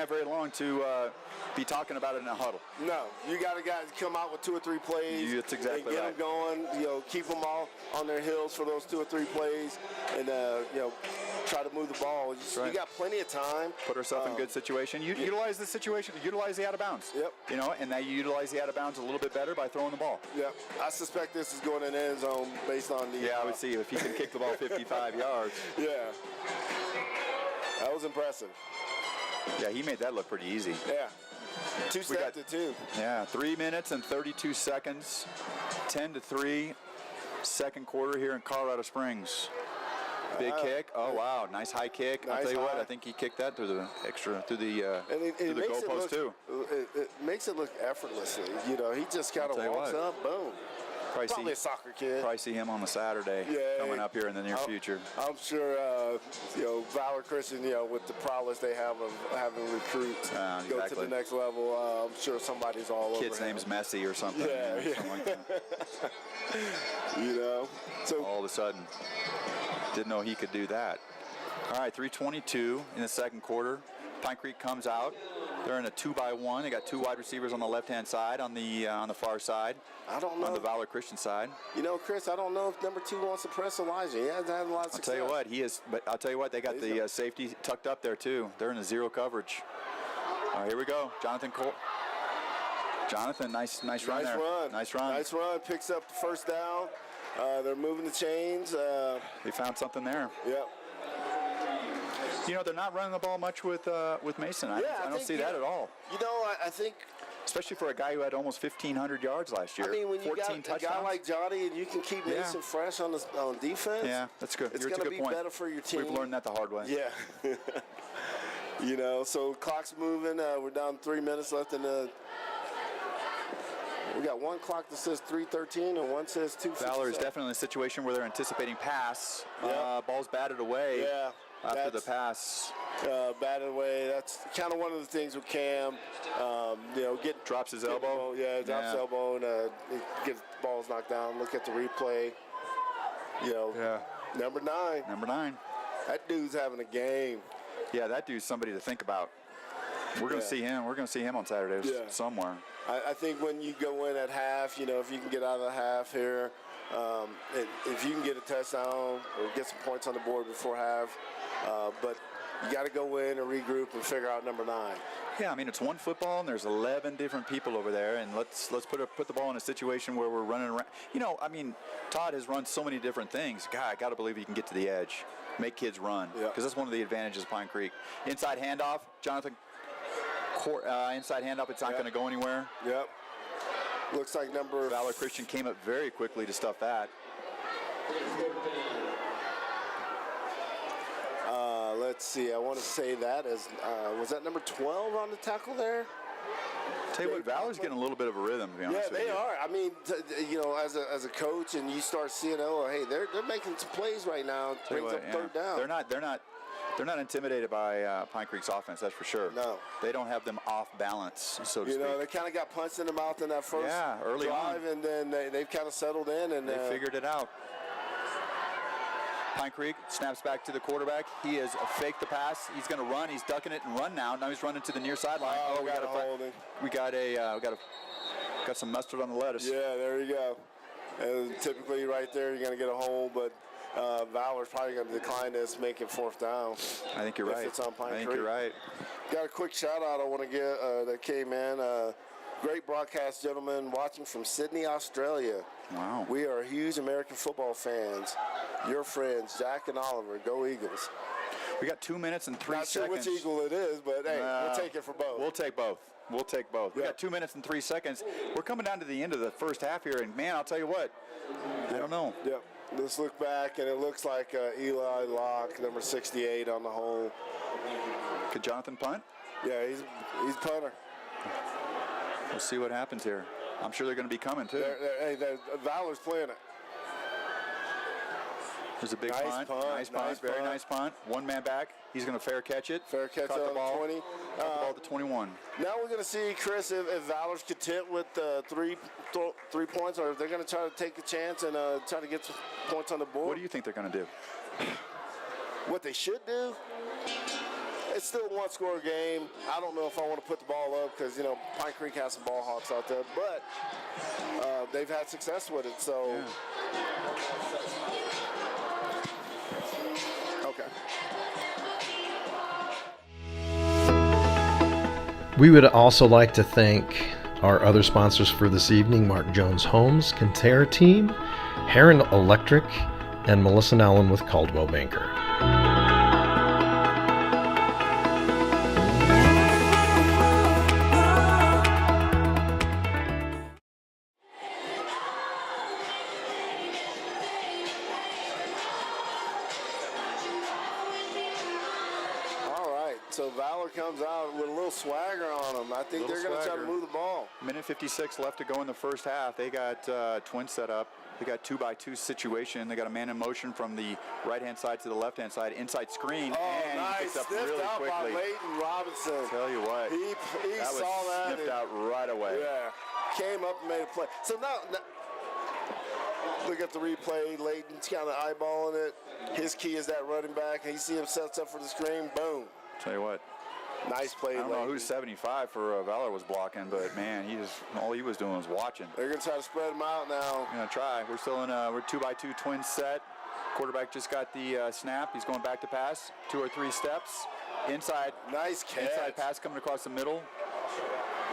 Speaker 2: very long to be talking about it in a huddle.
Speaker 1: No, you got a guy to come out with 2 or 3 plays.
Speaker 2: That's exactly
Speaker 1: and
Speaker 2: right.
Speaker 1: Get them going. Keep them all on their heels for those 2 or 3 plays, and try to move the ball. You got plenty of time.
Speaker 2: Put ourselves in good situation. Utilize the situation. Utilize the out of bounds.
Speaker 1: Yep.
Speaker 2: And now you utilize the out of bounds a little bit better by throwing the ball.
Speaker 1: Yep. I suspect this is going in the end zone based on the.
Speaker 2: Yeah, I would see if he can kick the ball 55 yards.
Speaker 1: Yeah. That was impressive.
Speaker 2: Yeah, he made that look pretty easy.
Speaker 1: Yeah. 2-step to 2.
Speaker 2: Yeah, 3 minutes and 32 seconds. 10-3. Second quarter here in Colorado Springs. Big kick. Oh wow, nice high kick. I'll tell you what, I think he kicked that through the goalpost too.
Speaker 1: It makes it look effortlessly. He just kind of walks up, boom. Probably a soccer kid.
Speaker 2: Probably see him on the Saturday coming up here in the near future.
Speaker 1: I'm sure, Valor Christian, with the prowess they have of having recruits go to the next level, I'm sure somebody's all over.
Speaker 2: Kid's name's Messi or something. Something like that.
Speaker 1: So
Speaker 2: all of a sudden, didn't know he could do that. All right, 3:22 in the second quarter. Pine Creek comes out. They're in a 2-by-1. They got 2 wide receivers on the left-hand side, on the far side.
Speaker 1: I don't know.
Speaker 2: On the Valor Christian side.
Speaker 1: Chris, I don't know if number 2 wants to press Elijah. He hasn't had a lot of success.
Speaker 2: I'll tell you what, he is. But I'll tell you what, they got the safety tucked up there too. They're in a 0 coverage. All right, here we go. Jonathan, nice run there. Nice run.
Speaker 1: Picks up the first down. They're moving the chains.
Speaker 2: They found something there.
Speaker 1: Yep.
Speaker 2: They're not running the ball much with Mason. I don't see that at all.
Speaker 1: I think,
Speaker 2: especially for a guy who had almost 1,500 yards last year.
Speaker 1: I mean, when you got
Speaker 2: touchdowns.
Speaker 1: A guy like Johnny and you can keep Mason fresh on defense.
Speaker 2: Yeah, that's good.
Speaker 1: It's going to be better for your team.
Speaker 2: We've learned that the hard way.
Speaker 1: Yeah. So clock's moving. We're down 3 minutes left in the. We got one clock that says 3:13 and one says 2:57.
Speaker 2: Valor is definitely in a situation where they're anticipating pass.
Speaker 1: Yep.
Speaker 2: Ball's batted away.
Speaker 1: Yeah.
Speaker 2: After the pass.
Speaker 1: Batted away. That's kind of one of the things with Cam.
Speaker 2: Drops his elbow.
Speaker 1: Drops his elbow and gets balls knocked down. Look at the replay. Number 9.
Speaker 2: Number 9.
Speaker 1: That dude's having a game.
Speaker 2: Yeah, that dude's somebody to think about. We're going to see him. We're going to see him on Saturday somewhere.
Speaker 1: I think when you go in at half, if you can get out of the half here, if you can get a touchdown or get some points on the board before half, but you got to go in and regroup and figure out number 9.
Speaker 2: Yeah, I mean, it's one football, and there's 11 different people over there, and let's put the ball in a situation where we're running around. Todd has run so many different things. God, I got to believe he can get to the edge, make kids run, because that's one of the advantages of Pine Creek. Inside handoff, Jonathan. Inside handoff, it's not going to go anywhere.
Speaker 1: Yep. Looks like
Speaker 2: Valor Christian came up very quickly to stuff that.
Speaker 1: Let's see. I want to say that as was that number 12 on the tackle there?
Speaker 2: Tell you what, Valor's getting a little bit of a rhythm, to be honest with you.
Speaker 1: Yeah, they are. I mean, as a coach, and you start seeing, hey, they're making some plays right now. Brings up third down.
Speaker 2: They're not intimidated by Pine Creek's offense, that's for sure.
Speaker 1: No.
Speaker 2: They don't have them off balance, so to speak.
Speaker 1: They kind of got punched in the mouth in that first
Speaker 2: early
Speaker 1: drive,
Speaker 2: on.
Speaker 1: And then they've kind of settled in. And
Speaker 2: they figured it out. Pine Creek snaps back to the quarterback. He has faked the pass. He's going to run. He's ducking it and run now. Now he's running to the near sideline. We got some mustard on the lettuce.
Speaker 1: Yeah, there you go. And typically right there you're going to get a hole, but Valor's probably going to decline this, make it 4th down.
Speaker 2: I think you're right.
Speaker 1: It's on Pine Creek.
Speaker 2: I think you're right.
Speaker 1: Got a quick shout out I want to get that came in. Great broadcast gentleman watching from Sydney, Australia.
Speaker 2: Wow.
Speaker 1: We are huge American football fans. Your friends, Jack and Oliver. Go Eagles.
Speaker 2: We got 2 minutes and 3
Speaker 1: Not
Speaker 2: seconds.
Speaker 1: sure which eagle it is, but hey, we'll take it for both.
Speaker 2: We'll take both. We'll take both. We
Speaker 1: Yeah.
Speaker 2: got 2 minutes and 3 seconds. We're coming down to the end of the first half here, and man, I'll tell you what, I don't know.
Speaker 1: Yep. Let's look back, and it looks like Eli Locke, number 68 on the hole.
Speaker 2: Could Jonathan punt?
Speaker 1: Yeah, he's punter.
Speaker 2: We'll see what happens here. I'm sure they're going to be coming too.
Speaker 1: Valor's playing it.
Speaker 2: There's a big
Speaker 1: Nice
Speaker 2: punt.
Speaker 1: punt,
Speaker 2: Nice punt.
Speaker 1: nice
Speaker 2: Very
Speaker 1: punt.
Speaker 2: nice punt. One man back. He's going to fair catch it.
Speaker 1: Fair catch
Speaker 2: Caught
Speaker 1: on
Speaker 2: the ball.
Speaker 1: 20.
Speaker 2: Caught the ball at the 21.
Speaker 1: Now we're going to see, Chris, if Valor's content with 3 points, or if they're going to try to take a chance and try to get some points on the board.
Speaker 2: What do you think they're going to do?
Speaker 1: What they should do? It's still a one-score game. I don't know if I want to put the ball up because, Pine Creek has some ball hawks out there, but they've had success with it, so.
Speaker 2: Yeah.
Speaker 1: Okay.
Speaker 5: We would also like to thank our other sponsors for this evening: Mark Jones Homes, Conterra Team, Heron Electric, and Melissa Nowlin with Caldwell Banker.
Speaker 1: So Valor comes out with a little swagger on them. I think they're going to try to move the ball.
Speaker 2: Minute 56 left to go in the first half. They got twin set up. They got 2-by-2 situation. They got a man in motion from the right-hand side to the left-hand side. Inside screen.
Speaker 1: Oh,
Speaker 2: and
Speaker 1: nice.
Speaker 2: he picks up
Speaker 1: Sniffed
Speaker 2: really
Speaker 1: out
Speaker 2: quickly.
Speaker 1: by Leighton Robinson.
Speaker 2: Tell you what.
Speaker 1: He
Speaker 2: that
Speaker 1: saw
Speaker 2: was
Speaker 1: that.
Speaker 2: Sniffed out right away.
Speaker 1: Yeah. Came up and made a play. So now look at the replay. Leighton's kind of eyeballing it. His key is that running back. He see him sets up for the screen. Boom.
Speaker 2: Tell you what.
Speaker 1: Nice play.
Speaker 2: I don't know who's 75 for Valor was blocking, but man, all he was doing was watching.
Speaker 1: They're gonna try to spread them out now.
Speaker 2: We're gonna try. We're still in we're 2-by-2 twin set. Quarterback just got the snap. He's going back to pass. 2 or 3 steps. Inside.
Speaker 1: Nice catch.
Speaker 2: Inside pass coming across the middle.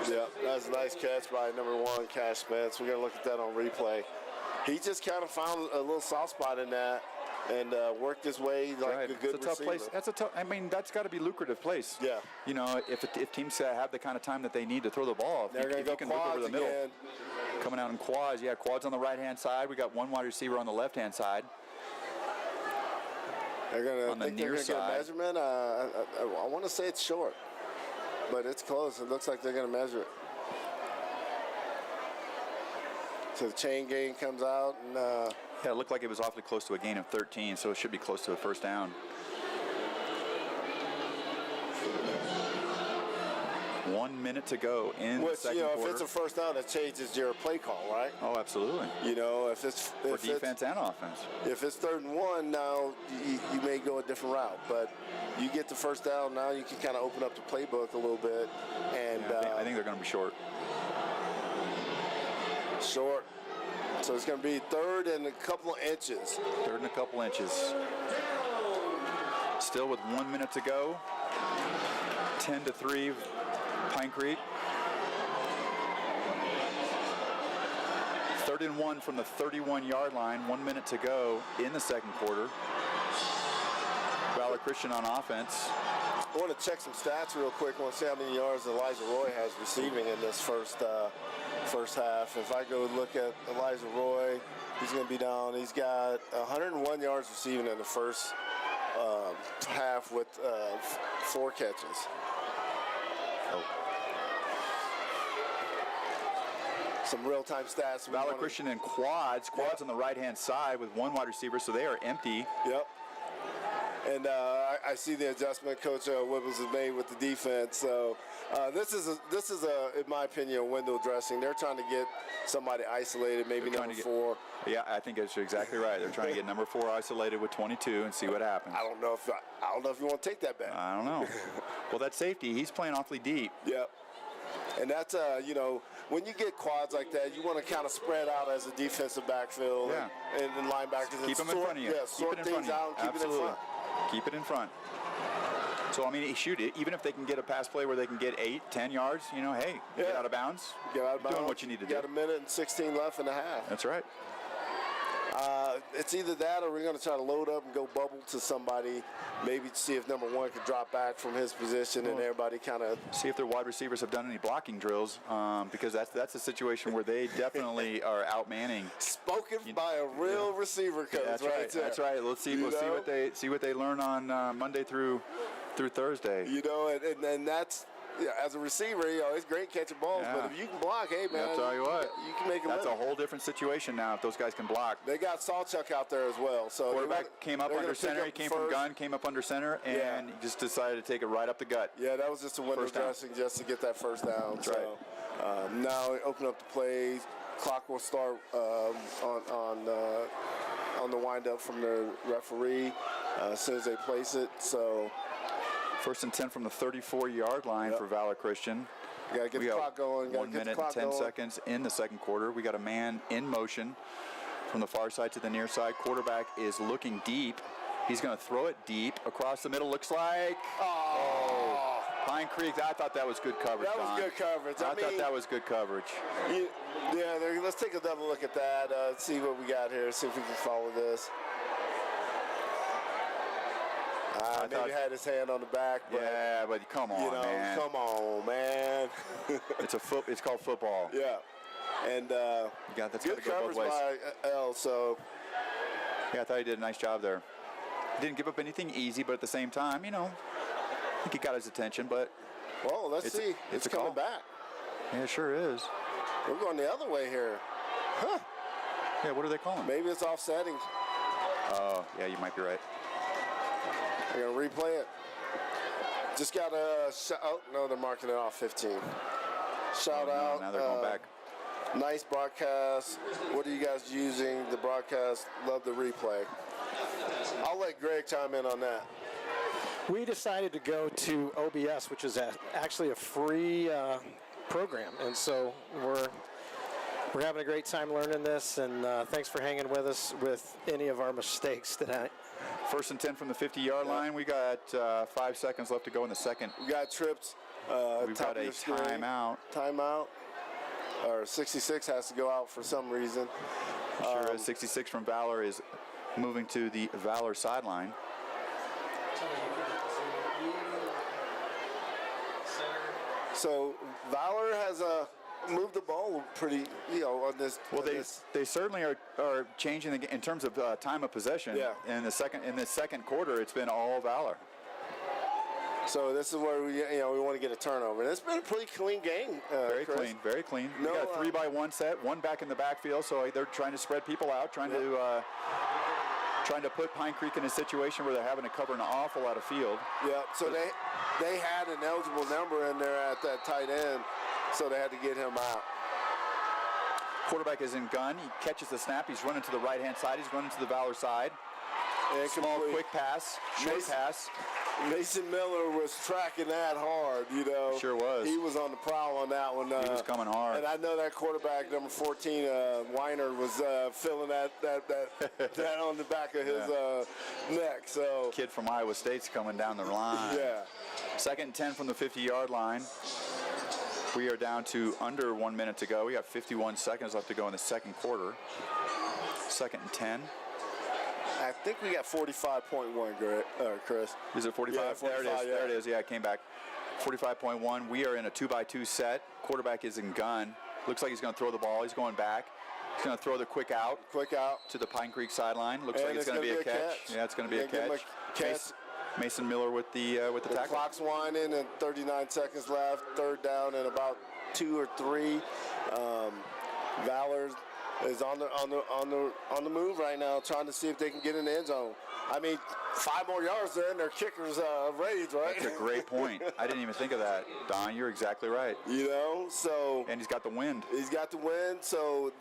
Speaker 1: Yeah, that's a nice catch by number 1, Cash Spence. We're gonna look at that on replay. He just kind of found a little soft spot in that and worked his way like
Speaker 2: right.
Speaker 1: a good
Speaker 2: It's a tough
Speaker 1: receiver.
Speaker 2: place. That's a tough. I mean, that's got to be a lucrative place.
Speaker 1: Yeah.
Speaker 2: If teams have the kind of time that they need to throw the ball,
Speaker 1: They're going to go
Speaker 2: can whip over
Speaker 1: quads
Speaker 2: the middle.
Speaker 1: again.
Speaker 2: Coming out in quads. Yeah, quads on the right-hand side. We got 1 wide receiver on the left-hand side.
Speaker 1: They're going to
Speaker 2: near
Speaker 1: get a
Speaker 2: side.
Speaker 1: measurement. I want to say it's short, but it's close. It looks like they're going to measure it. So the chain gain comes out and.
Speaker 2: Yeah, it looked like it was awfully close to a gain of 13, so it should be close to a first down. 1 minute to go in the second quarter.
Speaker 1: If it's a first down, it changes your play call, right?
Speaker 2: Oh, absolutely.
Speaker 1: If it's
Speaker 2: For defense and offense.
Speaker 1: If it's 3rd and 1, now you may go a different route, but you get the first down, now you can kind of open up the playbook a little bit. And
Speaker 2: yeah, I think they're going to be short.
Speaker 1: Short. So it's going to be 3rd and a couple of inches.
Speaker 2: 3rd and a couple inches. Still with 1 minute to go. 10-3, Pine Creek. 3rd and 1 from the 31-yard line. 1 minute to go in the second quarter. Valor Christian on offense.
Speaker 1: I want to check some stats real quick. I want to see how many yards Elijah Roy has receiving in this first half. If I go look at Elijah Roy, he's going to be down. He's got 101 yards receiving in the first half with 4 catches.
Speaker 2: Oh.
Speaker 1: Some real-time stats.
Speaker 2: Valor Christian in quads. Quads on the right-hand side with 1 wide receiver, so they are empty.
Speaker 1: Yep. And I see the adjustment Coach Wibbles has made with the defense. So this is in my opinion, a window dressing. They're trying to get somebody isolated, maybe number 4.
Speaker 2: Yeah, I think that's exactly right. They're trying to get number 4 isolated with 22 and see what happens.
Speaker 1: I don't know if you want to take that bet.
Speaker 2: I don't know. Well, that safety, he's playing awfully deep.
Speaker 1: Yep. And that's when you get quads like that, you want to kind of spread out as a defensive backfield and linebackers.
Speaker 2: Keep them in front of you.
Speaker 1: Yeah, sort things out and keep it in front.
Speaker 2: Keep it in front. So, I mean, shoot it. Even if they can get a pass play where they can get 8-10 yards, hey, get out of bounds.
Speaker 1: Get out of bounds.
Speaker 2: Doing what you need to do.
Speaker 1: Got 1 minute and 16 left in the half.
Speaker 2: That's right.
Speaker 1: It's either that or we're going to try to load up and go bubble to somebody, maybe see if number one could drop back from his position and everybody kind of
Speaker 2: see if their wide receivers have done any blocking drills, because that's a situation where they definitely are outmanning.
Speaker 1: Spoken by a real receiver coach.
Speaker 2: That's
Speaker 1: right.
Speaker 2: right. That's right. Let's see. We'll see what they learn on Monday through Thursday.
Speaker 1: And that's. Yeah, as a receiver, it's great catching balls, but if you can block, hey, man,
Speaker 2: I'll tell you what,
Speaker 1: you can make a
Speaker 2: that's
Speaker 1: living.
Speaker 2: a whole different situation now if those guys can block.
Speaker 1: They got Sawchuck out there as well. So
Speaker 2: quarterback came up under center. He came from gun, came up under center, and he just decided to take it right up the gut.
Speaker 1: Yeah, that was just a window dressing just to get that first down.
Speaker 2: That's
Speaker 1: right. Now open up the plays. Clock will start on the windup from the referee as soon as they place it. So.
Speaker 2: 1st and 10 from the 34-yard line for Valor Christian.
Speaker 1: You got to get the clock going.
Speaker 2: 1 minute and 10 seconds in the second quarter. We got a man in motion from the far side to the near side. Quarterback is looking deep. He's going to throw it deep across the middle. Looks like Pine Creek. I thought that was good coverage.
Speaker 1: That was good coverage.
Speaker 2: I thought that was good coverage.
Speaker 1: Let's take a double look at that. See what we got here. See if we can follow this. Maybe had his hand on the back. But,
Speaker 2: but come on, man.
Speaker 1: Come on, man.
Speaker 2: It's called football.
Speaker 1: Yeah. And
Speaker 2: that's
Speaker 1: good coverage by L. So.
Speaker 2: Yeah, I thought he did a nice job there. Didn't give up anything easy, but at the same time, I think he got his attention. But
Speaker 1: let's see. It's coming back.
Speaker 2: Yeah, it sure is.
Speaker 1: We're going the other way here. Huh.
Speaker 2: Yeah, what are they calling?
Speaker 1: Maybe it's offsetting.
Speaker 2: Oh, yeah, you might be right.
Speaker 1: We're going to replay it. Just got a shot. Oh, no, they're marking it off 15. Shout out.
Speaker 2: Now they're going back.
Speaker 1: Nice broadcast. What are you guys using? The broadcast. Love the replay. I'll let Greg chime in on that.
Speaker 3: We decided to go to OBS, which is actually a free program. And so we're having a great time learning this. And thanks for hanging with us with any of our mistakes tonight.
Speaker 2: 1st and 10 from the 50-yard line. We got 5 seconds left to go in the second.
Speaker 1: We got trips.
Speaker 2: We've got a timeout.
Speaker 1: Timeout. Or 66 has to go out for some reason.
Speaker 2: Sure is. 66 from Valor is moving to the Valor sideline.
Speaker 1: So Valor has moved the ball pretty, on this.
Speaker 2: Well, they certainly are changing in terms of time of possession.
Speaker 1: Yeah.
Speaker 2: In the second quarter, it's been all Valor.
Speaker 1: So this is where we want to get a turnover. And it's been a pretty clean game.
Speaker 2: Very
Speaker 1: Chris.
Speaker 2: clean, very clean.
Speaker 1: No,
Speaker 2: we got a 3-by-1 set, one back in the backfield, so they're trying to spread people out, trying to put Pine Creek in a situation where they're having to cover an awful lot of field.
Speaker 1: Yeah. So they had an eligible number in there at that tight end, so they had to get him out.
Speaker 2: Quarterback is in gun. He catches the snap. He's running to the right-hand side. He's running to the Valor side. Small, quick pass, short pass.
Speaker 1: Mason Miller was tracking that hard,
Speaker 2: Sure was.
Speaker 1: He was on the prowl on that one.
Speaker 2: He was coming hard.
Speaker 1: And I know that quarterback, number 14, Weiner, was feeling that on the back of his neck. So
Speaker 2: Kid from Iowa State's coming down the line.
Speaker 1: Yeah.
Speaker 2: 2nd and 10 from the 50-yard line. We are down to under 1 minute to go. We got 51 seconds left to go in the second quarter. 2nd and 10.
Speaker 1: I think we got 45.1, Chris.
Speaker 2: Is it 45?
Speaker 1: Yeah, 45,
Speaker 2: there it is. There it is. Yeah, it came back. 45.1. We are in a 2-by-2 set. Quarterback is in gun. Looks like he's going to throw the ball. He's going back. He's going to throw the quick out to the Pine Creek sideline. Looks like it's going to be a catch. Yeah, it's going to be a catch. Mason Miller with the tackle.
Speaker 1: The clock's winding and 39 seconds left. 3rd down and about 2 or 3. Valor is on the move right now, trying to see if they can get in the end zone. I mean, 5 more yards there, and their kicker's raised, right?
Speaker 2: That's a great point. I didn't even think of that, Don. You're exactly right.
Speaker 1: So.
Speaker 2: And he's got the wind.
Speaker 1: So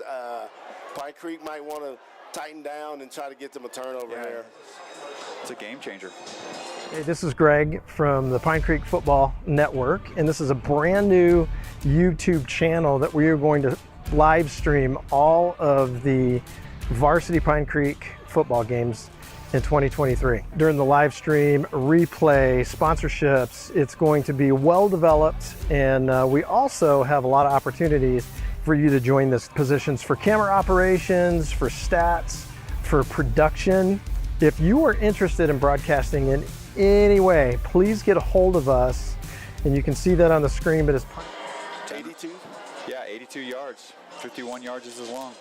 Speaker 1: Pine Creek might want to tighten down and try to get them a turnover here.
Speaker 2: It's a game changer.
Speaker 3: Hey, this is Greg from the Pine Creek Football Network, and this is a brand new YouTube channel that we are going to live stream all of the varsity Pine Creek football games in 2023. During the live stream, replay, sponsorships, it's going to be well developed, and we also have a lot of opportunities for you to join this. Positions for camera operations, for stats, for production. If you are interested in broadcasting in any way, please get a hold of us, and you can see that on the screen. But it's
Speaker 1: 82?
Speaker 2: Yeah, 82 yards. 51 yards is as long.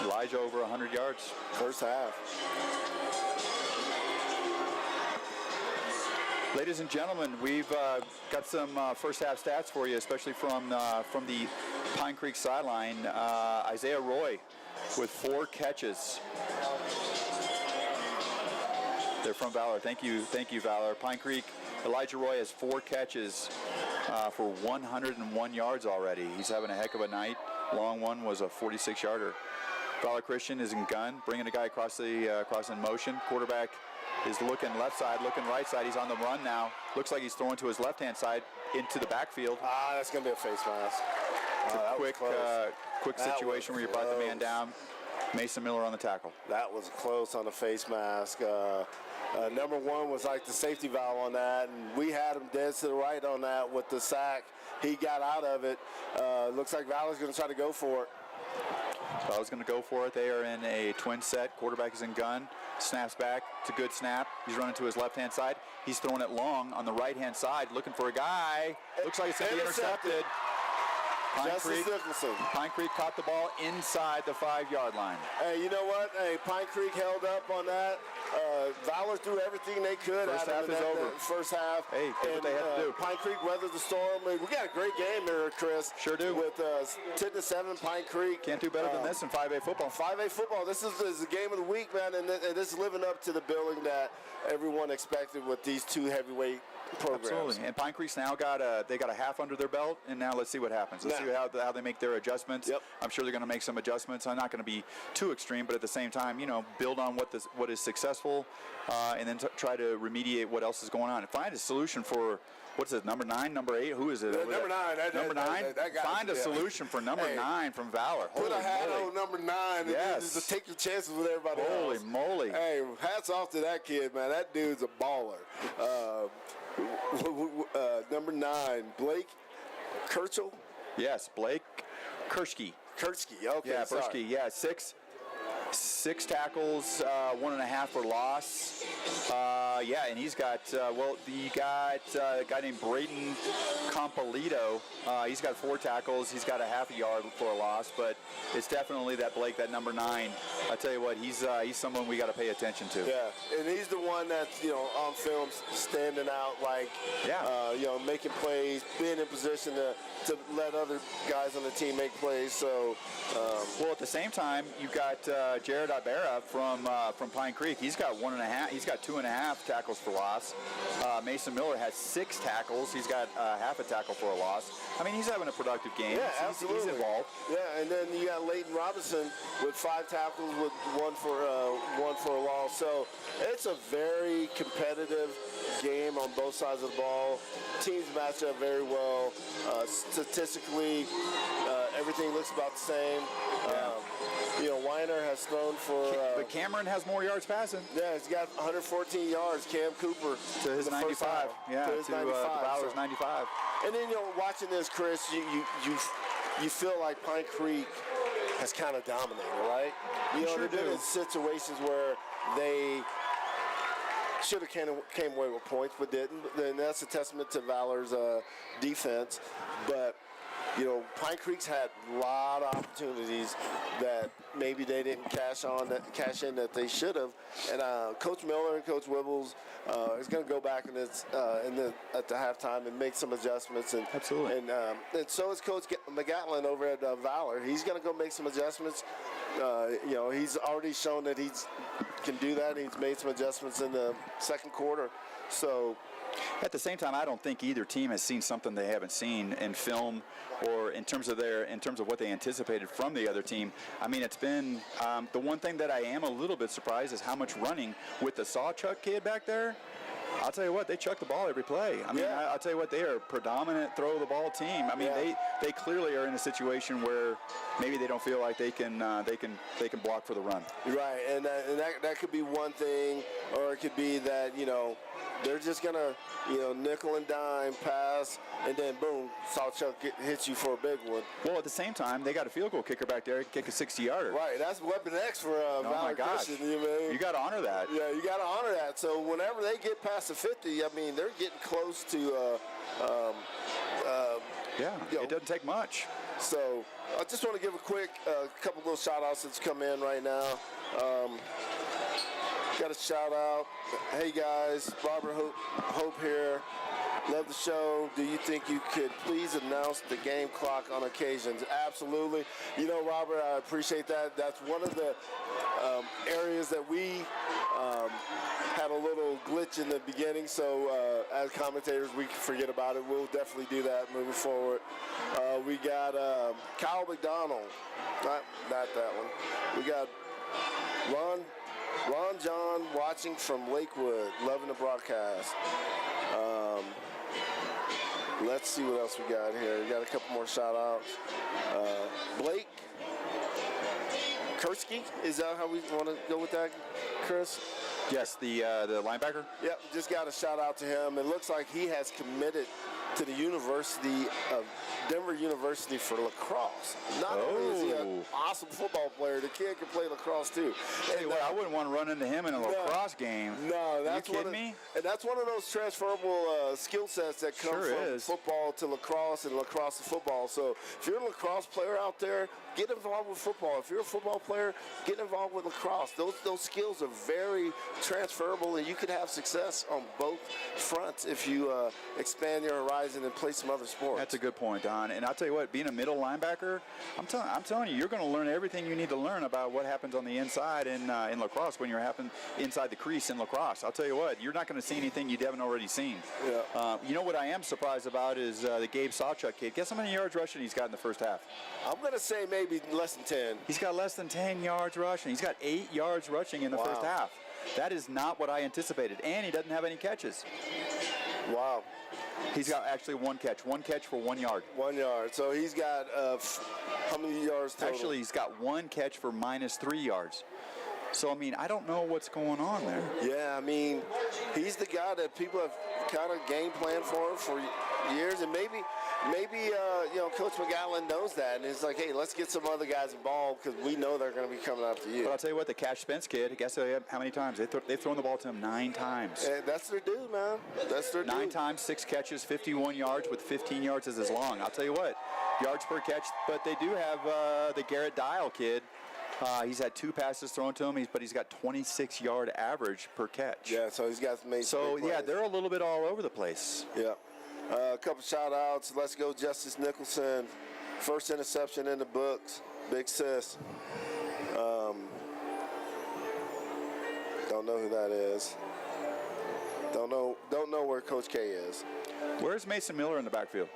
Speaker 2: Elijah over 100 yards.
Speaker 1: First half.
Speaker 2: Ladies and gentlemen, we've got some first half stats for you, especially from the Pine Creek sideline. Isaiah Roy with 4 catches. They're from Valor. Thank you, Valor. Pine Creek, Elijah Roy has 4 catches for 101 yards already. He's having a heck of a night. Long one was a 46-yarder. Valor Christian is in gun, bringing a guy across in motion. Quarterback is looking left side, looking right side. He's on the run now. Looks like he's throwing to his left-hand side into the backfield.
Speaker 1: That's going to be a face mask.
Speaker 2: Quick situation where you brought the man down. Mason Miller on the tackle.
Speaker 1: That was close on the face mask. Number 1 was like the safety valve on that, and we had him dead to the right on that with the sack. He got out of it. Looks like Valor's going to try to go for it.
Speaker 2: Valor's going to go for it. They are in a twin set. Quarterback is in gun. Snaps back. It's a good snap. He's running to his left-hand side. He's throwing it long on the right-hand side, looking for a guy. Looks like it's going to be intercepted. Pine Creek caught the ball inside the 5-yard line.
Speaker 1: Hey, you know what? Hey, Pine Creek held up on that. Valor threw everything they could
Speaker 2: First
Speaker 1: out of
Speaker 2: half is over.
Speaker 1: First half.
Speaker 2: Hey, did what they had to do.
Speaker 1: Pine Creek weathered the storm. We got a great game here, Chris.
Speaker 2: Sure do.
Speaker 1: With 10-7 Pine Creek.
Speaker 2: Can't do better than this in 5A football.
Speaker 1: 5A football. This is the game of the week, man, and this is living up to the billing that everyone expected with these 2 heavyweight programs.
Speaker 2: Absolutely. And Pine Creek's now got a half under their belt, and now let's see what happens. Let's see how they make their adjustments.
Speaker 1: Yep.
Speaker 2: I'm sure they're going to make some adjustments. I'm not going to be too extreme, but at the same time, build on what is successful, and then try to remediate what else is going on. And find a solution for what's it, number 9, number 8? Who is it?
Speaker 1: Number 9.
Speaker 2: Number 9. Find a solution for number 9 from Valor.
Speaker 1: Put a hat on number 9 and
Speaker 2: yes.
Speaker 1: just take your chances with everybody
Speaker 2: else. Holy moly!
Speaker 1: Hey, hats off to that kid, man. That dude's a baller. Number 9, Blake Kirchel.
Speaker 2: Yes, Blake Kershke.
Speaker 1: Okay.
Speaker 2: Yeah, Kershke. Yeah, 6 tackles, 1.5 for loss. And he's got you got a guy named Braden Compolito. He's got 4 tackles. He's got a half a yard for a loss, but it's definitely that Blake, that number 9. I tell you what, he's someone we got to pay attention to.
Speaker 1: Yeah, and he's the one that's on film standing out, like making plays, being in position to let other guys on the team make plays. So,
Speaker 2: at the same time, you got Jared Ibera from Pine Creek. He's got 1.5. He's got 2.5 tackles for loss. Mason Miller has 6 tackles. He's got half a tackle for a loss. I mean, he's having a productive game.
Speaker 1: Yeah, absolutely.
Speaker 2: He's involved.
Speaker 1: Yeah, and then you got Leighton Robinson with 5 tackles with one for a loss. So it's a very competitive game on both sides of the ball. Teams match up very well. Statistically, everything looks about the same. Weiner has thrown for...
Speaker 2: but Cameron has more yards passing.
Speaker 1: Yeah, he's got 114 yards. Cam Cooper.
Speaker 2: To his 95. Yeah, to his 95. Valor's 95.
Speaker 1: And then, watching this, Chris, you feel like Pine Creek has kind of dominated, right? They've been in situations where they should have came away with points, but didn't. And that's a testament to Valor's defense. But Pine Creek's had a lot of opportunities that maybe they didn't cash in that they should have. And Coach Miller and Coach Wibbles is going to go back at the halftime and make some adjustments. And
Speaker 2: absolutely.
Speaker 1: And so is Coach McGatlin over at Valor. He's going to go make some adjustments. He's already shown that he can do that. He's made some adjustments in the second quarter. So.
Speaker 2: At the same time, I don't think either team has seen something they haven't seen in film or in terms of what they anticipated from the other team. I mean, it's been the one thing that I am a little bit surprised is how much running with the Sawchuck kid back there. I'll tell you what, they chuck the ball every play. I mean, I'll tell you what, they are a predominant throw the ball team. I mean, they clearly are in a situation where maybe they don't feel like they can block for the run.
Speaker 1: Right, and that could be one thing, or it could be that they're just gonna, nickel and dime, pass, and then boom, Sawchuck hits you for a big one.
Speaker 2: Well, at the same time, they got a field goal kicker back there, kick a 60-yarder.
Speaker 1: Right, that's Weapon X for Valor Christian.
Speaker 2: You got to honor that.
Speaker 1: Yeah, you got to honor that. So whenever they get past the 50, I mean, they're getting close to.
Speaker 2: It doesn't take much.
Speaker 1: So I just want to give a quick couple little shout-outs that's come in right now. Got a shout-out. Hey, guys. Robert Hope here. Love the show. Do you think you could please announce the game clock on occasions? Absolutely. Robert, I appreciate that. That's one of the areas that we had a little glitch in the beginning. So as commentators, we can forget about it. We'll definitely do that moving forward. We got Kyle McDonald. Not that one. We got Ron John watching from Lakewood, loving the broadcast. Let's see what else we got here. We got a couple more shout-outs. Blake Kursky, is that how we want to go with that, Chris?
Speaker 2: Yes, the linebacker.
Speaker 1: Yep, just got a shout-out to him. It looks like he has committed to the University of Denver University for lacrosse. Not only is he an awesome football player, the kid can play lacrosse too.
Speaker 2: Hey, I wouldn't want to run into him in a lacrosse game.
Speaker 1: No, that's
Speaker 2: you kidding me?
Speaker 1: And that's one of those transferable skill sets that come from football to lacrosse and lacrosse to football. So if you're a lacrosse player out there, get involved with football. If you're a football player, get involved with lacrosse. Those skills are very transferable, and you could have success on both fronts if you expand your horizon and play some other sports.
Speaker 2: That's a good point, Don. And I'll tell you what, being a middle linebacker, I'm telling you, you're going to learn everything you need to learn about what happens on the inside in lacrosse when you're inside the crease in lacrosse. I'll tell you what, you're not going to see anything you haven't already seen.
Speaker 1: Yeah.
Speaker 2: You know what I am surprised about is the Gabe Sawchuck kid. Guess how many yards rushing he's got in the first half?
Speaker 1: I'm going to say maybe less than 10.
Speaker 2: He's got less than 10 yards rushing. He's got 8 yards rushing in the first half. That is not what I anticipated. And he doesn't have any catches.
Speaker 1: Wow.
Speaker 2: He's got actually one catch for 1 yard.
Speaker 1: 1 yard. So he's got how many yards total?
Speaker 2: Actually, he's got one catch for -3 yards. So, I mean, I don't know what's going on there.
Speaker 1: Yeah, I mean, he's the guy that people have kind of game planned for years, and maybe Coach McGowan knows that, and he's like, hey, let's get some other guys involved because we know they're going to be coming after you.
Speaker 2: But I'll tell you what, the Cash Spence kid, guess how many times? They've thrown the ball to him 9 times.
Speaker 1: And that's their dude, man. That's their dude.
Speaker 2: 9 times, 6 catches, 51 yards with 15 yards as his long. I'll tell you what, yards per catch, but they do have the Garrett Dial kid. He's had 2 passes thrown to him, but he's got 26-yard average per catch.
Speaker 1: Yeah, so he's got some major plays.
Speaker 2: They're a little bit all over the place.
Speaker 1: Yeah. A couple shout-outs. Let's go Justice Nicholson. First interception in the books. Big sis. Don't know who that is. Don't know where Coach K is.
Speaker 2: Where's Mason Miller in the backfield?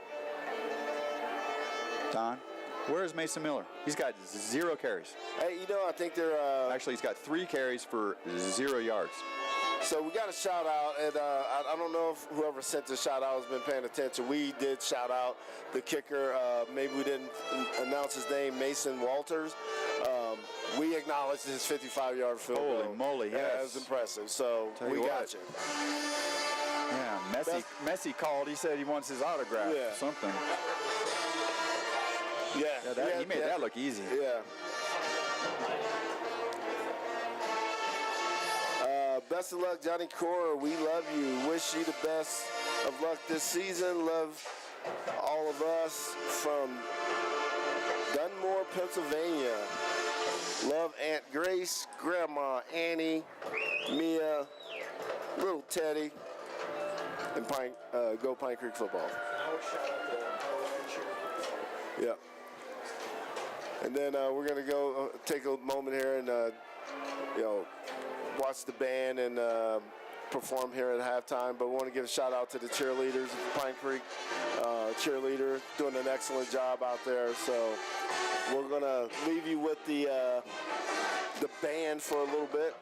Speaker 2: Don? Where is Mason Miller? He's got 0 carries.
Speaker 1: Hey, I think they're...
Speaker 2: Actually, he's got 3 carries for 0 yards.
Speaker 1: So we got a shout out, and I don't know if whoever sent the shout out has been paying attention. We did shout out the kicker. Maybe we didn't announce his name, Mason Walters. We acknowledged his 55-yard field goal.
Speaker 2: Holy moly, yes.
Speaker 1: That was impressive. So we got you.
Speaker 2: Yeah, Messi called. He said he wants his autograph or something.
Speaker 1: Yeah,
Speaker 2: he made that look easy.
Speaker 1: Yeah. Best of luck, Johnny Cora. We love you. Wish you the best of luck this season. Love all of us from Dunmore, Pennsylvania. Love Aunt Grace, Grandma Annie, Mia, little Teddy, and go Pine Creek football. Yeah. And then we're going to go take a moment here and, watch the band and perform here at halftime. But we want to give a shout out to the cheerleaders of Pine Creek. Cheerleader doing an excellent job out there. So we're going to leave you with the band for a little bit.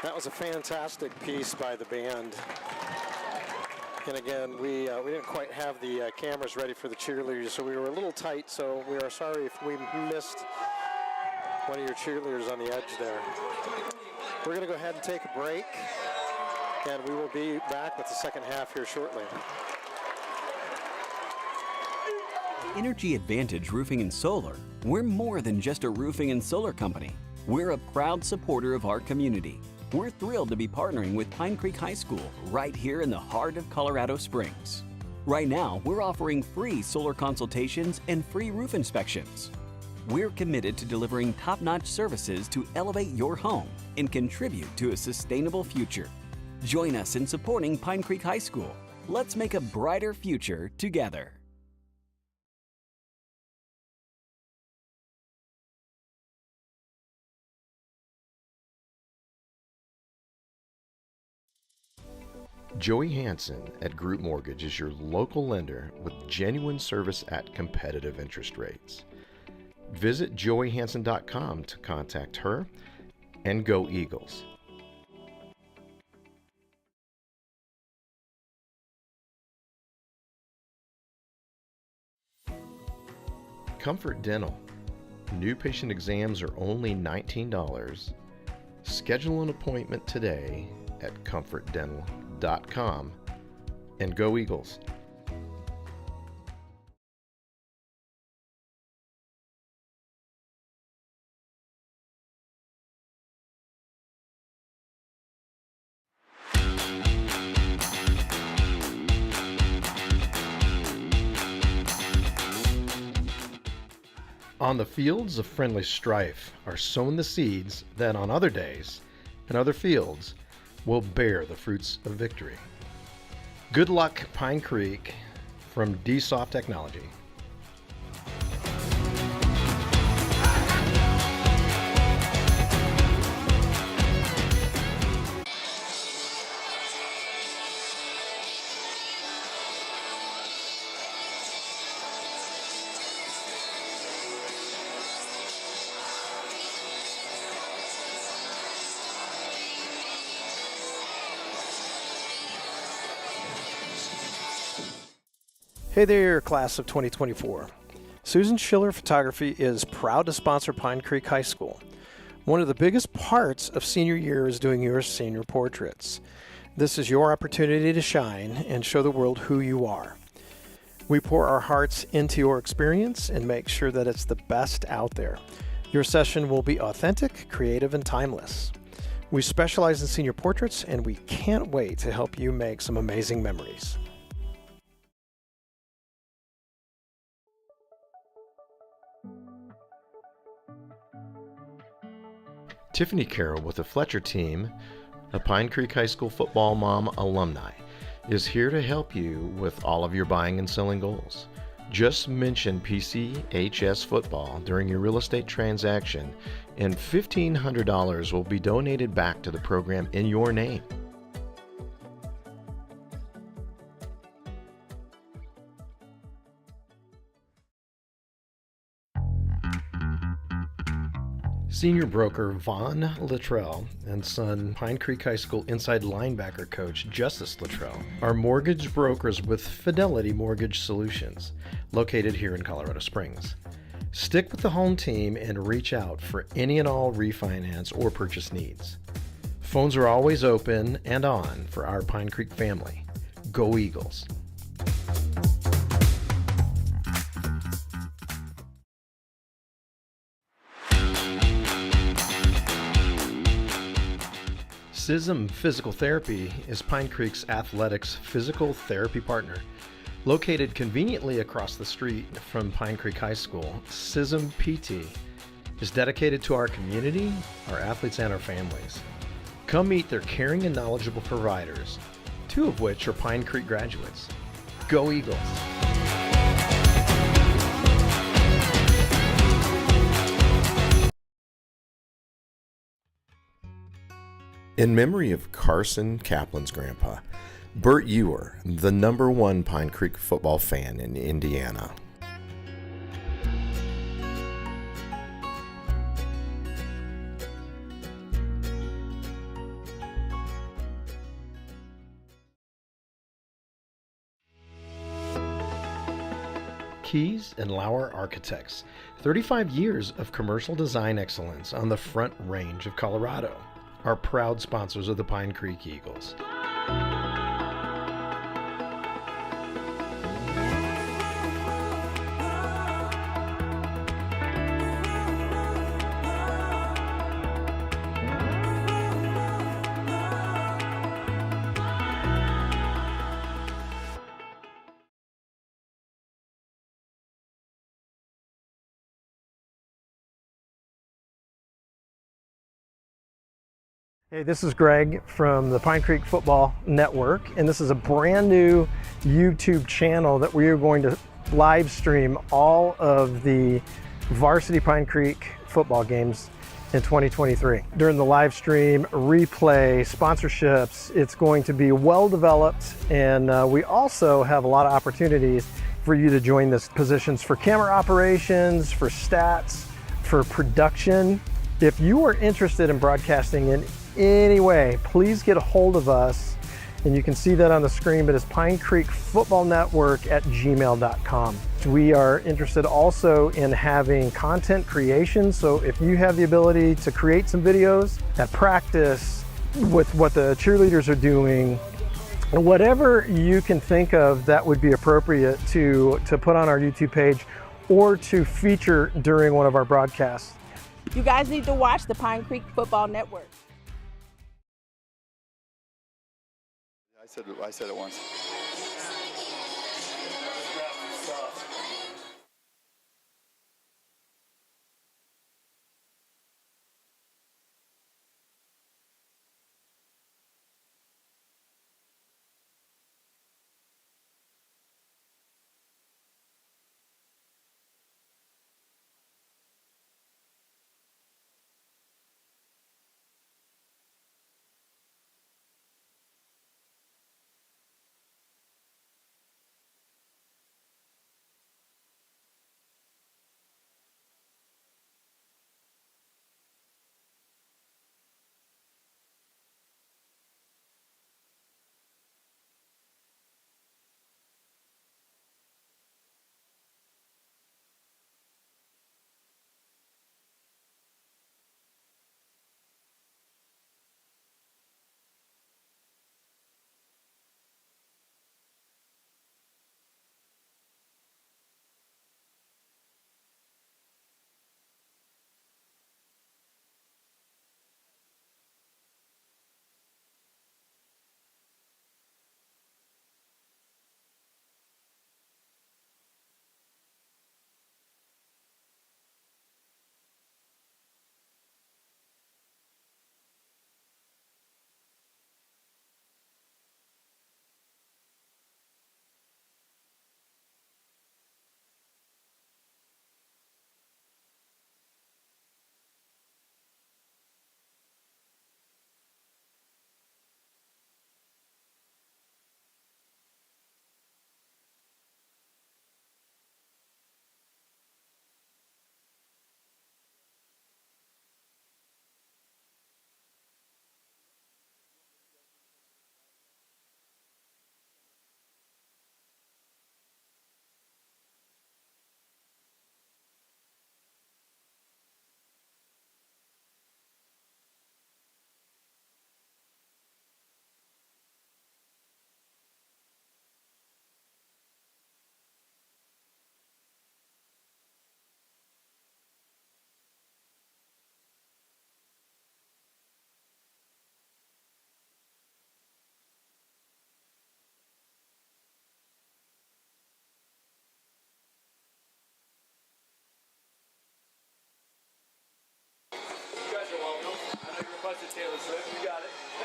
Speaker 3: That was a fantastic piece by the band. And again, we didn't quite have the cameras ready for the cheerleaders, so we were a little tight, so we are sorry if we missed one of your cheerleaders on the edge there. We're going to go ahead and take a break, and we will be back with the second half here shortly.
Speaker 4: Energy Advantage Roofing and Solar, we're more than just a roofing and solar company. We're a proud supporter of our community. We're thrilled to be partnering with Pine Creek High School right here in the heart of Colorado Springs. Right now, we're offering free solar consultations and free roof inspections. We're committed to delivering top-notch services to elevate your home and contribute to a sustainable future. Join us in supporting Pine Creek High School. Let's make a brighter future together.
Speaker 5: Joey Hansen at Group Mortgage is your local lender with genuine service at competitive interest rates. Visit joeyhansen.com to contact her, and go Eagles. Comfort Dental. New patient exams are only $19. Schedule an appointment today at comfortdental.com, and go Eagles. On the fields of friendly strife are sown the seeds that on other days and other fields will bear the fruits of victory. Good luck, Pine Creek, from DSoft Technology.
Speaker 3: Hey there, class of 2024. Susan Schiller Photography is proud to sponsor Pine Creek High School. One of the biggest parts of senior year is doing your senior portraits. This is your opportunity to shine and show the world who you are. We pour our hearts into your experience and make sure that it's the best out there. Your session will be authentic, creative, and timeless. We specialize in senior portraits, and we can't wait to help you make some amazing memories.
Speaker 5: Tiffany Carroll with the Fletcher team, a Pine Creek High School football mom alumni, is here to help you with all of your buying and selling goals. Just mention PCHS football during your real estate transaction, and $1,500 will be donated back to the program in your name. Senior broker Vaughn Luttrell and son Pine Creek High School inside linebacker coach Justice Luttrell are mortgage brokers with Fidelity Mortgage Solutions, located here in Colorado Springs. Stick with the home team and reach out for any and all refinance or purchase needs. Phones are always open and on for our Pine Creek family. Go Eagles! SISM Physical Therapy is Pine Creek's athletics physical therapy partner. Located conveniently across the street from Pine Creek High School, SISM PT is dedicated to our community, our athletes, and our families. Come meet their caring and knowledgeable providers, two of which are Pine Creek graduates. Go Eagles! In memory of Carson Kaplan's grandpa, Bert Ewer, the #1 Pine Creek football fan in Indiana. Keys and Lauer Architects. 35 years of commercial design excellence on the Front Range of Colorado. Are proud sponsors of the Pine Creek Eagles.
Speaker 3: Hey, this is Greg from the Pine Creek Football Network, and this is a brand new YouTube channel that we are going to live stream all of the varsity Pine Creek football games in 2023. During the live stream, replay, sponsorships, it's going to be well developed, and we also have a lot of opportunities for you to join this. Positions for camera operations, for stats, for production. If you are interested in broadcasting in any way, please get a hold of us, and you can see that on the screen, but it's Pine Creek Football Network at gmail.com. We are interested also in having content creation, so if you have the ability to create some videos at practice with what the cheerleaders are doing, whatever you can think of that would be appropriate to put on our YouTube page or to feature during one of our broadcasts.
Speaker 6: You guys need to watch the Pine Creek Football Network.
Speaker 2: I said it once.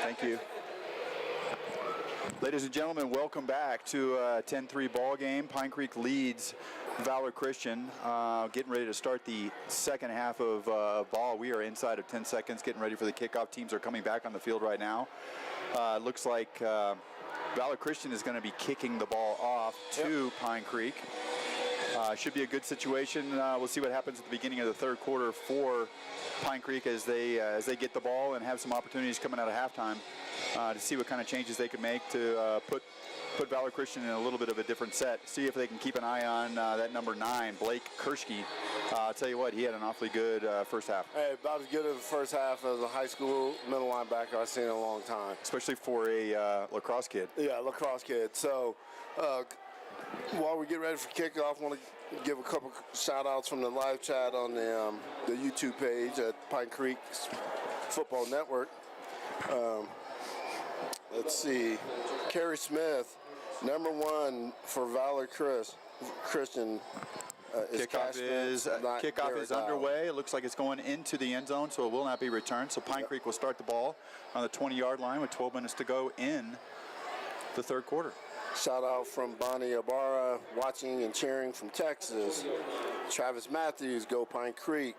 Speaker 2: Thank you. Ladies and gentlemen, welcome back to a 10-3 ball game. Pine Creek leads Valor Christian. Getting ready to start the second half of ball. We are inside of 10 seconds getting ready for the kickoff. Teams are coming back on the field right now. Looks like Valor Christian is going to be kicking the ball off to Pine Creek. Should be a good situation. We'll see what happens at the beginning of the third quarter for Pine Creek as they get the ball and have some opportunities coming out of halftime to see what kind of changes they can make to put put Valor Christian in a little bit of a different set. See if they can keep an eye on that number 9, Blake Kershke. I'll tell you what, he had an awfully good first half.
Speaker 1: Hey, about as good as the first half as a high school middle linebacker I've seen in a long time.
Speaker 2: Especially for a lacrosse kid.
Speaker 1: Yeah, lacrosse kid. So while we get ready for kickoff, I want to give a couple shout outs from the live chat on the YouTube page at Pine Creek Football Network. Let's see. Kerry Smith, number 1 for Valor Christian.
Speaker 2: Kickoff is underway. It looks like it's going into the end zone, so it will not be returned. So Pine Creek will start the ball on the 20-yard line with 12 minutes to go in the third quarter.
Speaker 1: Shout out from Bonnie Ibarra, watching and cheering from Texas. Travis Matthews, go Pine Creek.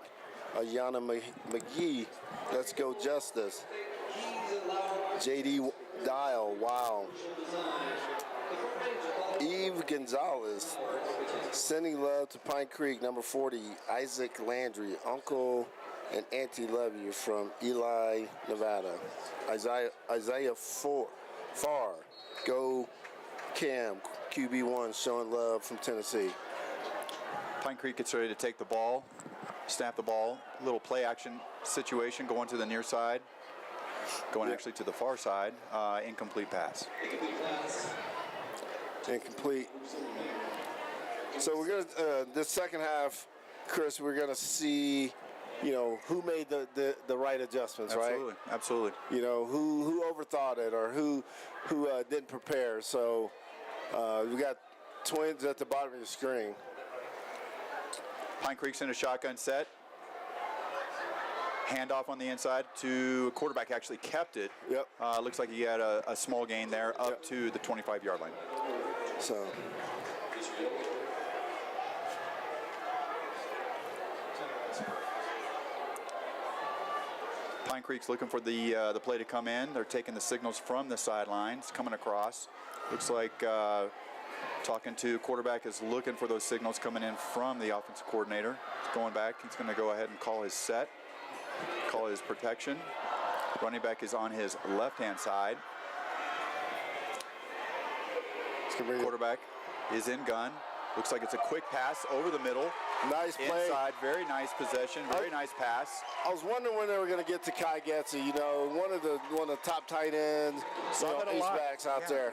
Speaker 1: Ayana McGee, let's go Justice. JD Dial, wow. Eve Gonzalez, sending love to Pine Creek, number 40. Isaac Landry, uncle and auntie love you from Ely, Nevada. Isaiah Farr, go Cam, QB1, showing love from Tennessee.
Speaker 2: Pine Creek gets ready to take the ball, snap the ball, little play action situation, going to the near side, going actually to the far side, incomplete pass. Incomplete.
Speaker 1: So we're gonna this second half, Chris. We're gonna see, who made the right adjustments,
Speaker 2: absolutely,
Speaker 1: right?
Speaker 2: Absolutely.
Speaker 1: Who overthought it or who didn't prepare. So we got twins at the bottom of the screen.
Speaker 2: Pine Creek's in a shotgun set. Handoff on the inside to a quarterback, actually kept it.
Speaker 1: Yep.
Speaker 2: Looks like he had a small gain there up to the 25-yard line.
Speaker 1: So.
Speaker 2: Pine Creek's looking for the play to come in. They're taking the signals from the sidelines, coming across. Looks like talking to quarterback is looking for those signals coming in from the offensive coordinator. He's going back. He's going to go ahead and call his set, call his protection. Running back is on his left-hand side. Quarterback is in gun. Looks like it's a quick pass over the middle.
Speaker 1: Nice play.
Speaker 2: Inside, very nice possession, very nice pass.
Speaker 1: I was wondering when they were going to get to Kai Getze, one of the top tight ends, H-backs out there.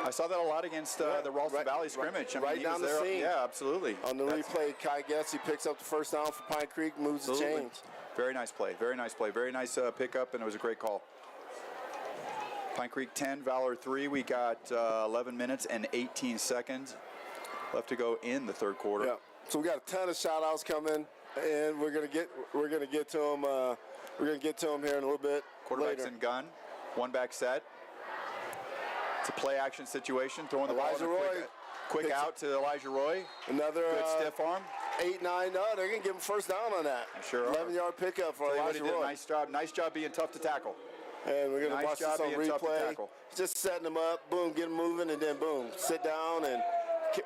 Speaker 2: I saw that a lot against the Ralston Valley scrimmage.
Speaker 1: Right down the seam.
Speaker 2: Yeah, absolutely.
Speaker 1: On the replay, Kai Getze picks up the first down for Pine Creek, moves the chains.
Speaker 2: Very nice play, very nice play. Very nice pickup, and it was a great call. Pine Creek 10, Valor 3. We got 11 minutes and 18 seconds left to go in the third quarter.
Speaker 1: Yeah. So we got a ton of shout outs coming, and we're gonna get to them. We're gonna get to them here in a little bit.
Speaker 2: Quarterback's
Speaker 1: later.
Speaker 2: in gun, one back set. It's a play action situation, throwing the
Speaker 1: Elijah
Speaker 2: ball.
Speaker 1: Roy.
Speaker 2: Quick out to Elijah Roy.
Speaker 1: Another
Speaker 2: good stiff arm.
Speaker 1: 8-9. No, they're gonna give him first down on that.
Speaker 2: Sure.
Speaker 1: 11-yard pickup for Elijah Roy.
Speaker 2: Nice job. Nice job being tough to tackle.
Speaker 1: And we're gonna watch this on replay. Just setting them up, boom, get them moving, and then boom, sit down and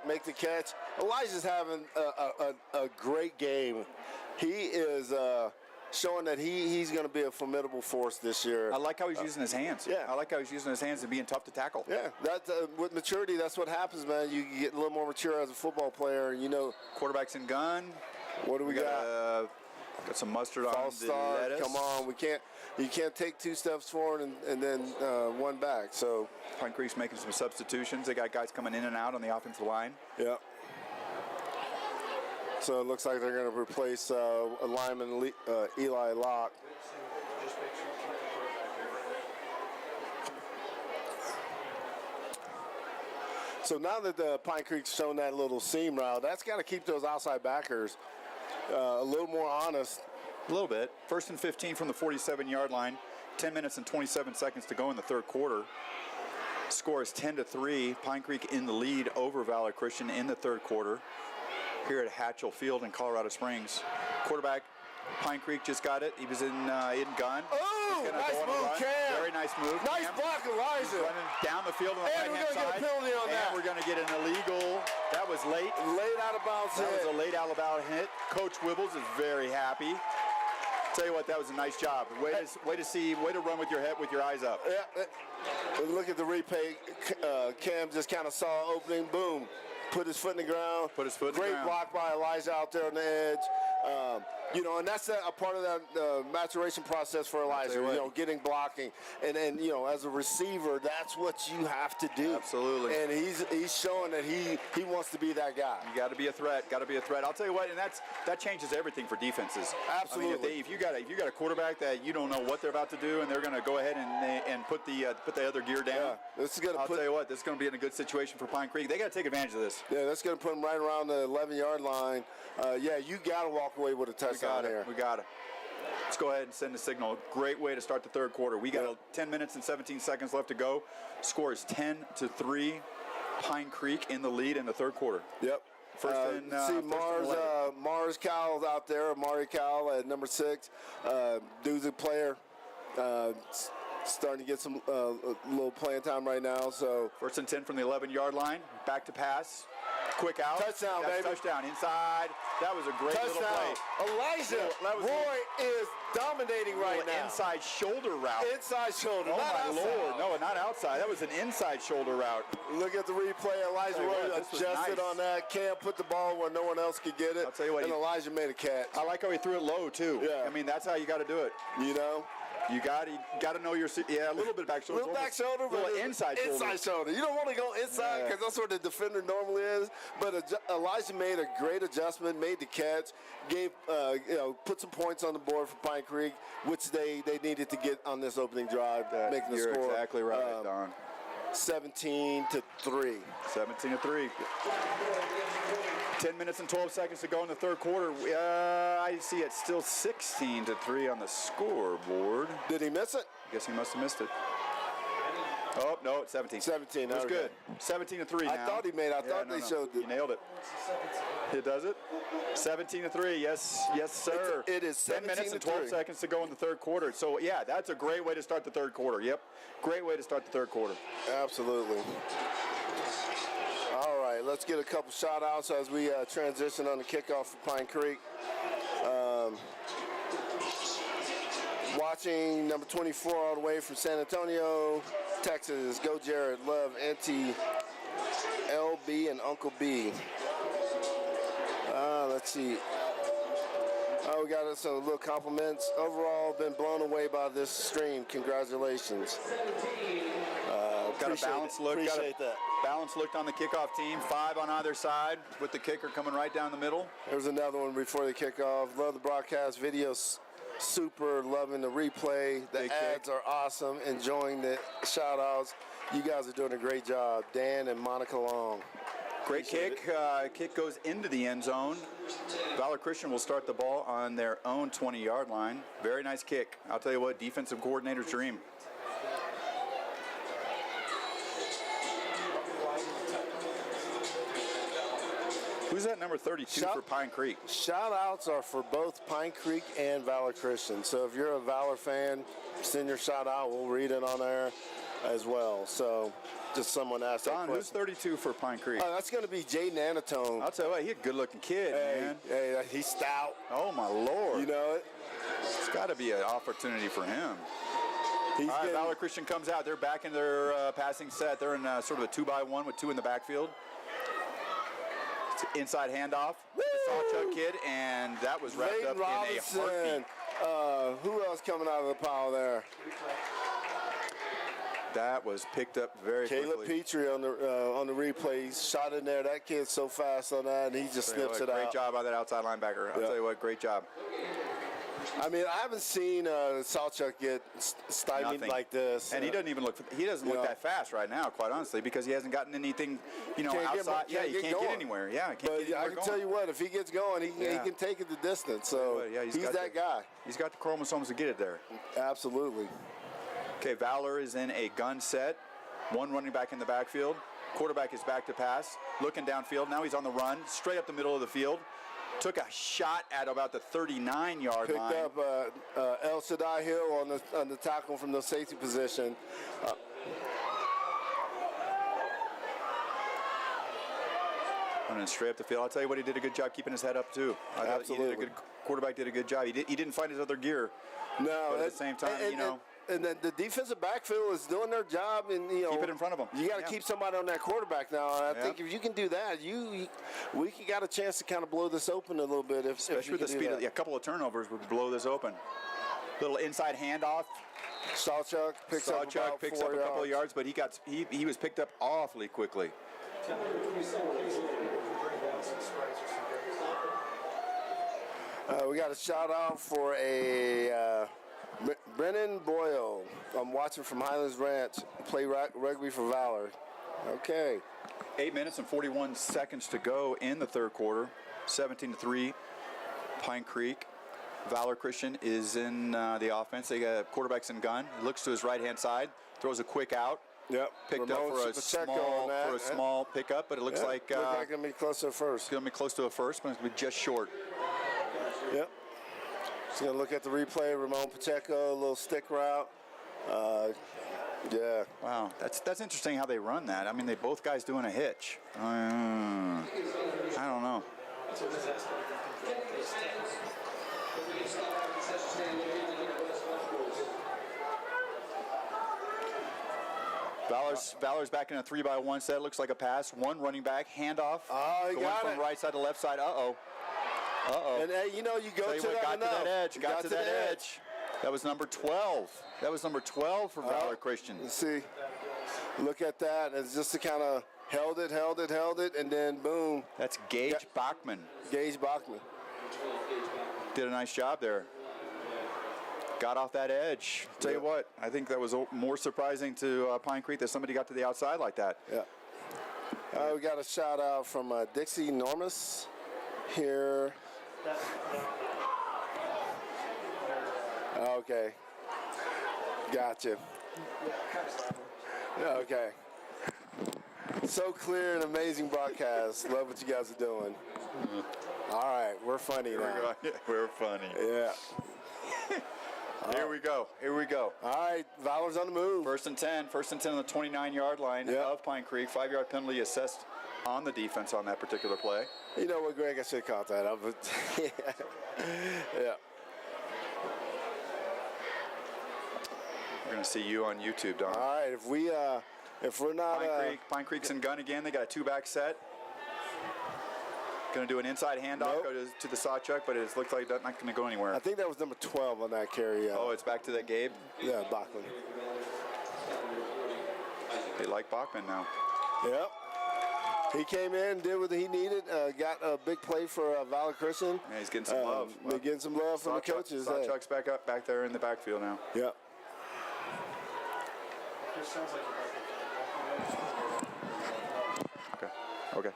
Speaker 1: make the catch. Elijah's having a great game. He is showing that he's going to be a formidable force this year.
Speaker 2: I like how he's using his hands.
Speaker 1: Yeah.
Speaker 2: I like how he's using his hands and being tough to tackle.
Speaker 1: Yeah, that's with maturity, that's what happens, man. You get a little more mature as a football player.
Speaker 2: Quarterback's in gun.
Speaker 1: What do we got?
Speaker 2: Got some mustard
Speaker 1: False
Speaker 2: on the lettuce.
Speaker 1: Come on, you can't take 2 steps forward and then 1 back. So
Speaker 2: Pine Creek's making some substitutions. They got guys coming in and out on the offensive line.
Speaker 1: Yeah. So it looks like they're going to replace lineman Eli Locke. So now that the Pine Creek's shown that little seam route, that's got to keep those outside backers a little more honest.
Speaker 2: A little bit. First and 15 from the 47-yard line. 10 minutes and 27 seconds to go in the third quarter. Score is 10-3. Pine Creek in the lead over Valor Christian in the third quarter here at Hatchell Field in Colorado Springs. Quarterback, Pine Creek just got it. He was in gun.
Speaker 1: Oh, nice move, Cam.
Speaker 2: Very nice move.
Speaker 1: Nice
Speaker 2: Cam.
Speaker 1: block, Elijah.
Speaker 2: Running down the field on the right-hand side.
Speaker 1: And we're going to get a penalty on that.
Speaker 2: And we're going to get an illegal. That was late.
Speaker 1: Late out of bounds hit.
Speaker 2: That was a late out of bounds hit. Coach Wibbles is very happy. Tell you what, that was a nice job. Way to run with your head, with your eyes up.
Speaker 1: Yeah. Look at the replay. Cam just kind of saw opening. Boom. Put his foot in the ground. Great block by Elijah out there on the edge. And that's a part of that maturation process for Elijah, getting blocking. And then, as a receiver, that's what you have to do.
Speaker 2: Absolutely.
Speaker 1: And he's showing that he wants to be that guy.
Speaker 2: You got to be a threat. I'll tell you what, and that changes everything for defenses.
Speaker 1: Absolutely.
Speaker 2: I mean, if you got a quarterback that you don't know what they're about to do, and they're going to go ahead and put the other gear down.
Speaker 1: Yeah,
Speaker 2: I'll tell you what, this is going to be in a good situation for Pine Creek. They got to take advantage of this.
Speaker 1: Yeah, that's going to put them right around the 11-yard line. You got to walk away with a touchdown here.
Speaker 2: We got it. Let's go ahead and send the signal. Great way to start the third quarter. We got 10 minutes and 17 seconds left to go. Score is 10-3. Pine Creek in the lead in the third quarter.
Speaker 1: Yep. Mars Cowell's out there. Amari Cowell at number 6. Dude's a player. Starting to get some little playing time right now. So
Speaker 2: 1st and 10 from the 11-yard line. Back to pass. Quick out.
Speaker 1: Touchdown, baby.
Speaker 2: Touchdown inside. That was a great little play.
Speaker 1: Elijah Roy is dominating right now.
Speaker 2: Inside shoulder route.
Speaker 1: Inside shoulder.
Speaker 2: Oh,
Speaker 1: not
Speaker 2: my
Speaker 1: outside.
Speaker 2: Lord. No, not outside. That was an inside shoulder route.
Speaker 1: Look at the replay. Elijah Roy adjusted on that. Cam put the ball where no one else could get it.
Speaker 2: I'll tell you what.
Speaker 1: And Elijah made a catch.
Speaker 2: I like how he threw it low, too.
Speaker 1: Yeah.
Speaker 2: I mean, that's how you got to do it. You got to know your a little bit back shoulder.
Speaker 1: Little back shoulder, but
Speaker 2: inside shoulder.
Speaker 1: Inside shoulder. You don't want to go inside because that's where the defender normally is. But Elijah made a great adjustment, made the catch, put some points on the board for Pine Creek, which they needed to get on this opening drive, making the score.
Speaker 2: You're exactly right, Don.
Speaker 1: 17-3.
Speaker 2: 17-3. 10 minutes and 12 seconds to go in the third quarter. I see it's still 16-3 on the scoreboard.
Speaker 1: Did he miss it?
Speaker 2: I guess he must have missed it. Oh, no, it's 17.
Speaker 1: 17.
Speaker 2: That's good. 17-3 now.
Speaker 1: I thought he made it. I thought they showed it.
Speaker 2: You nailed it. It does it? 17-3. Yes, sir.
Speaker 1: It is
Speaker 2: 10 minutes and 12 seconds to go in the third quarter. So, yeah, that's a great way to start the third quarter. Yep. Great way to start the third quarter.
Speaker 1: Absolutely. All right, let's get a couple shout-outs as we transition on the kickoff for Pine Creek. Watching number 24 all the way from San Antonio, Texas. Go Jared, love, Auntie LB and Uncle B. Let's see. Oh, we got some little compliments. Overall, been blown away by this stream. Congratulations.
Speaker 2: Got a balanced look.
Speaker 1: Appreciate that.
Speaker 2: Balanced look on the kickoff team. 5 on either side with the kicker coming right down the middle.
Speaker 1: There's another one before the kickoff. Love the broadcast. Videos super. Loving the replay. The ads are awesome. Enjoying the shout-outs. You guys are doing a great job. Dan and Monica Long.
Speaker 2: Great kick. Kick goes into the end zone. Valor Christian will start the ball on their own 20-yard line. Very nice kick. I'll tell you what, defensive coordinator's dream. Who's that number 32 for Pine Creek?
Speaker 1: Shout-outs are for both Pine Creek and Valor Christian. So if you're a Valor fan, send your shout-out. We'll read it on there as well. So just someone asked that question.
Speaker 2: Who's 32 for Pine Creek?
Speaker 1: That's going to be Jaden Anatone.
Speaker 2: I'll tell you what, he's a good-looking kid, man.
Speaker 1: Hey, he's stout.
Speaker 2: Oh, my Lord.
Speaker 1: You know it?
Speaker 2: It's got to be an opportunity for him. All right, Valor Christian comes out. They're back in their passing set. They're in sort of a 2-by-1 with 2 in the backfield. Inside handoff with the Sawchuck kid, and that was wrapped up in a heartbeat.
Speaker 1: Who else coming out of the pile there?
Speaker 2: That was picked up very quickly.
Speaker 1: Caleb Petrie on the replay. He shot in there. That kid's so fast on that, and he just snips it out.
Speaker 2: Great job by that outside linebacker. I'll tell you what, great job.
Speaker 1: I mean, I haven't seen Sawchuck get stymied like this.
Speaker 2: And he doesn't even look. He doesn't look that fast right now, quite honestly, because he hasn't gotten anything, outside. He can't get anywhere. Yeah,
Speaker 1: but I can tell you what, if he gets going, he can take it the distance. So he's that guy.
Speaker 2: He's got the chromosomes to get it there.
Speaker 1: Absolutely.
Speaker 2: Okay, Valor is in a gun set. 1 running back in the backfield. Quarterback is back to pass, looking downfield. Now he's on the run, straight up the middle of the field. Took a shot at about the 39-yard line.
Speaker 1: Picked up El Shaddai Hill on the tackle from the safety position.
Speaker 2: Running straight up the field. I'll tell you what, he did a good job keeping his head up too.
Speaker 1: Absolutely.
Speaker 2: Quarterback did a good job. He didn't find his other gear.
Speaker 1: No.
Speaker 2: But at the same time,
Speaker 1: and then the defensive backfield is doing their job, and
Speaker 2: Keep it in front of them.
Speaker 1: You got to keep somebody on that quarterback now. And I think if you can do that, we got a chance to kind of blow this open a little bit.
Speaker 2: Especially with the speed of a couple of turnovers would blow this open. Little inside handoff.
Speaker 1: Sawchuk picks up a couple
Speaker 2: of yards, but he was picked up awfully quickly.
Speaker 1: We got a shout out for a Brennan Boyle. I'm watching from Highlands Ranch. Play rugby for Valor. Okay.
Speaker 2: 8 minutes and 41 seconds to go in the third quarter. 17-3, Pine Creek. Valor Christian is in the offense. They got quarterbacks in gun. He looks to his right-hand side, throws a quick out.
Speaker 1: Yep.
Speaker 2: Picked up for a small pickup, but it looks like
Speaker 1: it's going to be close to a first.
Speaker 2: It's going to be close to a first, but it's going to be just short.
Speaker 1: Yep. Just going to look at the replay. Ramon Pacheco, a little stick route. Yeah.
Speaker 2: Wow, that's interesting how they run that. I mean, both guys doing a hitch. I don't know. Valor's back in a 3-by-1 set. Looks like a pass. One running back, handoff.
Speaker 1: Oh, he got
Speaker 2: from
Speaker 1: it.
Speaker 2: right side to left side. Uh-oh.
Speaker 1: And hey, you go to that enough.
Speaker 2: Got to that edge. That was number 12. That was number 12 for Valor Christian.
Speaker 1: You see, look at that. It's just to kind of held it, and then boom.
Speaker 2: That's Gage Bachman.
Speaker 1: Gage Bachman.
Speaker 2: Did a nice job there. Got off that edge. Tell you what, I think that was more surprising to Pine Creek that somebody got to the outside like that.
Speaker 1: Yeah. We got a shout out from Dixie Normus here. Okay. Gotcha. Okay. So clear and amazing broadcast. Love what you guys are doing. All right, we're funny now.
Speaker 2: We're funny.
Speaker 1: Yeah.
Speaker 2: Here we go.
Speaker 1: All right, Valor's on the move.
Speaker 2: First and 10 on the 29-yard line of Pine Creek. 5-yard penalty assessed on the defense on that particular play.
Speaker 1: You know what, Greg? I should have caught that up. Yeah.
Speaker 2: We're going to see you on YouTube, Don.
Speaker 1: All right, if we're not
Speaker 2: Pine Creek's in gun again. They got a 2-back set. Going to do an inside handoff, go to the Sawchuk, but it looks like that's not going to go anywhere.
Speaker 1: I think that was number 12 on that carry.
Speaker 2: Oh, it's back to that Gabe?
Speaker 1: Yeah, Bachman.
Speaker 2: They like Bachman now.
Speaker 1: Yep. He came in, did what he needed, got a big play for Valor Christian.
Speaker 2: Yeah, he's getting some love.
Speaker 1: They're getting some love from the coaches.
Speaker 2: Sawchuk's back there in the backfield now.
Speaker 1: Yep.
Speaker 2: Okay.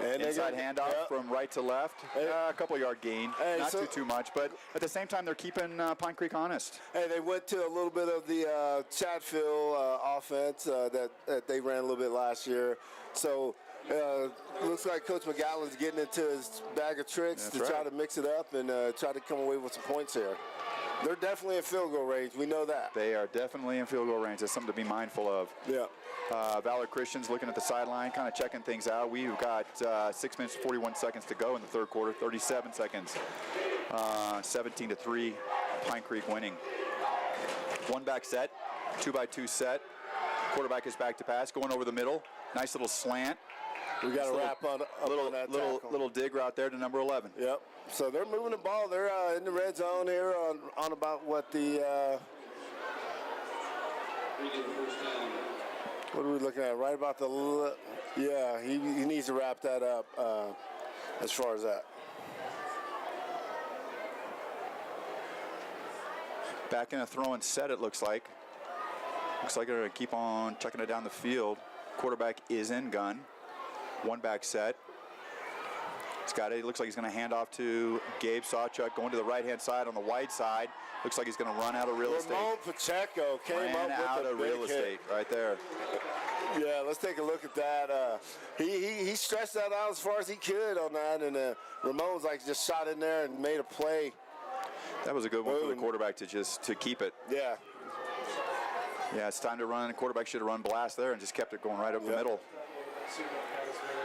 Speaker 1: And
Speaker 2: inside handoff from right to left. A couple yard gain. Not too much, but at the same time, they're keeping Pine Creek honest.
Speaker 1: Hey, they went to a little bit of the Chatfield offense that they ran a little bit last year. So looks like Coach McGowan's getting into his bag of tricks try to mix it up and try to come away with some points here. They're definitely in field goal range. We know that.
Speaker 2: They are definitely in field goal range. That's something to be mindful of.
Speaker 1: Yeah.
Speaker 2: Valor Christian's looking at the sideline, kind of checking things out. We've got 6 minutes and 41 seconds to go in the third quarter, 37 seconds. 17-3, Pine Creek winning. 1-back set, 2-by-2 set. Quarterback is back to pass, going over the middle. Nice little slant.
Speaker 1: We got a wrap on that
Speaker 2: little dig route there to number 11.
Speaker 1: Yep. So they're moving the ball. They're in the red zone here on about what the what are we looking at? Right about the he needs to wrap that up as far as that.
Speaker 2: Back in a throwing set, it looks like. Looks like they're going to keep on chucking it down the field. Quarterback is in gun. 1-back set. It looks like he's going to hand off to Gabe Sawchuk, going to the right-hand side on the wide side. Looks like he's going to run out of real estate.
Speaker 1: Ramon Pacheco came up with
Speaker 2: out of real estate right there.
Speaker 1: Yeah, let's take a look at that. He stretched that out as far as he could on that, and Ramon's just shot in there and made a play.
Speaker 2: That was a good one for the quarterback to keep it.
Speaker 1: Yeah.
Speaker 2: Yeah, it's time to run. The quarterback should have run blast there and just kept it going right up the middle.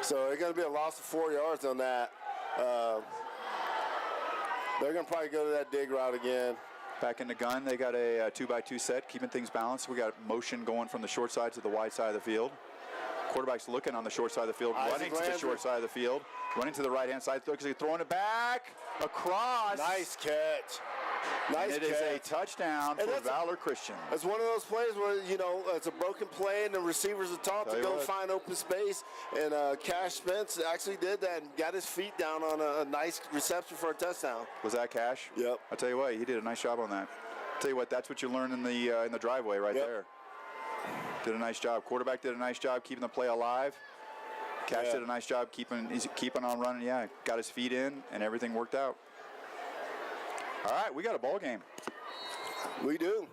Speaker 1: So it's going to be a loss of 4 yards on that. They're going to probably go to that dig route again.
Speaker 2: Back in the gun, they got a 2x2 set, keeping things balanced. We got motion going from the short side to the wide side of the field. Quarterback's looking on the short side of the field, running to the short side of the field, running to the right-hand side, throwing it back, across.
Speaker 1: Nice catch. Nice
Speaker 2: and it
Speaker 1: catch.
Speaker 2: is a touchdown for Valor Christian.
Speaker 1: It's one of those plays where, you know, it's a broken play and the receivers are taught to go find open space. And Cash Spence actually did that and got his feet down on a nice reception for a touchdown.
Speaker 2: Was that Cash?
Speaker 1: Yep.
Speaker 2: I'll tell you what, he did a nice job on that. I'll tell you what, that's what you learn in the driveway right there. Did a nice job. Quarterback did a nice job keeping the play alive. Cash did a nice job keeping on running. Yeah, got his feet in, and everything worked out. All right, we got a ball game.
Speaker 1: We do.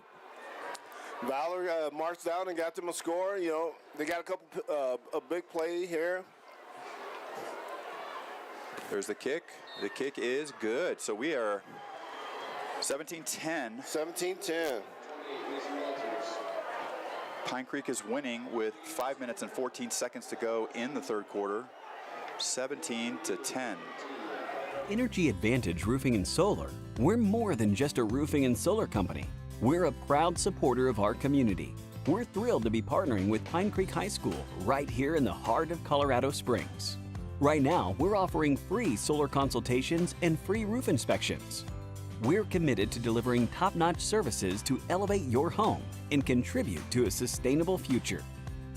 Speaker 1: Valor marched down and got them a score. You know, they got a big play here.
Speaker 2: There's the kick. The kick is good. So we are 17-10.
Speaker 1: 17-10.
Speaker 2: Pine Creek is winning with 5 minutes and 14 seconds to go in the third quarter. 17-10.
Speaker 4: Energy Advantage Roofing and Solar. We're more than just a roofing and solar company. We're a proud supporter of our community. We're thrilled to be partnering with Pine Creek High School right here in the heart of Colorado Springs. Right now, we're offering free solar consultations and free roof inspections. We're committed to delivering top-notch services to elevate your home and contribute to a sustainable future.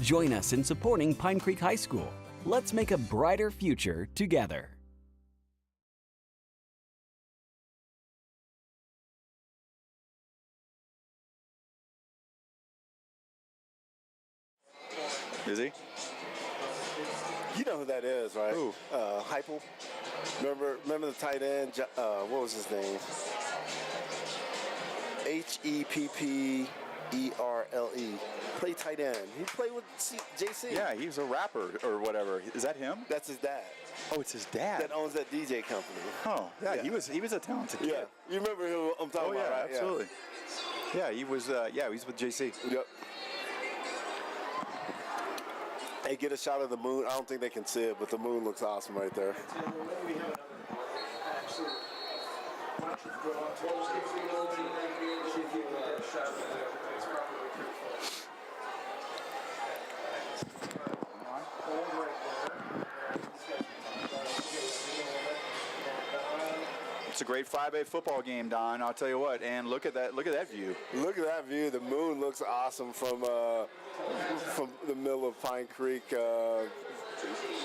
Speaker 4: Join us in supporting Pine Creek High School. Let's make a brighter future together.
Speaker 2: Is he?
Speaker 1: You know who that is, right?
Speaker 2: Who?
Speaker 1: Heupel. Remember the tight end? What was his name? Hepperle. Play tight end. He played with JC.
Speaker 2: Yeah, he was a rapper or whatever. Is that him?
Speaker 1: That's his dad.
Speaker 2: Oh, it's his dad.
Speaker 1: That owns that DJ company.
Speaker 2: Oh, yeah. He was a talented kid.
Speaker 1: Yeah, you remember who I'm talking about, right?
Speaker 2: Absolutely. Yeah, he was. He's with JC.
Speaker 1: Yep. Hey, get a shot of the moon. I don't think they can see it, but the moon looks awesome right there.
Speaker 2: It's a great 5A football game, Don. I'll tell you what. And look at that view.
Speaker 1: Look at that view. The moon looks awesome from the middle of Pine Creek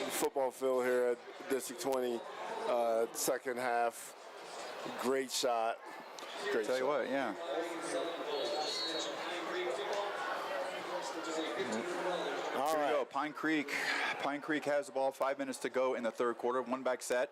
Speaker 1: football field here at District 20. Second half, great shot. Great
Speaker 2: Tell you what, yeah. Here we go. Pine Creek has the ball. 5 minutes to go in the third quarter. One back set.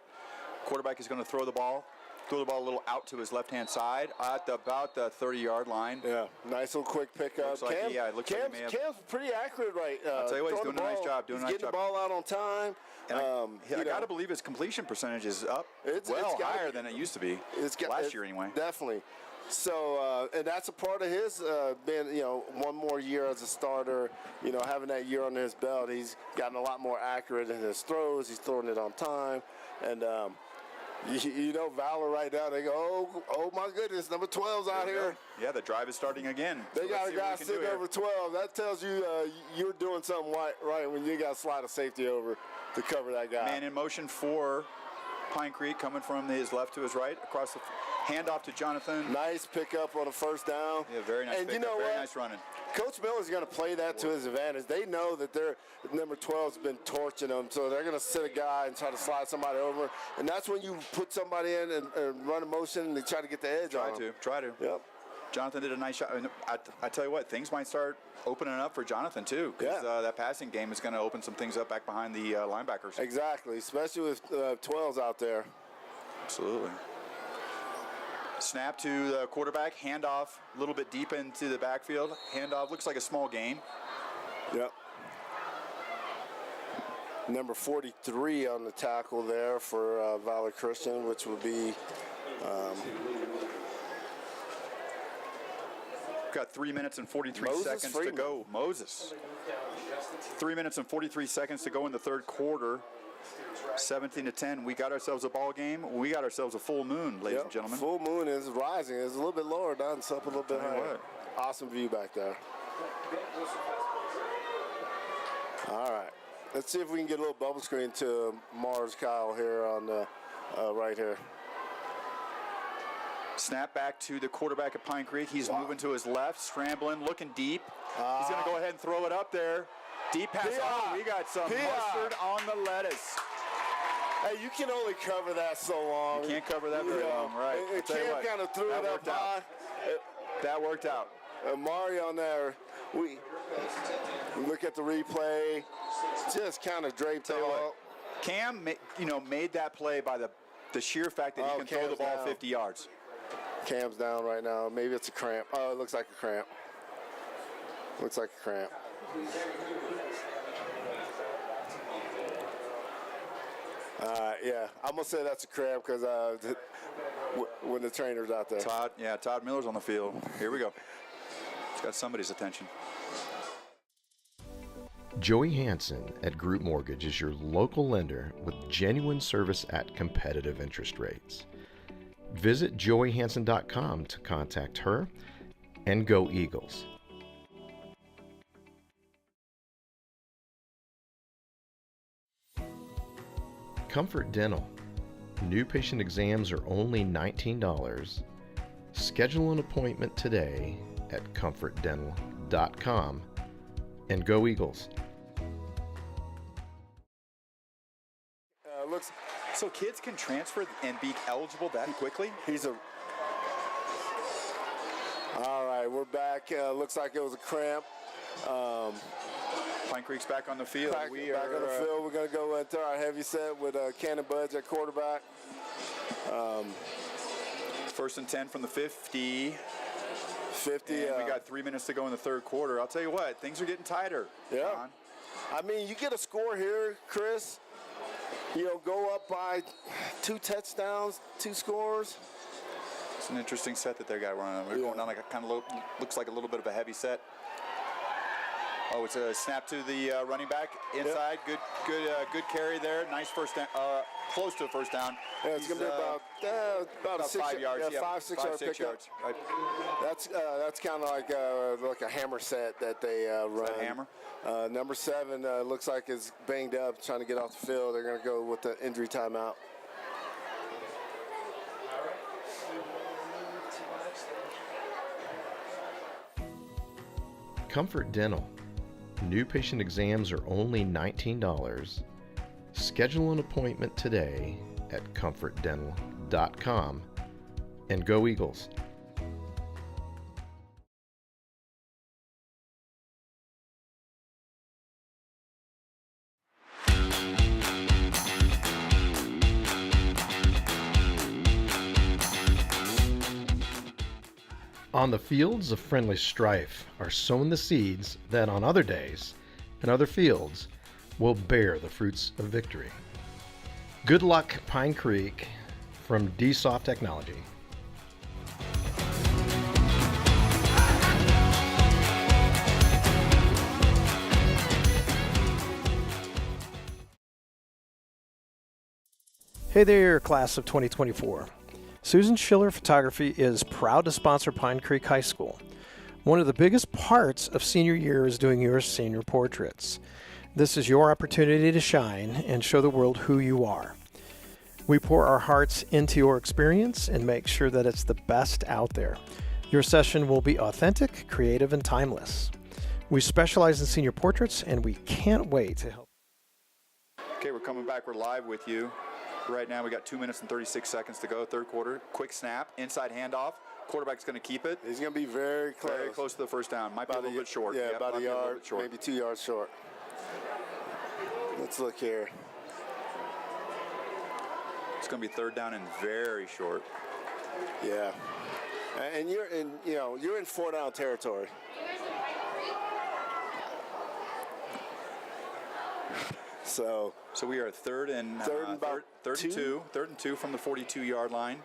Speaker 2: Quarterback is going to throw the ball a little out to his left-hand side at about the 30-yard line.
Speaker 1: Yeah, nice little quick pickup.
Speaker 2: Looks like
Speaker 1: Cam's pretty accurate right now.
Speaker 2: I'll tell you what, he's doing a nice job.
Speaker 1: He's getting the ball out on time.
Speaker 2: And I got to believe his completion percentage is up higher than it used to be last year anyway.
Speaker 1: Definitely. So, and that's a part of his being, one more year as a starter, having that year under his belt. He's gotten a lot more accurate in his throws. He's throwing it on time. And, Valor right now, they go, oh my goodness, number 12's out here.
Speaker 2: Yeah, the drive is starting again.
Speaker 1: They got a guy sitting over 12. That tells you you're doing something right when you got to slide a safety over to cover that guy.
Speaker 2: Man in motion for Pine Creek, coming from his left to his right, across the handoff to Jonathan.
Speaker 1: Nice pickup on a first down.
Speaker 2: Yeah, very nice pickup, very nice running.
Speaker 1: Coach Miller's going to play that to his advantage. They know that their number 12's been torching them, so they're going to sit a guy and try to slide somebody over. And that's when you put somebody in and run a motion and they try to get the edge on them.
Speaker 2: Try to.
Speaker 1: Yep.
Speaker 2: Jonathan did a nice shot. I tell you what, things might start opening up for Jonathan too, because that passing game is going to open some things up back behind the linebackers.
Speaker 1: Exactly, especially with 12s out there.
Speaker 2: Absolutely. Snap to the quarterback, handoff a little bit deep into the backfield. Handoff looks like a small gain.
Speaker 1: Yep. Number 43 on the tackle there for Valor Christian, which would be
Speaker 2: got 3 minutes and 43 seconds to go. Moses. 3 minutes and 43 seconds to go in the third quarter. 17-10. We got ourselves a ball game. We got ourselves a full moon, ladies and gentlemen.
Speaker 1: Full moon is rising. It's a little bit lower down, it's up a little bit higher. Awesome view back there. All right. Let's see if we can get a little bubble screen to Mars Kyle here on the right here.
Speaker 2: Snap back to the quarterback at Pine Creek. He's moving to his left, scrambling, looking deep. He's going to go ahead and throw it up there. Deep pass. Oh, we got some mustard on the lettuce.
Speaker 1: Hey, you can only cover that so long.
Speaker 2: You can't cover that very long, right?
Speaker 1: Cam kind of threw it up high.
Speaker 2: That worked out.
Speaker 1: Mario on there, we look at the replay, just kind of draped it all.
Speaker 2: Cam, made that play by the sheer fact that he can throw the ball 50 yards.
Speaker 1: Cam's down right now. Maybe it's a cramp. Oh, it looks like a cramp. Looks like a cramp. Yeah, I'm going to say that's a cramp because when the trainer's out there.
Speaker 2: Todd Miller's on the field. Here we go. It's got somebody's attention.
Speaker 5: Joey Hansen at Group Mortgage is your local lender with genuine service at competitive interest rates. Visit joeyhansen.com to contact her, and go Eagles. Comfort Dental. New patient exams are only $19. Schedule an appointment today at comfortdental.com, and go Eagles.
Speaker 2: So kids can transfer and be eligible that quickly?
Speaker 1: All right, we're back. Looks like it was a cramp.
Speaker 2: Pine Creek's back on the field.
Speaker 1: Back on the field. We're going to go into our heavy set with Cannon Budge at quarterback.
Speaker 2: 1st and 10 from the 50.
Speaker 1: 50.
Speaker 2: And we got 3 minutes to go in the third quarter. I'll tell you what, things are getting tighter.
Speaker 1: Yeah. I mean, you get a score here, Chris. Go up by 2 touchdowns, 2 scores.
Speaker 2: It's an interesting set that they got running. We're going down like looks like a little bit of a heavy set. Oh, it's a snap to the running back inside. Yep. Good carry there. Nice first down. Close to a first down.
Speaker 1: Yeah, it's going to be about a
Speaker 2: 5 yards.
Speaker 1: Yeah, 5-6 yard pickup.
Speaker 2: Yards. Right.
Speaker 1: That's kind of like a hammer set that they run.
Speaker 2: Is that a hammer?
Speaker 1: Number 7 looks like is banged up, trying to get off the field. They're going to go with the injury timeout.
Speaker 5: Comfort Dental. New patient exams are only $19. Schedule an appointment today at comfortdental.com, and go Eagles. On the fields of friendly strife are sown the seeds that on other days and other fields will bear the fruits of victory. Good luck, Pine Creek, from DSoft Technology.
Speaker 3: Hey there, class of 2024. Susan Schiller Photography is proud to sponsor Pine Creek High School. One of the biggest parts of senior year is doing your senior portraits. This is your opportunity to shine and show the world who you are. We pour our hearts into your experience and make sure that it's the best out there. Your session will be authentic, creative, and timeless. We specialize in senior portraits, and we can't wait to help.
Speaker 2: Okay, we're coming back. We're live with you. Right now, we got 2 minutes and 36 seconds to go, third quarter. Quick snap, inside handoff. Quarterback's going to keep it.
Speaker 1: He's going to be very close.
Speaker 2: Very close to the first down. Might be a little bit short.
Speaker 1: Yeah, about a yard, maybe 2 yards short. Let's look here.
Speaker 2: It's going to be third down and very short.
Speaker 1: Yeah, and you're in 4-down territory. So
Speaker 2: we are third and 2 from the 42-yard line.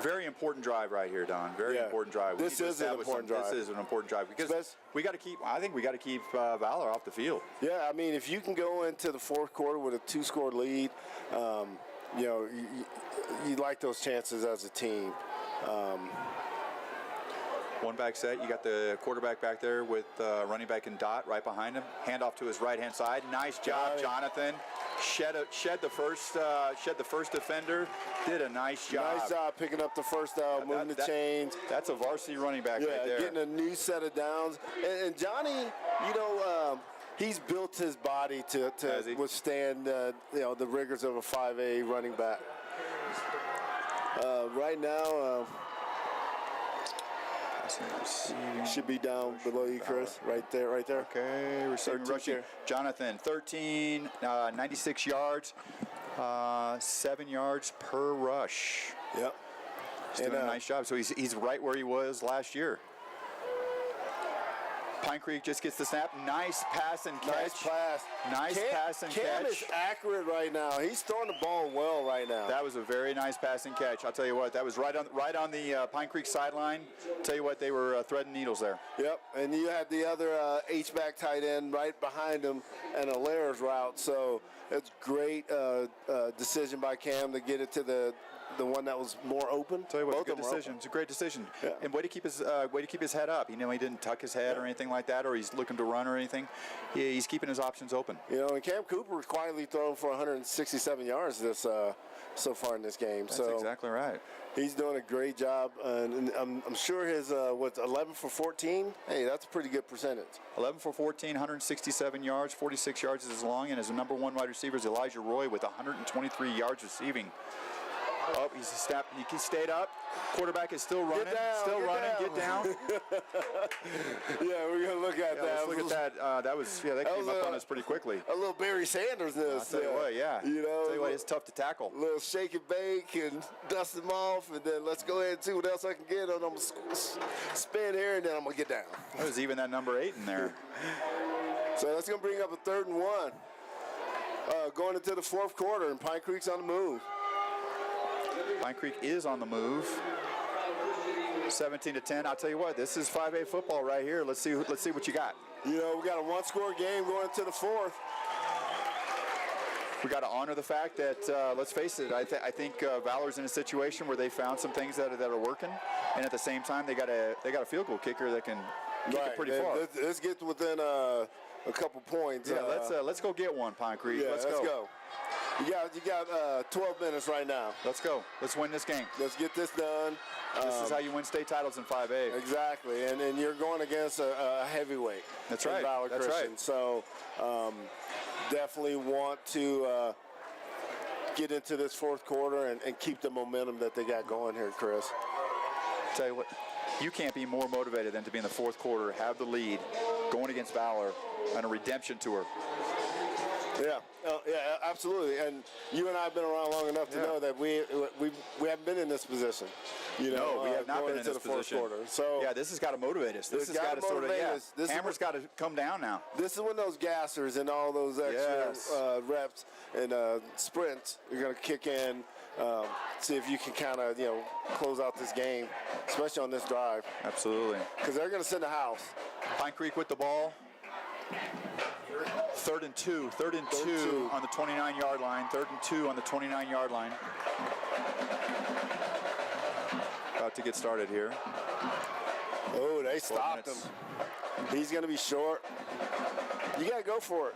Speaker 2: Very important drive right here, Don. Very important drive.
Speaker 1: This is an important drive.
Speaker 2: This is an important drive because we got to keep. I think we got to keep Valor off the field.
Speaker 1: Yeah, I mean, if you can go into the fourth quarter with a 2-score lead, you know, you like those chances as a team.
Speaker 2: One back set. You got the quarterback back there with running back and dot right behind him. Handoff to his right-hand side. Nice job, Jonathan. Shed the first defender. Did a nice job.
Speaker 1: Nice job picking up the first down, moving the chains.
Speaker 2: That's a varsity running back right there.
Speaker 1: Getting a new set of downs. And Johnny, you know, he's built his body to withstand you know, the rigors of a 5A running back. Right now, should be down below you, Chris. Right there.
Speaker 2: Okay, receiving rushing. Jonathan, 96 yards, 7 yards per rush.
Speaker 1: Yep.
Speaker 2: He's doing a nice job. So he's right where he was last year. Pine Creek just gets the snap. Nice pass and catch.
Speaker 1: Nice pass.
Speaker 2: Pass and catch.
Speaker 1: Cam is accurate right now. He's throwing the ball well right now.
Speaker 2: That was a very nice pass and catch. I'll tell you what, that was right on the Pine Creek sideline. Tell you what, they were threading needles there.
Speaker 1: Yep, and you had the other H-back tight end right behind him and a Lairs route. So it's great decision by Cam to get it to the one that was more open.
Speaker 2: Tell you what, good decision. It's a great decision.
Speaker 1: Yeah.
Speaker 2: And way to keep his head up. You know, he didn't tuck his head or anything like that, or he's looking to run or anything. He's keeping his options open.
Speaker 1: You know, and Cam Cooper was quietly thrown for 167 yards so far in this game.
Speaker 2: That's exactly right.
Speaker 1: He's doing a great job, and I'm sure his 11 for 14. Hey, that's a pretty good percentage.
Speaker 2: 11 for 14, 167 yards, 46 yards is his long, and his number one wide receiver is Elijah Roy with 123 yards receiving. Oh, he stayed up. Quarterback is still running. Get down.
Speaker 1: Yeah, we're gonna look at that.
Speaker 2: Let's look at that. That came up on us pretty quickly.
Speaker 1: A little Barry Sanders.
Speaker 2: I'll tell you what, yeah.
Speaker 1: You know,
Speaker 2: tell you what, it's tough to tackle.
Speaker 1: A little shake and bake and dust them off, and then let's go ahead and see what else I can get. And I'm gonna spin here, and then I'm gonna get down.
Speaker 2: That was even that number 8 in there.
Speaker 1: So that's gonna bring up a 3rd and 1. Going into the fourth quarter, and Pine Creek's on the move.
Speaker 2: Pine Creek is on the move. 17-10. I'll tell you what, this is 5A football right here. Let's see what you got.
Speaker 1: You know, we got a 1-score game going into the fourth.
Speaker 2: We got to honor the fact that, let's face it, I think Valor's in a situation where they found some things that are working, and at the same time they got a field goal kicker that can kick it pretty far.
Speaker 1: Let's get within a couple points.
Speaker 2: Yeah, let's go get one, Pine Creek.
Speaker 1: Yeah, let's go. You got 12 minutes right now.
Speaker 2: Let's go. Let's win this game.
Speaker 1: Let's get this done.
Speaker 2: This is how you win state titles in 5A.
Speaker 1: Exactly, and you're going against a heavyweight.
Speaker 2: That's right.
Speaker 1: Valor Christian.
Speaker 2: Right.
Speaker 1: So definitely want to get into this fourth quarter and keep the momentum that they got going here, Chris.
Speaker 2: Tell you what, you can't be more motivated than to be in the fourth quarter, have the lead, going against Valor on a redemption tour.
Speaker 1: Yeah, absolutely. And you and I have been around long enough to know that we haven't been in this position. You know,
Speaker 2: no, we have not been in this position.
Speaker 1: Quarter. So
Speaker 2: yeah, this has got to motivate us. This has got to sort of hammer's got to come down now.
Speaker 1: This is when those gassers and all those extra reps and sprints are going to kick in. See if you can kind of close out this game, especially on this drive.
Speaker 2: Absolutely.
Speaker 1: Because they're going to send the house.
Speaker 2: Pine Creek with the ball. 3rd and 2 on the 29-yard line. 3rd and 2 on the 29-yard line. About to get started here.
Speaker 1: Oh, they stopped him. He's going to be short. You got to go for it.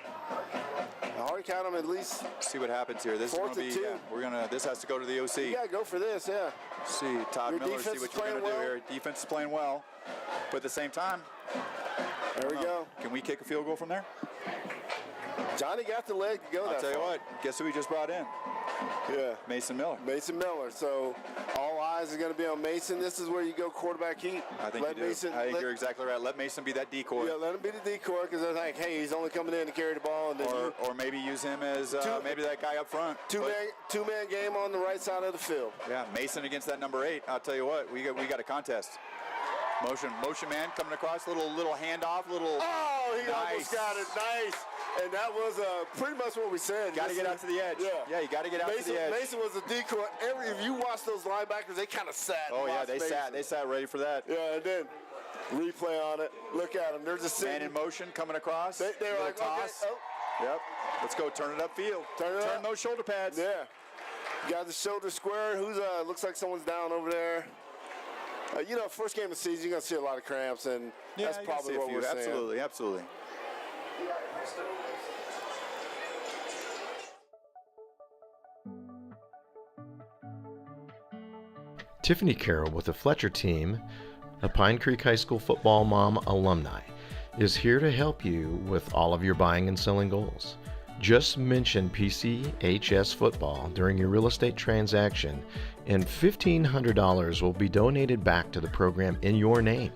Speaker 1: Hard count him at least.
Speaker 2: See what happens here. This is going to be. This has to go to the OC.
Speaker 1: You got to go for this. Yeah.
Speaker 2: See Todd Miller. See what you're going to do here. Defense is playing well, but at the same time.
Speaker 1: There we go.
Speaker 2: Can we kick a field goal from there?
Speaker 1: Johnny got the leg to go
Speaker 2: I'll tell you what. Guess who we just brought in?
Speaker 1: Yeah.
Speaker 2: Mason Miller.
Speaker 1: So all eyes are going to be on Mason. This is where you go quarterback heat.
Speaker 2: I think you do. I think you're exactly right. Let Mason be that decoy.
Speaker 1: Yeah, let him be the decoy because they're like, hey, he's only coming in to carry the ball. And then
Speaker 2: or maybe use him as maybe that guy up front.
Speaker 1: Two-man game on the right side of the field.
Speaker 2: Yeah, Mason against that number 8. I'll tell you what, we got a contest. Motion man coming across, little handoff,
Speaker 1: Oh, he almost got it. Nice. And that was pretty much what we said.
Speaker 2: Got to get out to the edge. Yeah, you got to get out to the edge.
Speaker 1: Mason was a decoy. If you watch those linebackers, they kind of sat.
Speaker 2: Oh, yeah, they sat ready for that.
Speaker 1: Yeah, and then replay on it. Look at them. They're just sitting.
Speaker 2: Man in motion coming across.
Speaker 1: They were like,
Speaker 2: toss.
Speaker 1: Okay, oh.
Speaker 2: Yep. Let's go. Turn it upfield. Turn those shoulder pads.
Speaker 1: Yeah. Got the shoulder square. Who's looks like someone's down over there. First game of the season, you're going to see a lot of cramps, and that's probably what we're seeing.
Speaker 2: Absolutely, absolutely.
Speaker 5: Tiffany Carroll with the Fletcher team, a Pine Creek High School football mom alumni, is here to help you with all of your buying and selling goals. Just mention PCHS football during your real estate transaction, and $1,500 will be donated back to the program in your name.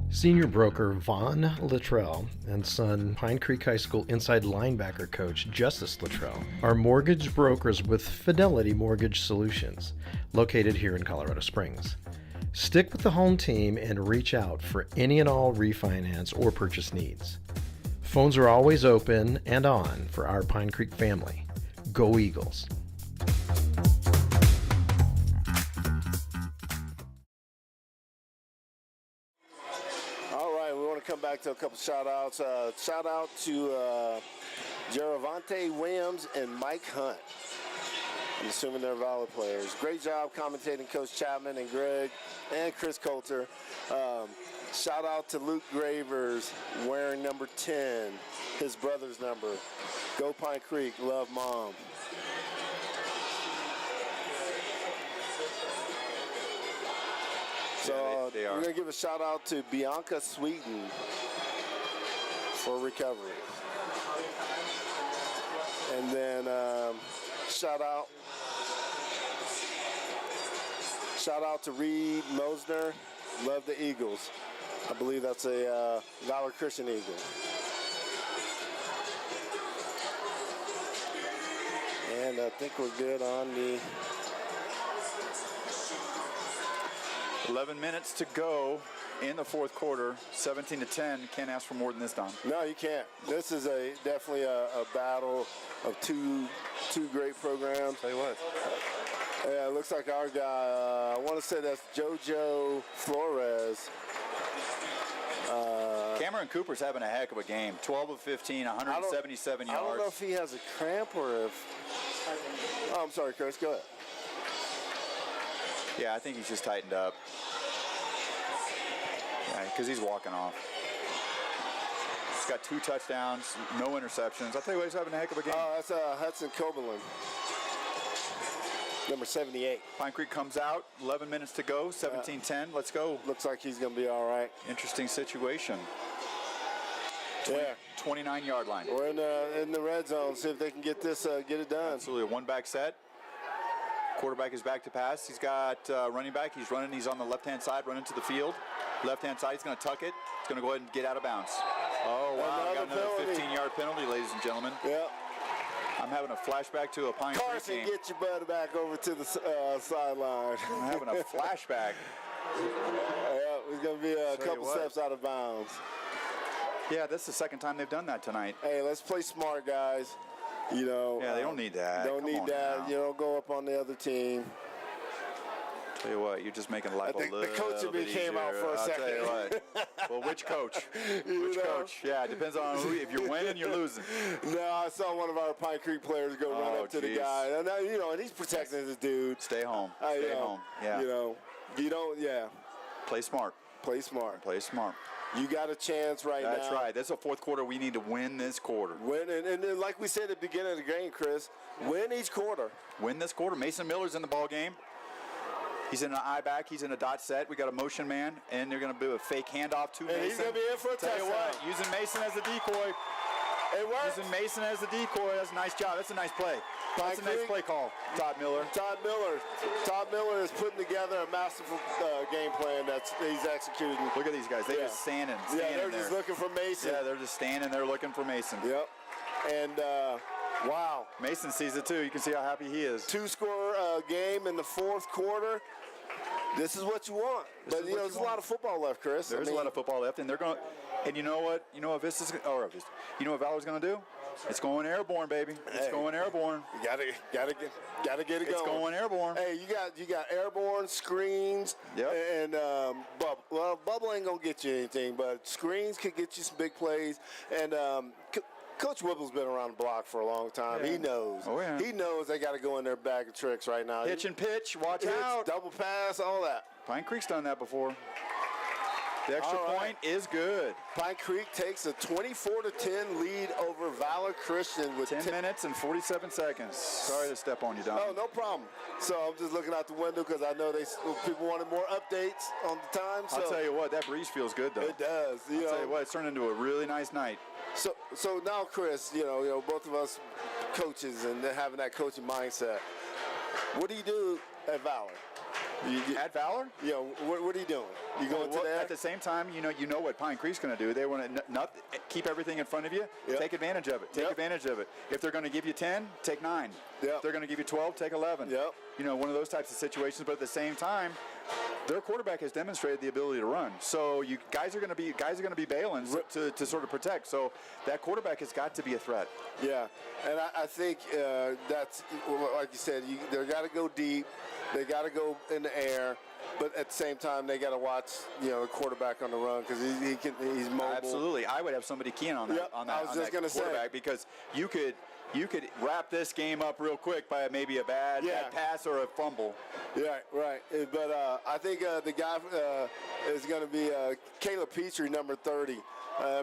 Speaker 5: Senior broker Vaughn Luttrell and son Pine Creek High School inside linebacker coach Justice Luttrell are mortgage brokers with Fidelity Mortgage Solutions, located here in Colorado Springs. Stick with the home team and reach out for any and all refinance or purchase needs. Phones are always open and on for our Pine Creek family. Go Eagles!
Speaker 1: Come back to a couple shout outs. Shout out to Jaravante Williams and Mike Hunt. I'm assuming they're Valor players. Great job commentating, Coach Chapman and Greg and Chris Coulter. Shout out to Luke Gravers wearing number 10, his brother's number. Go Pine Creek, love mom. So we're going to give a shout out to Bianca Sweeten for recovery. And then shout out to Reed Mosner, love the Eagles. I believe that's a Valor Christian Eagle. And I think we're good on the
Speaker 2: 11 minutes to go in the fourth quarter, 17-10. Can't ask for more than this, Don.
Speaker 1: No, you can't. This is definitely a battle of two great programs.
Speaker 2: Tell you what.
Speaker 1: Yeah, it looks like our guy, I want to say that's JoJo Flores.
Speaker 2: Cameron Cooper's having a heck of a game. 12 of 15, 177 yards.
Speaker 1: I don't know if he has a cramp or if... Oh, I'm sorry, Chris. Go ahead.
Speaker 2: Yeah, I think he's just tightened up. Yeah, because he's walking off. He's got 2 touchdowns, no interceptions. I'll tell you what, he's having a heck of a game.
Speaker 1: That's Hudson Coberlin, number 78.
Speaker 2: Pine Creek comes out, 11 minutes to go, 17-10. Let's go.
Speaker 1: Looks like he's going to be all right.
Speaker 2: Interesting situation. 29-yard line.
Speaker 1: We're in the red zone. See if they can get it done.
Speaker 2: Absolutely. A 1-back set. Quarterback is back to pass. He's got running back. He's running. He's on the left-hand side, running to the field. Left-hand side, he's going to tuck it. He's going to go ahead and get out of bounds. Oh, wow. Got another 15-yard penalty, ladies and gentlemen.
Speaker 1: Yep.
Speaker 2: I'm having a flashback to a Pine Creek
Speaker 1: Carson,
Speaker 2: game.
Speaker 1: get your butt back over to the sideline.
Speaker 2: I'm having a flashback.
Speaker 1: Yeah, it's going to be a couple steps out of bounds.
Speaker 2: Yeah, that's the second time they've done that tonight.
Speaker 1: Hey, let's play smart, guys.
Speaker 2: Yeah, they don't need that.
Speaker 1: Don't need that.
Speaker 2: Now.
Speaker 1: Go up on the other team.
Speaker 2: Tell you what, you're just making life a little bit easier.
Speaker 1: The coach of me came out for a second.
Speaker 2: I'll tell you what. Well, which coach? Which coach? Yeah, it depends on who. If you're winning, you're losing.
Speaker 1: No, I saw one of our Pine Creek players go run up to the guy. And, and he's protecting his dude.
Speaker 2: Stay home. Stay home. Yeah.
Speaker 1: You don't,
Speaker 2: Play smart.
Speaker 1: Play smart.
Speaker 2: Play smart.
Speaker 1: You got a chance now.
Speaker 2: That's right. That's a fourth quarter. We need to win this quarter.
Speaker 1: Win, and like we said at the beginning of the game, Chris, win each quarter.
Speaker 2: Win this quarter. Mason Miller's in the ball game. He's in an eye back. He's in a dot set. We got a motion man, and they're going to do a fake handoff to Mason.
Speaker 1: And he's going to be in for a touchdown.
Speaker 2: Tell you what, using Mason as a decoy.
Speaker 1: It works.
Speaker 2: Using Mason as a decoy. That's a nice job. That's a nice play. That's a nice play call, Todd Miller.
Speaker 1: Todd Miller is putting together a masterful game plan that he's executing.
Speaker 2: Look at these guys. They're just standing
Speaker 1: they're just looking for Mason.
Speaker 2: Yeah, they're just standing there looking for Mason.
Speaker 1: Yep. And Wow.
Speaker 2: Mason sees it too. You can see how happy he is.
Speaker 1: 2-score game in the fourth quarter. This is what you want. But, there's a lot of football left, Chris.
Speaker 2: There's a lot of football left, and they're going to – and you know what? You know what Valor's going to do? It's going airborne, baby. It's going airborne.
Speaker 1: You gotta get it going.
Speaker 2: It's going airborne.
Speaker 1: Hey, you got airborne, screens, and bubble. Well, bubble ain't gonna get you anything, but screens could get you some big plays. And Coach Whipple's been around the block for a long time.
Speaker 2: Yeah.
Speaker 1: He knows.
Speaker 2: Oh, yeah.
Speaker 1: He knows they got to go in their bag of tricks right now.
Speaker 2: Pitch and pitch. Watch out.
Speaker 1: Double pass, all that.
Speaker 2: Pine Creek's done that before. The extra point is good.
Speaker 1: Pine Creek takes a 24-10 lead over Valor Christian with
Speaker 2: 10 minutes and 47 seconds. Sorry to step on you, Don.
Speaker 1: Oh, no problem. So I'm just looking out the window because I know people wanted more updates on the time. So
Speaker 2: I'll tell you what, that breeze feels good, though.
Speaker 1: It does.
Speaker 2: I'll tell you what, it's turned into a really nice night.
Speaker 1: So now, Chris, both of us coaches and having that coaching mindset. What do you do at Valor?
Speaker 2: At Valor?
Speaker 1: What are you doing? You going to there?
Speaker 2: At the same time, you know what Pine Creek's going to do. They want to not keep everything in front of you.
Speaker 1: Yep.
Speaker 2: Take advantage of it. Take advantage of it. If they're going to give you 10, take 9.
Speaker 1: Yep.
Speaker 2: If they're going to give you 12, take 11.
Speaker 1: Yep.
Speaker 2: One of those types of situations. But at the same time, their quarterback has demonstrated the ability to run. So you guys are going to be bailing to sort of protect. So that quarterback has got to be a threat.
Speaker 1: Yeah, and I think that's like you said. They got to go deep. They got to go in the air. But at the same time, they got to watch, the quarterback on the run because he's mobile.
Speaker 2: Absolutely, I would have somebody keen on that.
Speaker 1: Yep, I was just going to say
Speaker 2: because you could wrap this game up real quick by maybe a bad pass or a fumble.
Speaker 1: Yeah, right. But I think the guy is going to be Caleb Petrie, number 30.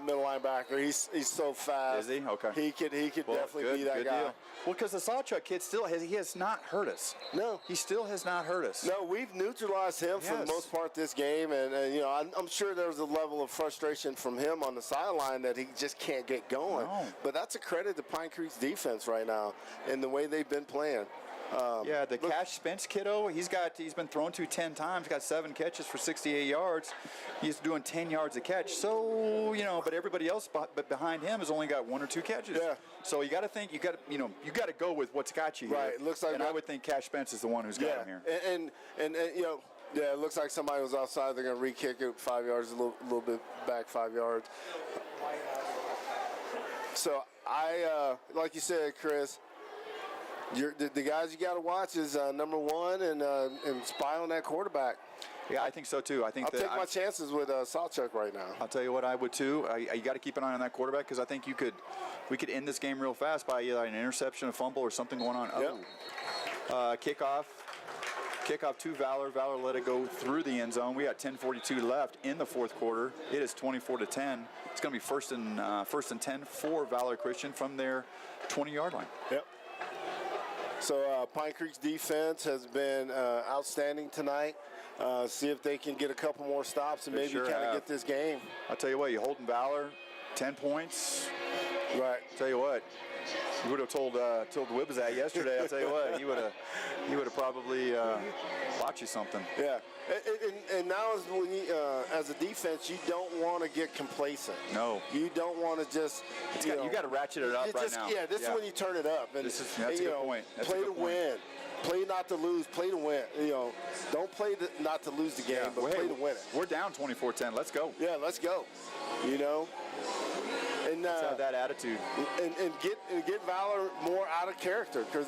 Speaker 1: Middle linebacker. He's so fast.
Speaker 2: Is he? Okay.
Speaker 1: He could definitely be that guy.
Speaker 2: Deal. Well, because the Sawchuck kid he has not hurt us.
Speaker 1: No.
Speaker 2: He still has not hurt us.
Speaker 1: No, we've neutralized him for the most part this game, and I'm sure there was a level of frustration from him on the sideline that he just can't get going.
Speaker 2: No.
Speaker 1: But that's a credit to Pine Creek's defense right now and the way they've been playing.
Speaker 2: The Cash Spence kiddo, he's been thrown to 10 times, got 7 catches for 68 yards. He's doing 10 yards a catch. So, but everybody else behind him has only got 1 or 2 catches.
Speaker 1: Yeah.
Speaker 2: So you got to think, you got to go with what's got you here.
Speaker 1: Right. It looks like
Speaker 2: I would think Cash Spence is the one who's got him here.
Speaker 1: And it looks like somebody was outside. They're going to re-kick it 5 yards, a little bit back 5 yards. So like you said, Chris, the guys you got to watch is number 1 and spy on that quarterback.
Speaker 2: Yeah, I think so too. I'll take
Speaker 1: my chances with Sawchuck right now.
Speaker 2: I'll tell you what, I would too. You got to keep an eye on that quarterback because I think we could end this game real fast by either an interception, a fumble, or something going on.
Speaker 1: Yep.
Speaker 2: Kickoff to Valor. Valor let it go through the end zone. We got 10:42 left in the fourth quarter. It is 24-10. It's going to be first and 10 for Valor Christian from their 20-yard line.
Speaker 1: Yep. So Pine Creek's defense has been outstanding tonight. See if they can get a couple more stops and maybe kind of get this game.
Speaker 2: I'll tell you what, you holding Valor 10 points.
Speaker 1: Right.
Speaker 2: Tell you what, you would have told Wibbs that yesterday. I'll tell you what, he would have probably bought you something.
Speaker 1: Yeah. And now as a defense, you don't want to get complacent.
Speaker 2: No.
Speaker 1: You don't want to just.
Speaker 2: You got to ratchet it up right now.
Speaker 1: Yeah, this is when you turn it up. And,
Speaker 2: that's a good point.
Speaker 1: Play to win. Play not to lose. Play to win. Don't play not to lose the game, but play to win it.
Speaker 2: We're down 24-10. Let's go.
Speaker 1: Yeah, let's go. And
Speaker 2: let's have that attitude.
Speaker 1: And get Valor more out of character because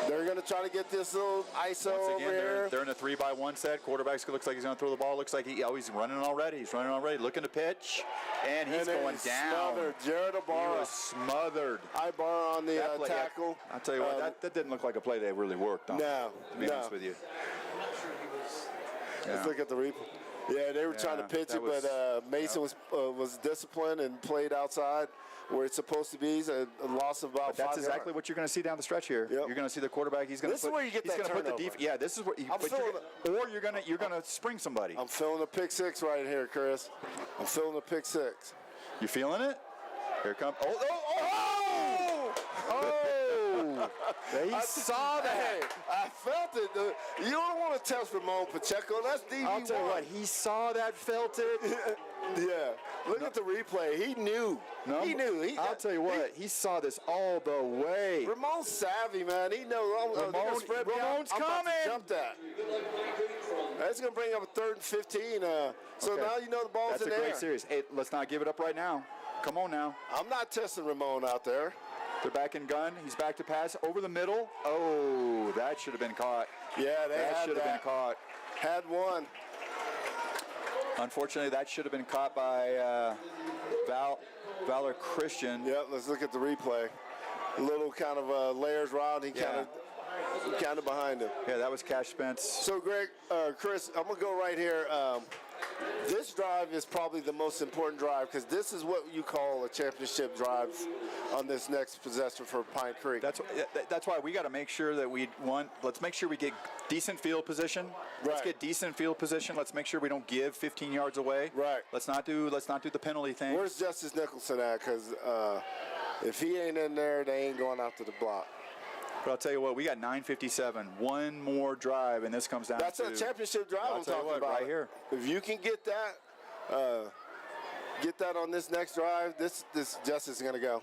Speaker 1: they're going to try to get this little ISO over here.
Speaker 2: They're in a 3-by-1 set. Quarterback looks like he's going to throw the ball. Looks like he's running already. He's running already. Looking to pitch, and he's going down.
Speaker 1: Smothered. Jared Ibarra.
Speaker 2: He was smothered.
Speaker 1: Ibarra on the tackle.
Speaker 2: I'll tell you what, that didn't look like a play they really worked on.
Speaker 1: No.
Speaker 2: To be honest with you.
Speaker 1: Let's look at the replay. Yeah, they were trying to pitch it, but Mason was disciplined and played outside where it's supposed to be. It's a loss of about 5 yards.
Speaker 2: That's exactly what you're going to see down the stretch here.
Speaker 1: Yep.
Speaker 2: You're going to see the quarterback. This
Speaker 1: is where you get that turnover.
Speaker 2: This is what. Or you're going to spring somebody.
Speaker 1: I'm feeling a pick 6 right here, Chris. I'm feeling a pick 6.
Speaker 2: You feeling it? Here it comes. He saw that.
Speaker 1: Hey, I felt it. You don't want to test Ramon Pacheco. That's DB1.
Speaker 2: I'll tell you what, he saw that, felt it.
Speaker 1: Yeah. Look at the replay. He knew.
Speaker 2: No,
Speaker 1: he knew.
Speaker 2: I'll tell you what, he saw this all the way.
Speaker 1: Ramon's savvy, man. He knows.
Speaker 2: Ramon's coming.
Speaker 1: Jump that. That's going to bring up a 3rd and 15. So
Speaker 2: Okay.
Speaker 1: now you know the ball's
Speaker 2: That's
Speaker 1: in
Speaker 2: a
Speaker 1: there.
Speaker 2: great series. Hey, let's not give it up right now. Come on now.
Speaker 1: I'm not testing Ramon out there.
Speaker 2: They're back in gun. He's back to pass over the middle. Oh, that should have been caught.
Speaker 1: Yeah,
Speaker 2: That should have been caught.
Speaker 1: Had one.
Speaker 2: Unfortunately, that should have been caught by Valor Christian.
Speaker 1: Yep, let's look at the replay. A little kind of layers round. He kind of behind him.
Speaker 2: Yeah, that was Cash Spence.
Speaker 1: So, Greg, Chris, I'm going to go right here. This drive is probably the most important drive because this is what you call a championship drive on this next possession for Pine Creek.
Speaker 2: That's why we got to make sure that let's make sure we get decent field position. Let's
Speaker 1: Right.
Speaker 2: get decent field position. Let's make sure we don't give 15 yards away.
Speaker 1: Right.
Speaker 2: Let's not do the penalty thing.
Speaker 1: Where's Justice Nicholson at? Because if he ain't in there, they ain't going out to the block.
Speaker 2: But I'll tell you what, we got 9:57. One more drive, and this comes down
Speaker 1: That's
Speaker 2: to
Speaker 1: a championship drive
Speaker 2: I'll
Speaker 1: I'm
Speaker 2: tell you
Speaker 1: talking
Speaker 2: what,
Speaker 1: about.
Speaker 2: right here.
Speaker 1: If you can get that on this next drive, this Justice is going to go.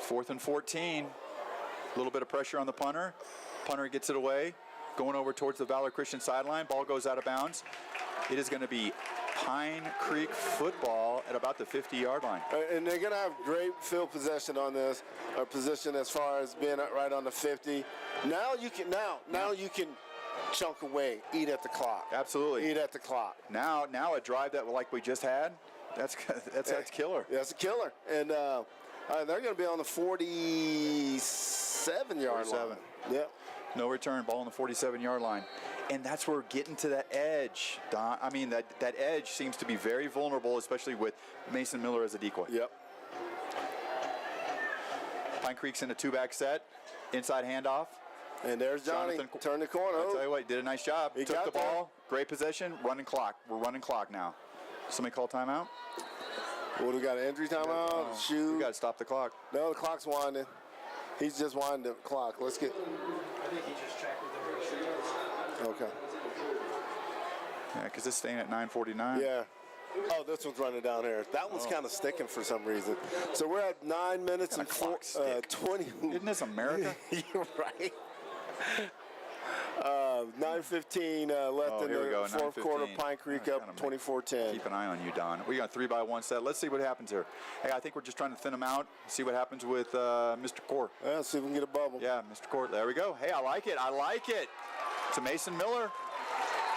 Speaker 2: 4th and 14. A little bit of pressure on the punter. Punter gets it away. Going over towards the Valor Christian sideline. Ball goes out of bounds. It is going to be Pine Creek football at about the 50-yard line.
Speaker 1: And they're going to have great field possession on this position as far as being right on the 50. Now you can chunk away, eat at the clock.
Speaker 2: Absolutely.
Speaker 1: Eat at the clock.
Speaker 2: Now a drive that like we just had, that's killer.
Speaker 1: That's a killer. And they're going to be on the 47-yard line. Yep.
Speaker 2: No return, ball on the 47-yard line. And that's where we're getting to that edge, Don. I mean, that edge seems to be very vulnerable, especially with Mason Miller as a decoy.
Speaker 1: Yep.
Speaker 2: Pine Creek's in a 2-back set. Inside handoff.
Speaker 1: And there's Johnny. Turn the corner.
Speaker 2: I'll tell you what, he did a nice job.
Speaker 1: He
Speaker 2: Took
Speaker 1: got
Speaker 2: the ball. Great possession. Running clock. We're running clock now. Somebody call timeout?
Speaker 1: What, we got an injury timeout? Shoot.
Speaker 2: We got to stop the clock.
Speaker 1: No, the clock's winding. He's just winding the clock. Let's get.
Speaker 3: I think he just checked with them.
Speaker 1: Okay.
Speaker 2: Yeah, because it's staying at 9:49.
Speaker 1: Yeah. Oh, this one's running down here. That one's kind of sticking for some reason. So we're at 9 minutes and 20.
Speaker 2: Isn't this America?
Speaker 1: You're right. 9:15 left in the fourth quarter. Pine Creek up 24-10.
Speaker 2: Keep an eye on you, Don. We got a 3-by-1 set. Let's see what happens here. Hey, I think we're just trying to thin them out. See what happens with Mr. Core.
Speaker 1: Yeah, let's see if we can get a bubble.
Speaker 2: Yeah, Mr. Core. There we go. Hey, I like it. To Mason Miller.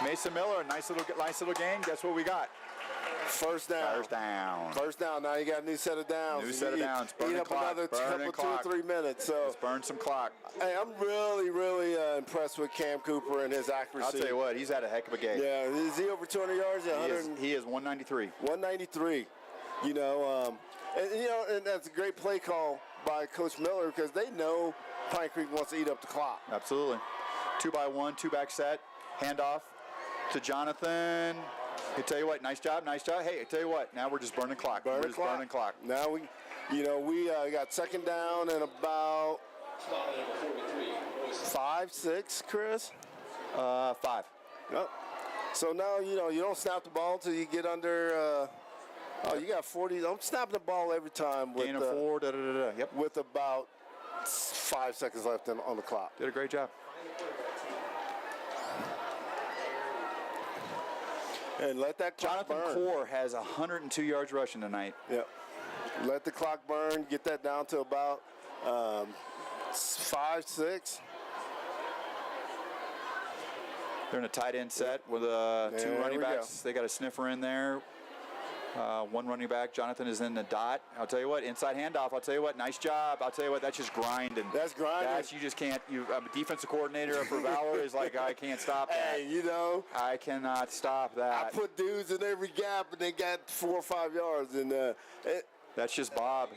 Speaker 2: Nice little game. Guess what we got?
Speaker 1: First down. First down. Now you got a new set of downs. Eat up another 2 or 3 minutes. So
Speaker 2: let's burn some clock.
Speaker 1: Hey, I'm really, really impressed with Cam Cooper and his accuracy.
Speaker 2: I'll tell you what, he's had a heck of a game.
Speaker 1: Yeah, is he over 200 yards?
Speaker 2: He is 193.
Speaker 1: 193. And that's a great play call by Coach Miller because they know Pine Creek wants to eat up the clock.
Speaker 2: Absolutely. 2-by-1, 2-back set, handoff to Jonathan. I tell you what, nice job. Hey, I tell you what, now we're just burning clock. Burning clock.
Speaker 1: Now we got second down and about 5, 6, Chris?
Speaker 2: 5.
Speaker 1: Yep. So now, you don't snap the ball until you get under, you got 40. I'm snapping the ball every time.
Speaker 2: Gain of 4, Yep.
Speaker 1: With about 5 seconds left on the clock.
Speaker 2: Did a great job.
Speaker 1: And let that clock burn.
Speaker 2: Jonathan Core has 102 yards rushing tonight.
Speaker 1: Yep. Let the clock burn. Get that down to about 5, 6.
Speaker 2: They're in a tight end set with 2 running backs. They got a sniffer in there. 1 running back. Jonathan is in the dot. I'll tell you what, inside handoff. I'll tell you what, nice job. I'll tell you what, that's just grinding.
Speaker 1: That's grinding.
Speaker 2: You just can't. I'm a defensive coordinator for Valor. Is like, I can't stop that.
Speaker 1: Hey,
Speaker 2: I cannot stop that.
Speaker 1: I put dudes in every gap, and they got 4 or 5 yards. And
Speaker 2: that's just Bob.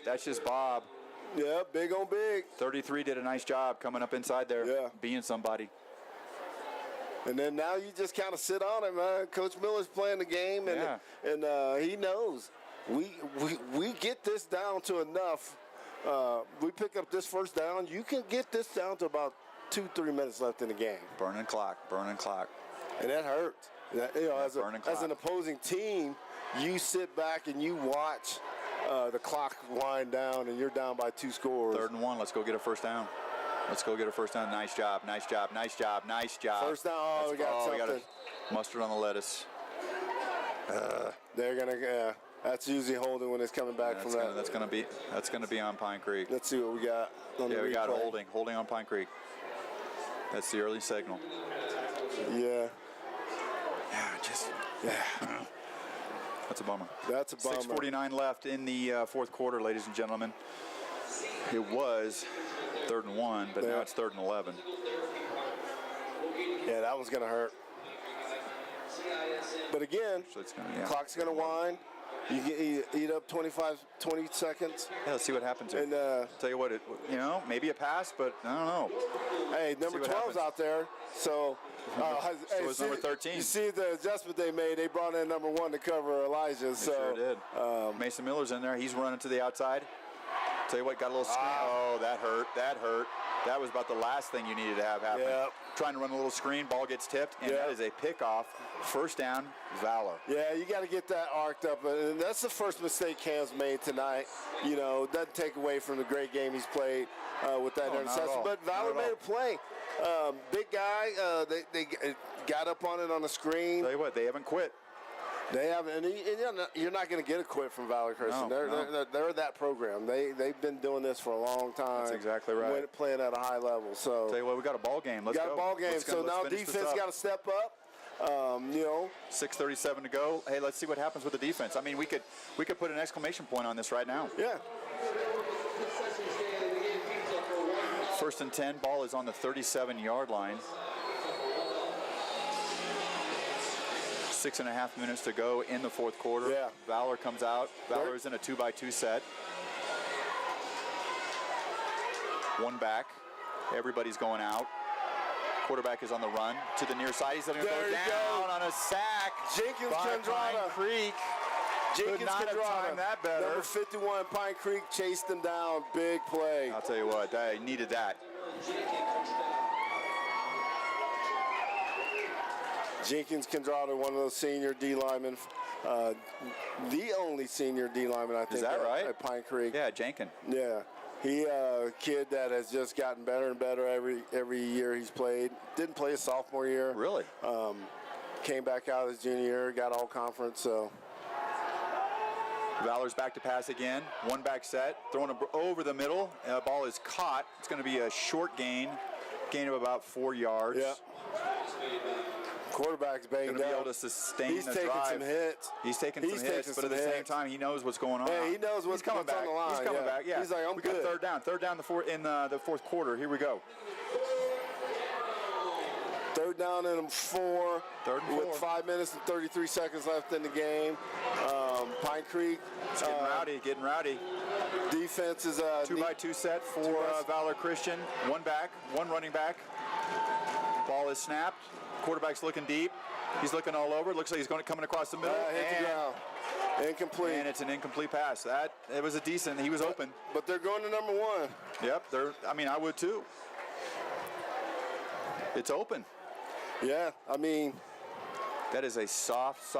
Speaker 1: Yeah, big on big.
Speaker 2: 33 did a nice job coming up inside there, being somebody.
Speaker 1: And then now you just kind of sit on it, man. Coach Miller's playing the game, and he knows we get this down to enough we pick up this first down. You can get this down to about 2-3 minutes left in the game.
Speaker 2: Burning clock.
Speaker 1: And that hurts. As an opposing team, you sit back and you watch the clock wind down, and you're down by 2 scores.
Speaker 2: 3rd and 1. Let's go get a first down. Nice job.
Speaker 1: First down. Oh, we got something.
Speaker 2: Mustard on the lettuce.
Speaker 1: They're gonna. That's usually holding when it's coming back from that.
Speaker 2: That's gonna be on Pine Creek.
Speaker 1: Let's see what we got.
Speaker 2: We got holding on Pine Creek. That's the early signal.
Speaker 1: Yeah.
Speaker 2: That's a bummer.
Speaker 1: 6:49
Speaker 2: left in the 4th quarter, ladies and gentlemen. It was 3rd and 1, but now it's 3rd and 11.
Speaker 1: Yeah, that one's gonna hurt. But again, clock's gonna wind. You get eat up 20 seconds.
Speaker 2: Yeah, let's see what happens here.
Speaker 1: And
Speaker 2: tell you what, maybe a pass, but I don't know.
Speaker 1: Hey, number 12's out there, so.
Speaker 2: It's number 13.
Speaker 1: You see the adjustment they made. They brought in number 1 to cover Elijah.
Speaker 2: Sure did. Mason Miller's in there. He's running to the outside. Tell you what, got a little screen. Oh, that hurt. That was about the last thing you needed to have happen.
Speaker 1: Yep.
Speaker 2: Trying to run a little screen, ball gets tipped, and that is a pickoff. First down, Valor.
Speaker 1: Yeah, you got to get that arced up, and that's the first mistake Cam's made tonight. Doesn't take away from the great game he's played with that interception. But Valor made a play. Big guy, they got up on it on the screen.
Speaker 2: Tell you what, they haven't quit.
Speaker 1: They haven't, and you're not going to get a quit from Valor Christian. They're that program. They've been doing this for a long time.
Speaker 2: That's exactly right.
Speaker 1: Playing at a high level. So
Speaker 2: tell you what, we got a ball game. Let's go.
Speaker 1: Got a ball game. So now defense got to step up.
Speaker 2: 6:37 to go. Hey, let's see what happens with the defense. I mean, we could put an exclamation point on this right now.
Speaker 1: Yeah.
Speaker 2: 1st and 10. Ball is on the 37-yard line. 6.5 minutes to go in the 4th quarter.
Speaker 1: Yeah.
Speaker 2: Valor comes out. Valor is in a 2-by-2 set. 1 back. Everybody's going out. Quarterback is on the run to the near side. He's going to go down on a sack.
Speaker 1: Jenkins
Speaker 2: by Pine Creek. Could not have timed that better.
Speaker 1: Number 51, Pine Creek chased him down. Big play.
Speaker 2: I'll tell you what, they needed that.
Speaker 1: Jenkins Condrada, one of those senior D linemen, the only senior D lineman I think.
Speaker 2: Is that right?
Speaker 1: At Pine Creek.
Speaker 2: Yeah, Jenkins.
Speaker 1: Yeah, he a kid that has just gotten better and better every year he's played. Didn't play his sophomore year.
Speaker 2: Really?
Speaker 1: Came back out his junior year, got all conference. So.
Speaker 2: Valor's back to pass again. 1 back set, throwing over the middle. Ball is caught. It's going to be a short gain of about 4 yards.
Speaker 1: Yeah. Quarterback's banged
Speaker 2: going to be
Speaker 1: up.
Speaker 2: able to sustain
Speaker 1: He's
Speaker 2: the
Speaker 1: taking
Speaker 2: drive.
Speaker 1: some hits.
Speaker 2: He's taking some hits, but at the same time, he knows what's going on.
Speaker 1: Yeah, he knows what's
Speaker 2: coming back.
Speaker 1: On the line.
Speaker 2: He's coming back. Yeah.
Speaker 1: He's like,
Speaker 2: we got third down. Third down in the 4th quarter. Here we go.
Speaker 1: 3rd down and 4.
Speaker 2: 3rd and 4.
Speaker 1: With 5 minutes and 33 seconds left in the game. Pine Creek.
Speaker 2: It's getting rowdy.
Speaker 1: Defense is
Speaker 2: 2-by-2 set for Valor Christian. 1 back, 1 running back. Ball is snapped. Quarterback's looking deep. He's looking all over. Looks like he's coming across the middle.
Speaker 1: Hit the ground. Incomplete.
Speaker 2: And it's an incomplete pass. It was a decent. He was open.
Speaker 1: But they're going to number 1.
Speaker 2: Yep. I would too. It's open.
Speaker 1: Yeah.
Speaker 2: That is a soft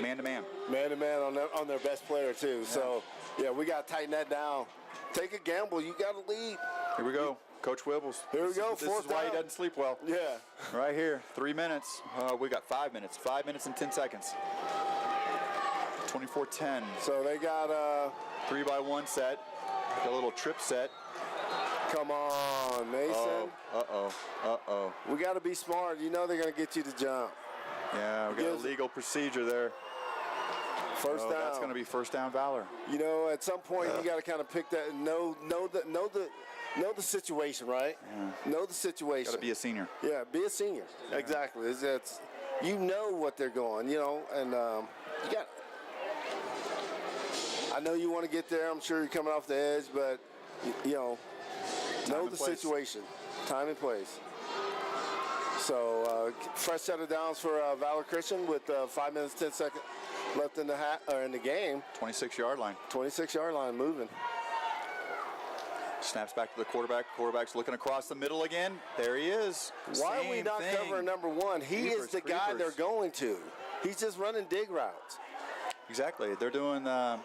Speaker 2: man-to-man.
Speaker 1: Man-to-man on their best player too. Yeah. So yeah, we got to tighten that down. Take a gamble. You got to lead.
Speaker 2: Here we go. Coach Wibbles.
Speaker 1: Here we go.
Speaker 2: This is why he doesn't sleep well.
Speaker 1: Yeah.
Speaker 2: Right here. 3 minutes. We got 5 minutes. 5 minutes and 10 seconds. 24-10.
Speaker 1: So they got a
Speaker 2: 3-by-1 set. A little trip set.
Speaker 1: Come on, Mason.
Speaker 2: Uh-oh.
Speaker 1: We got to be smart. You know they're going to get you to jump.
Speaker 2: Yeah, we got a legal procedure there.
Speaker 1: First down.
Speaker 2: That's going to be first down Valor.
Speaker 1: At some point you got to kind of pick that and know the situation, right?
Speaker 2: Yeah.
Speaker 1: Know the situation.
Speaker 2: Got to be a senior.
Speaker 1: Yeah, be a senior. Yeah. Exactly. It's what they're going, and you got. I know you want to get there. I'm sure you're coming off the edge, but know the situation, time and place. So fresh set of downs for Valor Christian with 5 minutes 10 seconds left in the game.
Speaker 2: 26-yard line.
Speaker 1: 26-yard line moving.
Speaker 2: Snaps back to the quarterback. Quarterback's looking across the middle again. There he is.
Speaker 1: Why are we
Speaker 2: Same
Speaker 1: not
Speaker 2: thing.
Speaker 1: covering number one? He is the guy they're going to. He's just running dig routes.
Speaker 2: Exactly. They're doing
Speaker 1: And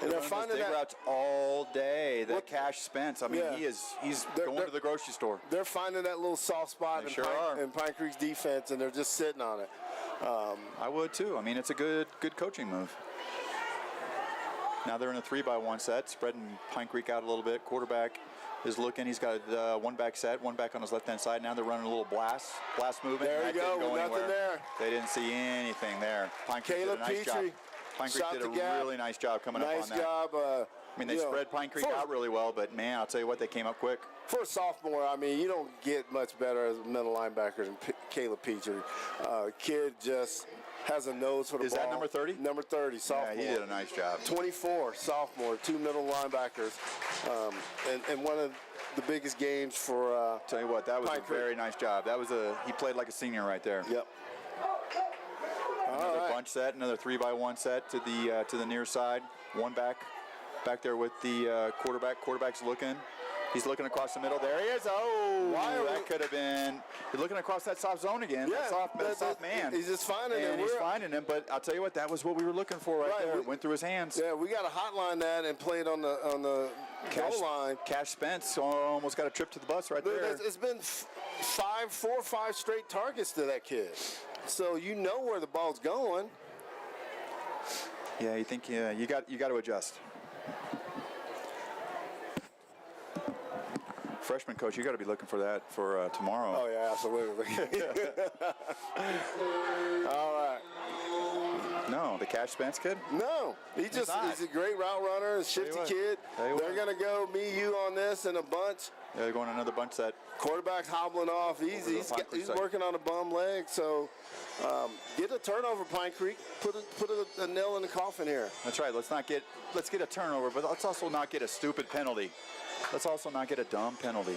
Speaker 1: they're finding
Speaker 2: dig
Speaker 1: that
Speaker 2: routes all day. That Cash Spence. I mean,
Speaker 1: Yeah.
Speaker 2: he's going to the grocery store.
Speaker 1: they're finding that little soft spot
Speaker 2: They sure are.
Speaker 1: in Pine Creek's defense, and they're just sitting on it.
Speaker 2: I would too. I mean, it's a good coaching move. Now they're in a 3-by-1 set, spreading Pine Creek out a little bit. Quarterback is looking. He's got a one-back set, one back on his left-hand side. Now they're running a little blast movement.
Speaker 1: There you
Speaker 2: That didn't
Speaker 1: go,
Speaker 2: go
Speaker 1: nothing
Speaker 2: anywhere.
Speaker 1: there.
Speaker 2: They didn't see anything there. Pine Creek did a nice job.
Speaker 1: Petrie
Speaker 2: Pine Creek
Speaker 1: shot
Speaker 2: did
Speaker 1: the
Speaker 2: a
Speaker 1: gap.
Speaker 2: really nice job coming up on
Speaker 1: Nice
Speaker 2: that.
Speaker 1: job.
Speaker 2: I mean, they
Speaker 1: you know,
Speaker 2: spread Pine Creek out really well, but man, I'll tell you what, they came up quick.
Speaker 1: For a sophomore, I mean, you don't get much better as a middle linebacker than Caleb Petrie. Kid just has a nose for the ball.
Speaker 2: Is that number 30?
Speaker 1: Number 30, sophomore.
Speaker 2: Yeah, he did a nice job.
Speaker 1: 24, sophomore, 2 middle linebackers. And one of the biggest games for
Speaker 2: Tell you what, that was
Speaker 1: Pine
Speaker 2: a
Speaker 1: Creek.
Speaker 2: very nice job. He played like a senior right there.
Speaker 1: Yep.
Speaker 2: Another
Speaker 1: right.
Speaker 2: bunch set, another 3-by-1 set to the near side. One back there with the quarterback. Quarterback's looking. He's looking across the middle. There he is. Oh, that could have been. You're looking across that soft zone again.
Speaker 1: Yeah,
Speaker 2: that soft man.
Speaker 1: He's just finding
Speaker 2: and
Speaker 1: him.
Speaker 2: he's finding him. But I'll tell you what, that was what we were looking for right there. It went through his hands.
Speaker 1: Yeah, we got to hotline that and play it on the goal line.
Speaker 2: Cash Spence almost got a trip to the bus right there.
Speaker 1: It's been 4 or 5 straight targets to that kid. So you know where the ball's going.
Speaker 2: Yeah, you think you got to adjust. Freshman coach, you got to be looking for that for tomorrow.
Speaker 1: Oh yeah, absolutely. All right.
Speaker 2: No, the Cash Spence kid?
Speaker 1: No, he's a great route runner, a shifty kid. They're gonna go me, you on this in a bunch.
Speaker 2: They're going another bunch set.
Speaker 1: Quarterback's hobbling off. He's working on a bum leg. So get a turnover, Pine Creek. Put a nail in the coffin here.
Speaker 2: That's right. Let's get a turnover, but let's also not get a stupid penalty. Let's also not get a dumb penalty.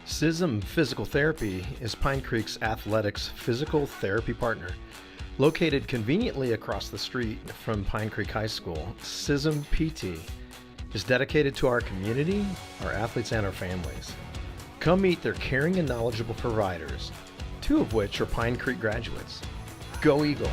Speaker 5: SISM Physical Therapy is Pine Creek's athletics physical therapy partner. Located conveniently across the street from Pine Creek High School, SISM PT is dedicated to our community, our athletes, and our families. Come meet their caring and knowledgeable providers, 2 of which are Pine Creek graduates. Go Eagles!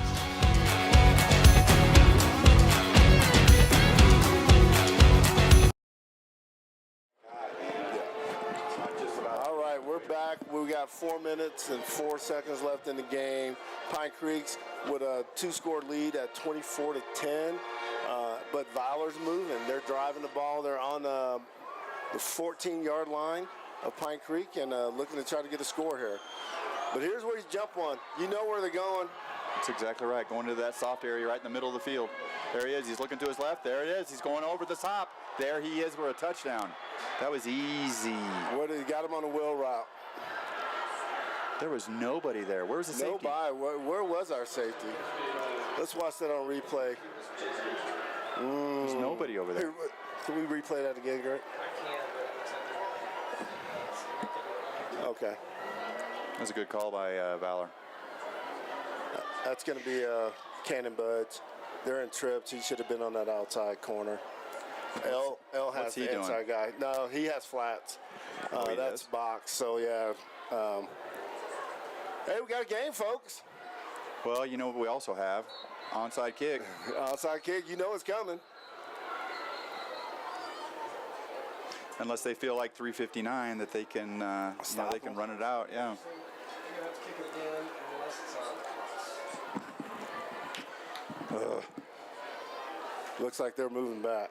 Speaker 1: All right, we're back. We got 4 minutes and 4 seconds left in the game. Pine Creek's with a 2-score lead at 24-10. But Valor's moving. They're driving the ball. They're on the 14-yard line of Pine Creek and looking to try to get a score here. But here's where he's jump one. You know where they're going.
Speaker 2: That's exactly right. Going to that soft area right in the middle of the field. There he is. He's looking to his left. There it is. He's going over the top. There he is for a touchdown. That was easy.
Speaker 1: He got him on a wheel route.
Speaker 2: There was nobody there. Where was the safety?
Speaker 1: Nobody. Where was our safety? Let's watch that on replay.
Speaker 2: There's nobody over there.
Speaker 1: Here, can we replay that again, Greg? Okay.
Speaker 2: That was a good call by Valor.
Speaker 1: That's going to be Cannon Buds. They're in trips. He should have been on that outside corner. L has the inside guy. No, he has flats. That's box. So, yeah. Hey, we got a game, folks.
Speaker 2: Well, you know what we also have? Onside kick.
Speaker 1: Onside kick. You know it's coming.
Speaker 2: Unless they feel like 3:59 that they can, they can run it out. Yeah.
Speaker 1: Looks like they're moving back.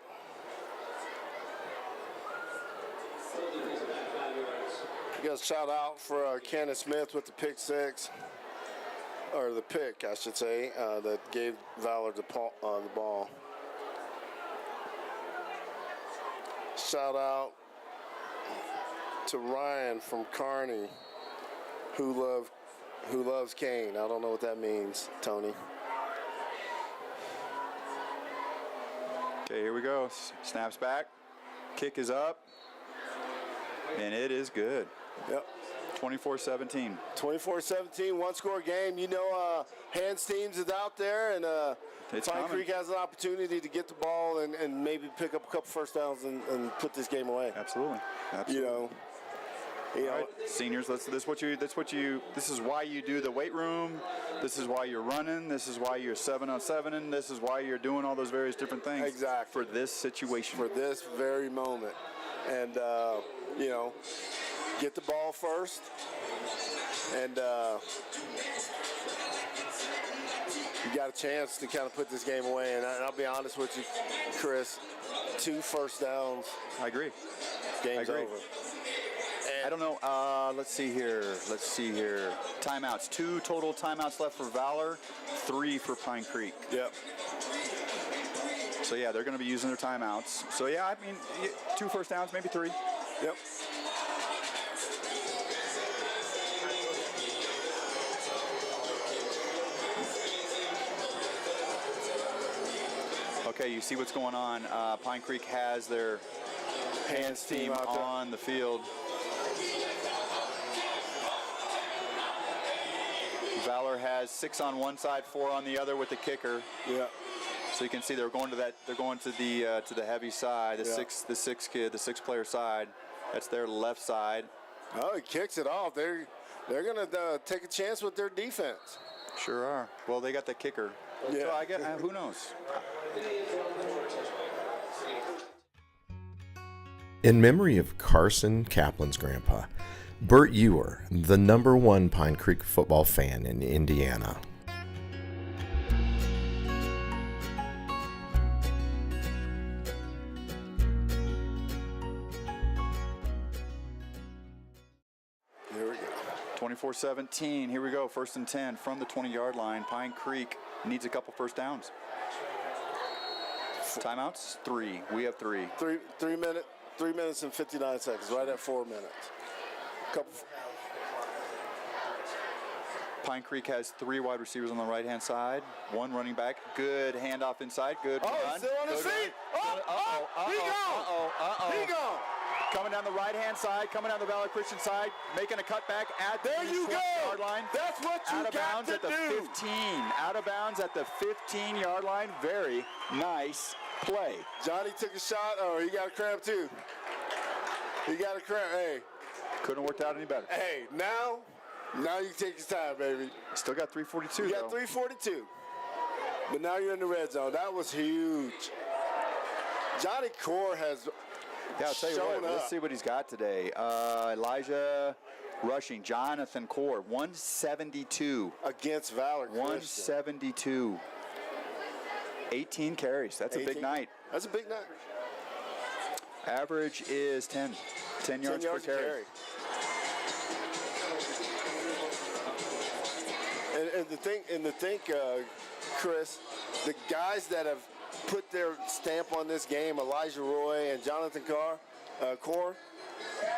Speaker 1: You guys shout out for Cannon Smith with the pick 6. Or the pick, I should say, that gave Valor the ball. Shout out to Ryan from Kearney, who loves Kane. I don't know what that means, Tony.
Speaker 2: Okay, here we go. Snaps back. Kick is up. And it is good.
Speaker 1: Yep.
Speaker 2: 24-17.
Speaker 1: 24-17, one-score game. You know, Hands teams is out there, and
Speaker 2: It's
Speaker 1: Pine
Speaker 2: coming.
Speaker 1: Creek has an opportunity to get the ball and maybe pick up a couple first downs and put this game away.
Speaker 2: Absolutely.
Speaker 1: You know.
Speaker 2: All right, seniors, this is why you do the weight room. This is why you're running. This is why you're 7-on-7, and this is why you're doing all those various different things.
Speaker 1: Exactly.
Speaker 2: For this situation.
Speaker 1: For this very moment. And, you know, get the ball first. And you got a chance to kind of put this game away. And I'll be honest with you, Chris, 2 first downs.
Speaker 2: I agree.
Speaker 1: Game's over.
Speaker 2: I don't know. Let's see here. Timeouts. 2 total timeouts left for Valor, 3 for Pine Creek.
Speaker 1: Yep.
Speaker 2: So, yeah, they're going to be using their timeouts. So, yeah, I mean, 2 first downs, maybe 3.
Speaker 1: Yep.
Speaker 2: Okay, you see what's going on. Pine Creek has their hands team
Speaker 1: out there
Speaker 2: on the field. Valor has 6 on one side, 4 on the other with the kicker.
Speaker 1: Yeah.
Speaker 2: So you can see they're going to the heavy side, the six player side. That's their left side.
Speaker 1: Oh, he kicks it off. They're going to take a chance with their defense.
Speaker 2: Sure are. Well, they got the kicker.
Speaker 1: Yeah.
Speaker 2: So I get who knows.
Speaker 5: In memory of Carson Kaplan's grandpa, Bert Ewer, the #1 Pine Creek football fan in Indiana.
Speaker 1: Here we go.
Speaker 2: 24-17. Here we go. 1st and 10 from the 20-yard line. Pine Creek needs a couple first downs. Timeouts? 3. We have 3.
Speaker 1: 3 minutes and 59 seconds, right at 4 minutes.
Speaker 2: Pine Creek has 3 wide receivers on the right-hand side, 1 running back. Good handoff inside. Good run.
Speaker 1: He's still on his feet. He gone.
Speaker 2: Coming down the right-hand side, coming down the Valor Christian side, making a cutback at the 20-yard line.
Speaker 1: That's what you
Speaker 2: out of
Speaker 1: got
Speaker 2: bounds
Speaker 1: to
Speaker 2: at the
Speaker 1: do.
Speaker 2: 15. Out of bounds at the 15-yard line. Very nice play.
Speaker 1: Johnny took a shot. Oh, he got a cramp too. He got a cramp. Hey.
Speaker 2: Couldn't have worked out any better.
Speaker 1: Hey, now you can take your time, baby.
Speaker 2: Still got 3:42.
Speaker 1: You got 3:42. But now you're in the red zone. That was huge. Johnny Core has
Speaker 2: Yeah, I'll tell you
Speaker 1: shown
Speaker 2: what.
Speaker 1: up.
Speaker 2: Let's see what he's got today. Elijah rushing. Jonathan Core, 172.
Speaker 1: Against Valor Christian.
Speaker 2: 172. 18 carries. That's a big night.
Speaker 1: That's a big night.
Speaker 2: Average is 10. 10 yards per carry.
Speaker 1: And the thing, Chris, the guys that have put their stamp on this game, Elijah Roy and Jonathan Core,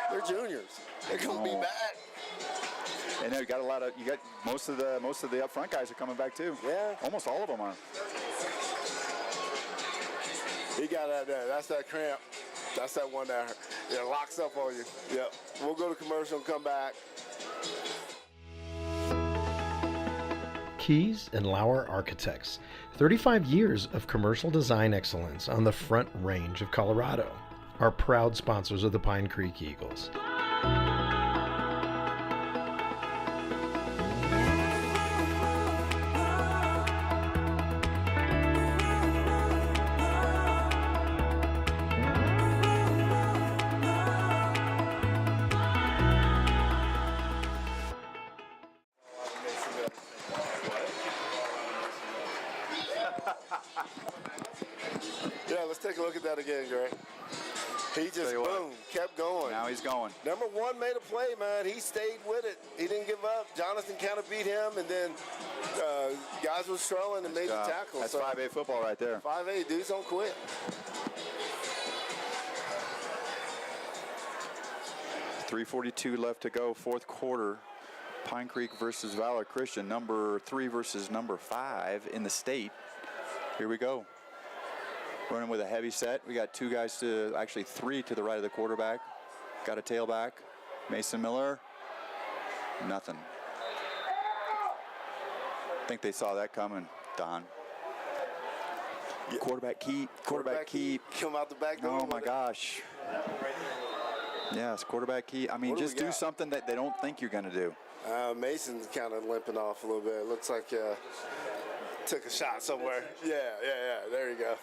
Speaker 1: they're juniors. They're gonna be back.
Speaker 2: And you got most of the up front guys are coming back too.
Speaker 1: Yeah.
Speaker 2: Almost all of them are.
Speaker 1: He got that there. That's that cramp. That's that one that locks up on you. Yep. We'll go to commercial and come back.
Speaker 5: Keys and Lauer Architects, 35 years of commercial design excellence on the Front Range of Colorado, are proud sponsors of the Pine Creek Eagles.
Speaker 1: Yeah, let's take a look at that again, Greg. He just, boom, kept going.
Speaker 2: Now he's going.
Speaker 1: #1 made a play, man. He stayed with it. He didn't give up. Jonathan kind of beat him, and then guys were struggling and made the tackle.
Speaker 2: That's
Speaker 1: so
Speaker 2: 5A football right there.
Speaker 1: 5A, dudes don't quit.
Speaker 2: .342 left to go, 4th quarter. Pine Creek versus Valor Christian, number 3 versus number 5 in the state. Here we go. Running with a heavy set. We got 2 guys to, actually 3 to the right of the quarterback. Got a tailback. Mason Miller. Nothing. I think they saw that coming, Don. Quarterback keep. Quarterback keep.
Speaker 1: Come out the back door.
Speaker 2: Oh, my gosh. Yes, quarterback keep. I mean, just do something that they don't think you're going to do.
Speaker 1: Mason's kind of limping off a little bit. It looks like took a shot somewhere. Yeah. There you go.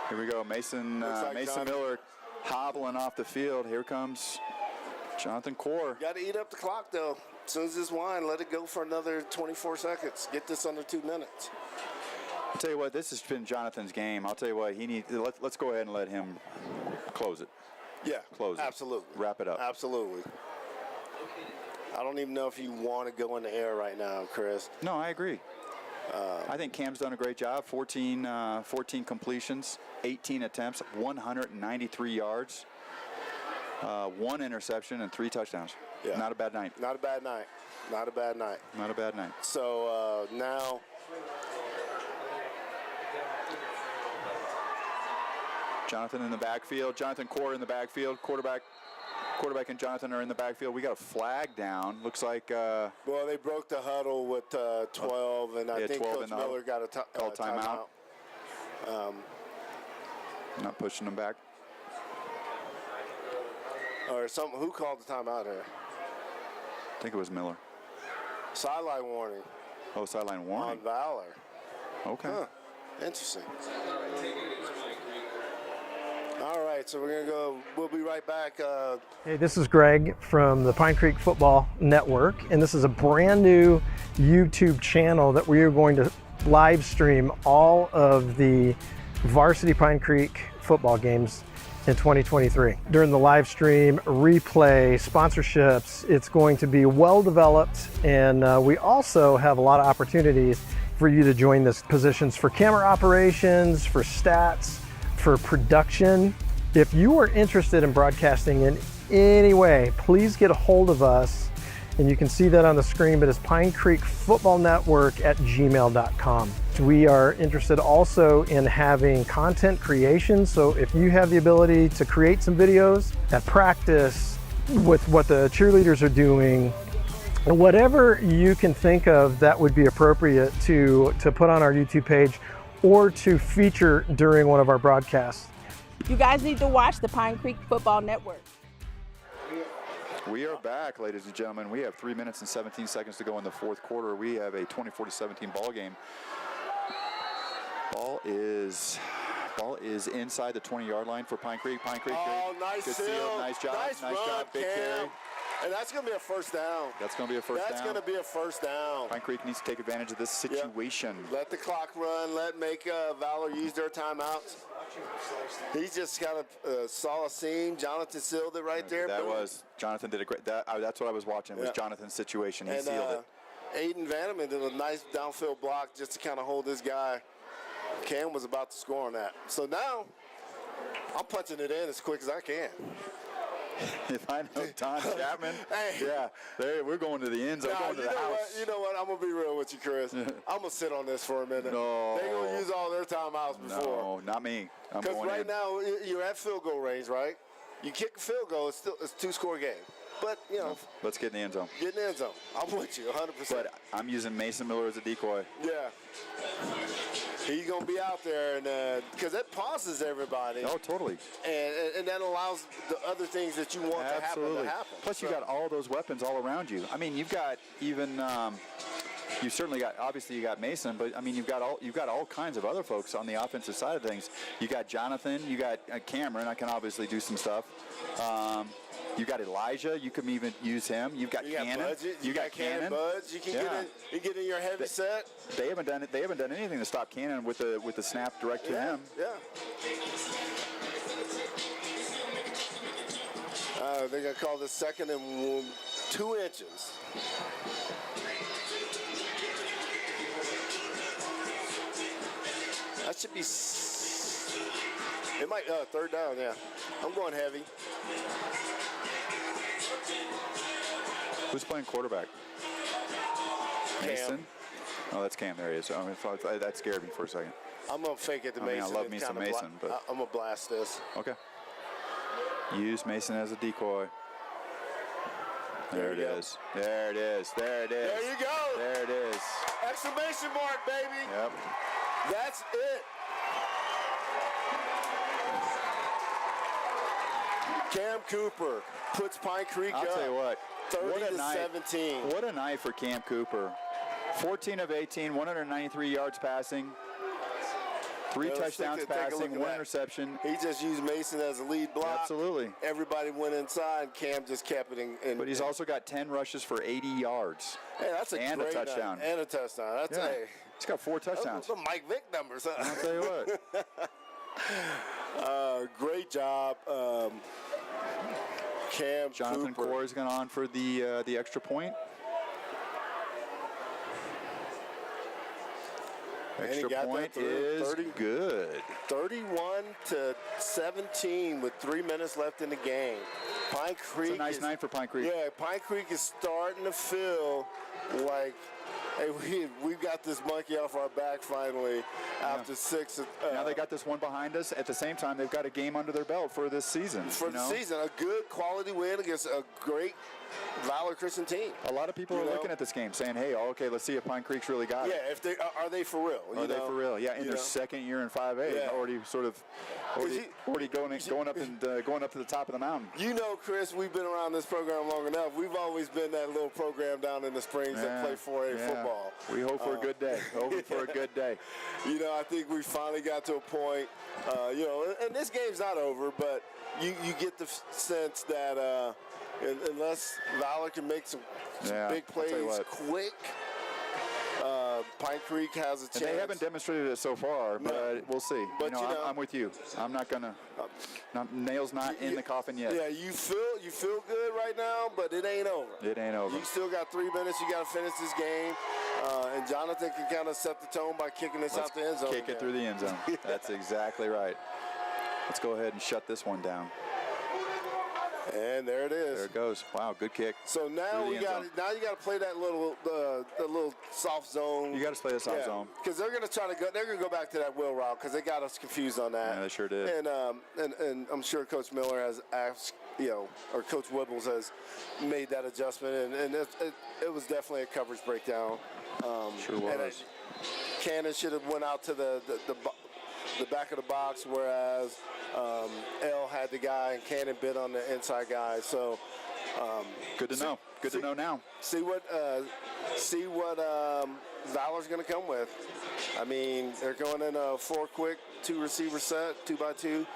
Speaker 2: Here we go. Mason
Speaker 1: Jonathan
Speaker 2: Miller hobbling off the field. Here comes Jonathan Core.
Speaker 1: Got to eat up the clock, though. As soon as this wine, let it go for another 24 seconds. Get this under 2 minutes.
Speaker 2: I'll tell you what, this has been Jonathan's game. I'll tell you what, let's go ahead and let him close it.
Speaker 1: Yeah,
Speaker 2: Close it.
Speaker 1: absolutely.
Speaker 2: Wrap it up.
Speaker 1: Absolutely. I don't even know if you want to go in the air right now, Chris.
Speaker 2: No, I agree. I think Cam's done a great job. 14 completions, 18 attempts, 193 yards, 1 interception, and 3 touchdowns.
Speaker 1: Yeah.
Speaker 2: Not a bad night.
Speaker 1: Not a bad night. Not a bad night.
Speaker 2: Not a bad night.
Speaker 1: So now
Speaker 2: Jonathan in the backfield. Jonathan Core in the backfield. Quarterback and Jonathan are in the backfield. We got a flag down. Looks like.
Speaker 1: Well, they broke the huddle with 12, and I think
Speaker 2: 12
Speaker 1: Coach Miller got a timeout.
Speaker 2: Not pushing them back.
Speaker 1: Or something. Who called the timeout here?
Speaker 2: I think it was Miller.
Speaker 1: Sideline warning
Speaker 2: Oh, sideline warning.
Speaker 1: on Valor.
Speaker 2: Okay.
Speaker 1: Huh. Interesting. All right, so we're going to go. We'll be right back.
Speaker 3: Hey, this is Greg from the Pine Creek Football Network, and this is a brand new YouTube channel that we are going to live stream all of the varsity Pine Creek football games in 2023. During the live stream, replay, sponsorships, it's going to be well developed, and we also have a lot of opportunities for you to join this. Positions for camera operations, for stats, for production. If you are interested in broadcasting in any way, please get a hold of us, and you can see that on the screen, but it's Pine Creek Football Network at gmail.com. We are interested also in having content creation, so if you have the ability to create some videos at practice with what the cheerleaders are doing, whatever you can think of that would be appropriate to put on our YouTube page or to feature during one of our broadcasts.
Speaker 6: You guys need to watch the Pine Creek Football Network.
Speaker 2: We are back, ladies and gentlemen. We have 3 minutes and 17 seconds to go in the fourth quarter. We have a 24-17 ball game. Ball is inside the 20-yard line for Pine Creek. Pine Creek.
Speaker 1: Oh, nice
Speaker 2: seal. Nice job.
Speaker 1: Nice run,
Speaker 2: job. Big
Speaker 1: Cam.
Speaker 2: carry.
Speaker 1: And that's going to be a first down.
Speaker 2: That's going to be a first down.
Speaker 1: That's going to be a first down.
Speaker 2: Pine Creek needs to take advantage of this situation.
Speaker 1: Yep. Let the clock run. Make Valor use their timeouts. He just kind of saw a seam. Jonathan sealed it right there.
Speaker 2: Jonathan did a great. That's what I was watching. Was Jonathan's situation. He sealed it.
Speaker 1: Aiden Vanneman did a nice downfield block just to kind of hold this guy. Cam was about to score on that. So now I'm punching it in as quick as I can.
Speaker 2: If I know Don Chapman, we're going to the end zone, going to the house.
Speaker 1: You know what? I'm going to be real with you, Chris. I'm going to sit on this for a minute.
Speaker 2: No.
Speaker 1: They're going to use all their timeouts before.
Speaker 2: No, not me.
Speaker 1: Because right now, you're at field goal range, right? You kick a field goal, it's a two-score game. But, you know.
Speaker 2: Let's get in the end zone.
Speaker 1: Get in the end zone. I'm with you 100%.
Speaker 2: But I'm using Mason Miller as a decoy.
Speaker 1: Yeah. He's going to be out there, and because that pauses everybody.
Speaker 2: Oh, totally.
Speaker 1: And that allows the other things that you want to happen to happen.
Speaker 2: Plus, you got all those weapons all around you. I mean, you've got even you certainly got, obviously you got Mason, but I mean you've got all kinds of other folks on the offensive side of things. You got Jonathan, you got Cameron. I can obviously do some stuff. You got Elijah. You can even use him. You got Cannon.
Speaker 1: You got Cannon. Buds. You can get in your heavy set.
Speaker 2: They haven't done it. They haven't done anything to stop Cannon with the snap direct to him.
Speaker 1: Yeah. They're gonna call this 2nd and 2 inches. That should be. It might 3rd down. Yeah. I'm going heavy.
Speaker 2: Who's playing quarterback?
Speaker 1: Cam.
Speaker 2: Mason? Oh, that's Cam. There he is. I mean, that scared me for a second.
Speaker 1: I'm going to fake it to Mason.
Speaker 2: I love me some Mason, but
Speaker 1: I'm going to blast this.
Speaker 2: Okay. Use Mason as a decoy. There it is. There it is. There it is.
Speaker 1: There you go.
Speaker 2: There it is.
Speaker 1: Exclamation mark, baby.
Speaker 2: Yep.
Speaker 1: That's it. Cam Cooper puts Pine Creek
Speaker 2: I'll
Speaker 1: up.
Speaker 2: tell you what.
Speaker 1: 30-17.
Speaker 2: What a night for Cam Cooper. 14 of 18, 193 yards passing. 3 touchdowns passing, 1 interception.
Speaker 1: He just used Mason as a lead block.
Speaker 2: Absolutely.
Speaker 1: Everybody went inside. Cam just kept it in.
Speaker 2: But he's also got 10 rushes for 80 yards.
Speaker 1: Hey, that's a
Speaker 2: and
Speaker 1: great
Speaker 2: a touchdown.
Speaker 1: Night. And a touchdown. That's hey.
Speaker 2: He's got 4 touchdowns.
Speaker 1: Those are Mike Vick numbers. Huh?
Speaker 2: I'll tell you what.
Speaker 1: Great job, Cam
Speaker 2: Jonathan
Speaker 1: Cooper.
Speaker 2: Corey's gone on for the extra point. Extra point is 30, good.
Speaker 1: 31-17 with 3 minutes left in the game. Pine Creek.
Speaker 2: It's a nice night for Pine Creek.
Speaker 1: Yeah, Pine Creek is starting to feel like, hey, we've got this monkey off our back finally after 6.
Speaker 2: Now they got this one behind us. At the same time, they've got a game under their belt for this season.
Speaker 1: For the season, a good quality win against a great Valor Christian team.
Speaker 2: A lot of people are looking at this game saying, hey, okay, let's see if Pine Creek's really got it.
Speaker 1: Yeah, if they are they for real?
Speaker 2: Are they for real? Yeah, in their second year in 5A, already going up to the top of the mountain.
Speaker 1: You know, Chris, we've been around this program long enough. We've always been that little program down in the Springs that play 4A football.
Speaker 2: We hope for a good day. Hoping for a good day.
Speaker 1: You know, I think we finally got to a point. And this game's not over, but you get the sense that unless Valor can make some big plays quick, Pine Creek has a chance.
Speaker 2: And they haven't demonstrated it so far, but we'll see. But I'm with you. I'm not gonna. Nail's not in the coffin yet.
Speaker 1: Yeah, you feel good right now, but it ain't over.
Speaker 2: It ain't over.
Speaker 1: You still got 3 minutes. You got to finish this game, and Jonathan can kind of set the tone by kicking this out the end zone.
Speaker 2: Kick it through the end zone. That's exactly right. Let's go ahead and shut this one down.
Speaker 1: And there it is.
Speaker 2: There it goes. Wow, good kick.
Speaker 1: So now you got to play that little the little soft zone.
Speaker 2: You got to play the soft zone
Speaker 1: because they're going to try to go. They're going to go back to that wheel route because they got us confused on that.
Speaker 2: Yeah, they sure did.
Speaker 1: And I'm sure Coach Miller has asked, or Coach Wibbles has made that adjustment, and it was definitely a coverage breakdown.
Speaker 2: Sure was.
Speaker 1: Cannon should have went out to the back of the box, whereas L had the guy and Cannon bit on the inside guy. So
Speaker 2: good to know. Good to know now.
Speaker 1: See what Valor's going to come with. I mean, they're going in a 4 quick 2 receiver set, 2x2,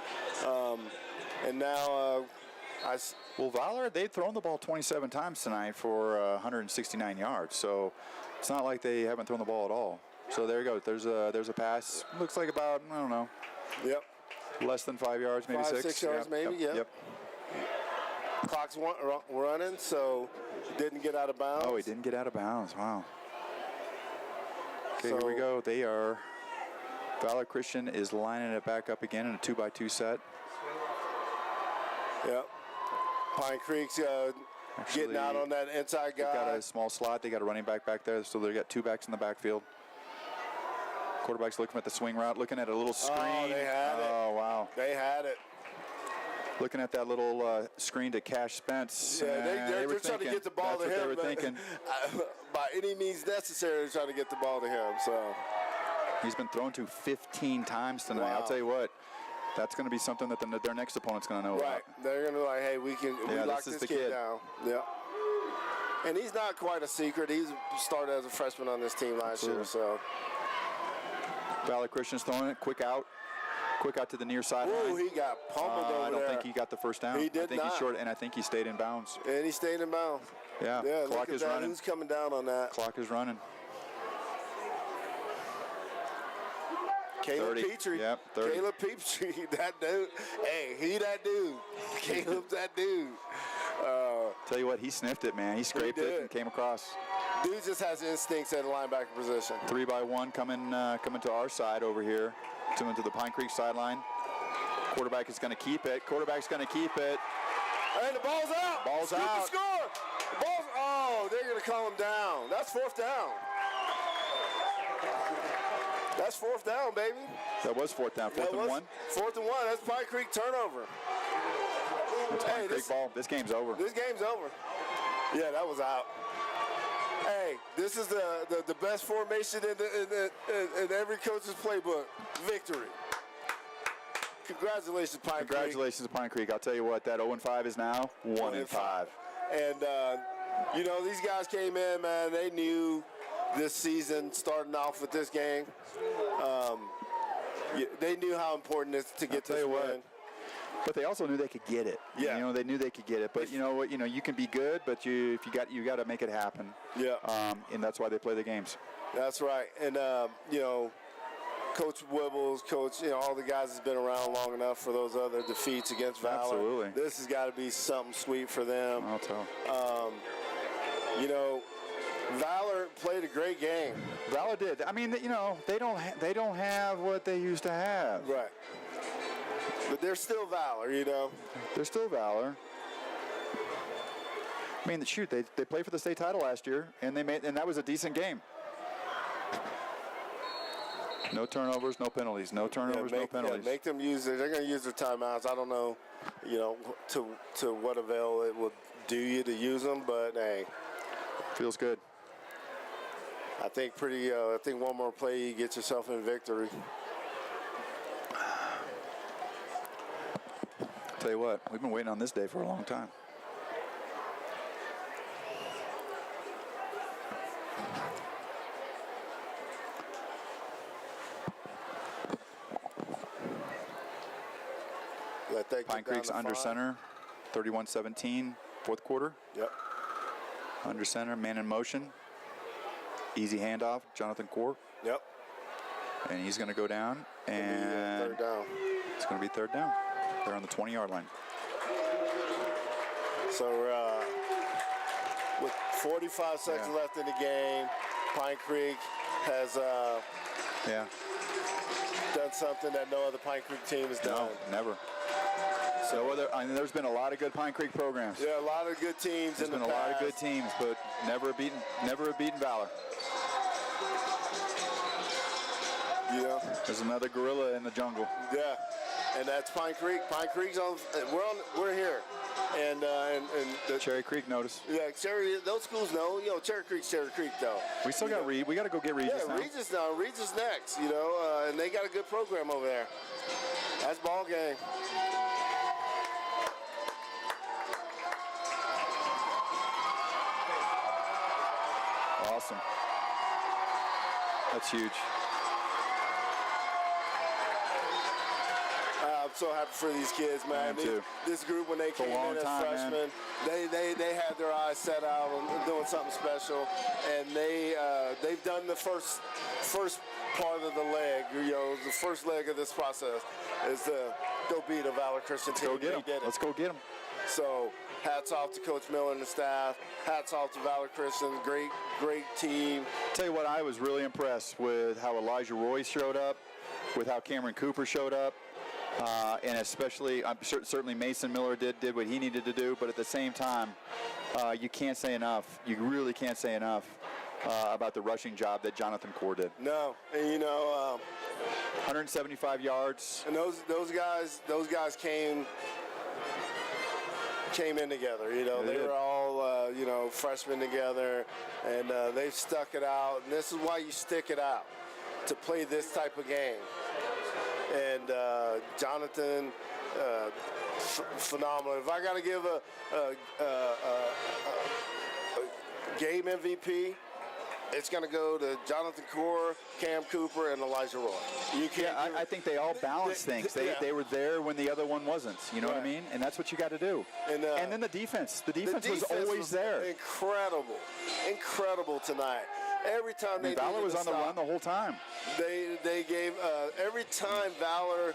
Speaker 1: and now
Speaker 2: Valor, they've thrown the ball 27 times tonight for 169 yards. So it's not like they haven't thrown the ball at all. So there you go. There's a pass. Looks like about, I don't know.
Speaker 1: Yep.
Speaker 2: Less than 5 yards, maybe
Speaker 1: 6 yards, maybe. Yep. Clock's running, so didn't get out of bounds.
Speaker 2: Oh, he didn't get out of bounds. Wow. Okay, here we go. Valor Christian is lining it back up again in a 2x2 set.
Speaker 1: Yep. Pine Creek's getting out on that inside guy.
Speaker 2: They got a small slot. They got a running back there, so they got 2 backs in the backfield. Quarterback's looking at the swing route, looking at a little screen.
Speaker 1: Oh, they had it.
Speaker 2: Oh, wow.
Speaker 1: They had it.
Speaker 2: Looking at that little screen to Cash Spence.
Speaker 1: Yeah, they're trying to get the ball to him.
Speaker 2: That's what they were thinking.
Speaker 1: By any means necessary, they're trying to get the ball to him. So
Speaker 2: he's been thrown to 15 times tonight.
Speaker 1: Wow.
Speaker 2: I'll tell you what. That's going to be something that their next opponent's going to know about.
Speaker 1: Right. They're going to be like, hey, we lock this kid down. Yeah. And he's not quite a secret. He's started as a freshman on this team last year. So
Speaker 2: Valor Christian's throwing it. Quick out to the near sideline.
Speaker 1: Ooh, he got pummeled over there.
Speaker 2: I don't think he got the first down.
Speaker 1: He did
Speaker 2: I think
Speaker 1: not.
Speaker 2: He's short, and I think he stayed in bounds.
Speaker 1: And he stayed in bounds.
Speaker 2: Yeah. Clock is running.
Speaker 1: Who's coming down on that?
Speaker 2: Clock is running.
Speaker 1: Caleb
Speaker 2: 30.
Speaker 1: Petrie.
Speaker 2: Yep, 30.
Speaker 1: Caleb Petrie, that dude. Hey, he that dude. Caleb's that dude.
Speaker 2: Tell you what, he sniffed it, man. He scraped it and came across.
Speaker 1: Dude just has instincts at the linebacker position.
Speaker 2: 3-by-1 coming to our side over here. To the Pine Creek sideline. Quarterback is going to keep it. Quarterback's going to keep it.
Speaker 1: And the ball's out.
Speaker 2: Ball's out.
Speaker 1: Score. They're going to call him down. That's 4th down. That's 4th down, baby.
Speaker 2: That was 4th down. 4th and 1.
Speaker 1: 4th and 1. That's Pine Creek turnover. Hey,
Speaker 2: Creek ball. This game's over.
Speaker 1: This game's over. Yeah, that was out. Hey, this is the best formation in every coach's playbook. Victory. Congratulations, Pine Creek.
Speaker 2: Congratulations to Pine Creek. I'll tell you what, that 0-5 is now 1-5.
Speaker 1: And, these guys came in, man, they knew this season, starting off with this game, they knew how important it is to get this win.
Speaker 2: But they also knew they could get it.
Speaker 1: Yeah.
Speaker 2: They knew they could get it. But you know what? You can be good, but you got to make it happen.
Speaker 1: Yeah.
Speaker 2: And that's why they play the games.
Speaker 1: That's right. And Coach Wibbles, all the guys has been around long enough for those other defeats against Valor.
Speaker 2: Absolutely.
Speaker 1: This has got to be something sweet for them.
Speaker 2: I'll tell.
Speaker 1: Valor played a great game.
Speaker 2: Valor did. I mean, they don't have what they used to have.
Speaker 1: Right. But they're still Valor,
Speaker 2: They're still Valor. I mean, shoot, they played for the state title last year, and that was a decent game. No turnovers, no penalties. No turnovers, no penalties.
Speaker 1: Yeah, make them use it. They're going to use their timeouts. I don't know, to what avail it will do you to use them, but hey,
Speaker 2: feels good.
Speaker 1: I think one more play, you get yourself in victory.
Speaker 2: Tell you what, we've been waiting on this day for a long time.
Speaker 1: Let that
Speaker 2: Pine Creek's under center, 31-17, fourth quarter.
Speaker 1: Yep.
Speaker 2: Under center, man in motion. Easy handoff, Jonathan Core.
Speaker 1: Yep.
Speaker 2: And he's going to go down. And
Speaker 1: third down.
Speaker 2: It's going to be third down. They're on the 20-yard line.
Speaker 1: So with 45 seconds left in the game, Pine Creek has done something that no other Pine Creek team has done.
Speaker 2: No, never. So there's been a lot of good Pine Creek programs.
Speaker 1: Yeah, a lot of good teams.
Speaker 2: There's been a lot of good teams, but never beaten Valor. There's another gorilla in the jungle.
Speaker 1: Yeah, and that's Pine Creek. Pine Creek's on. We're here, and the
Speaker 2: Cherry Creek notice.
Speaker 1: Yeah, those schools know. Cherry Creek's Cherry Creek though.
Speaker 2: We still got Reed. We got to go get Regis now.
Speaker 1: Regis now. Regis next. And they got a good program over there. That's ball game.
Speaker 2: Awesome. That's huge.
Speaker 1: I'm so happy for these kids, man. This group, when they came in as freshmen, they had their eyes set out on doing something special, and they've done the first part of the leg. The first leg of this process is to go beat a Valor Christian team.
Speaker 2: Let's go get them.
Speaker 1: So hats off to Coach Miller and the staff. Hats off to Valor Christian. Great team.
Speaker 2: Tell you what, I was really impressed with how Elijah Royce showed up, with how Cameron Cooper showed up, and especially, certainly Mason Miller did what he needed to do. But at the same time, you can't say enough. You really can't say enough about the rushing job that Jonathan Core did.
Speaker 1: No, and
Speaker 2: 175 yards.
Speaker 1: And those guys came in together. They were all freshmen together, and they've stuck it out. And this is why you stick it out, to play this type of game. And Jonathan, phenomenal. If I got to give a game MVP, it's going to go to Jonathan Core, Cam Cooper, and Elijah Roy.
Speaker 2: I think they all balance things. They were there when the other one wasn't. You know what I mean? And that's what you got to do. And then the defense. The defense was always there.
Speaker 1: Incredible tonight. Every time
Speaker 2: Valor was on the run the whole time.
Speaker 1: They gave every time Valor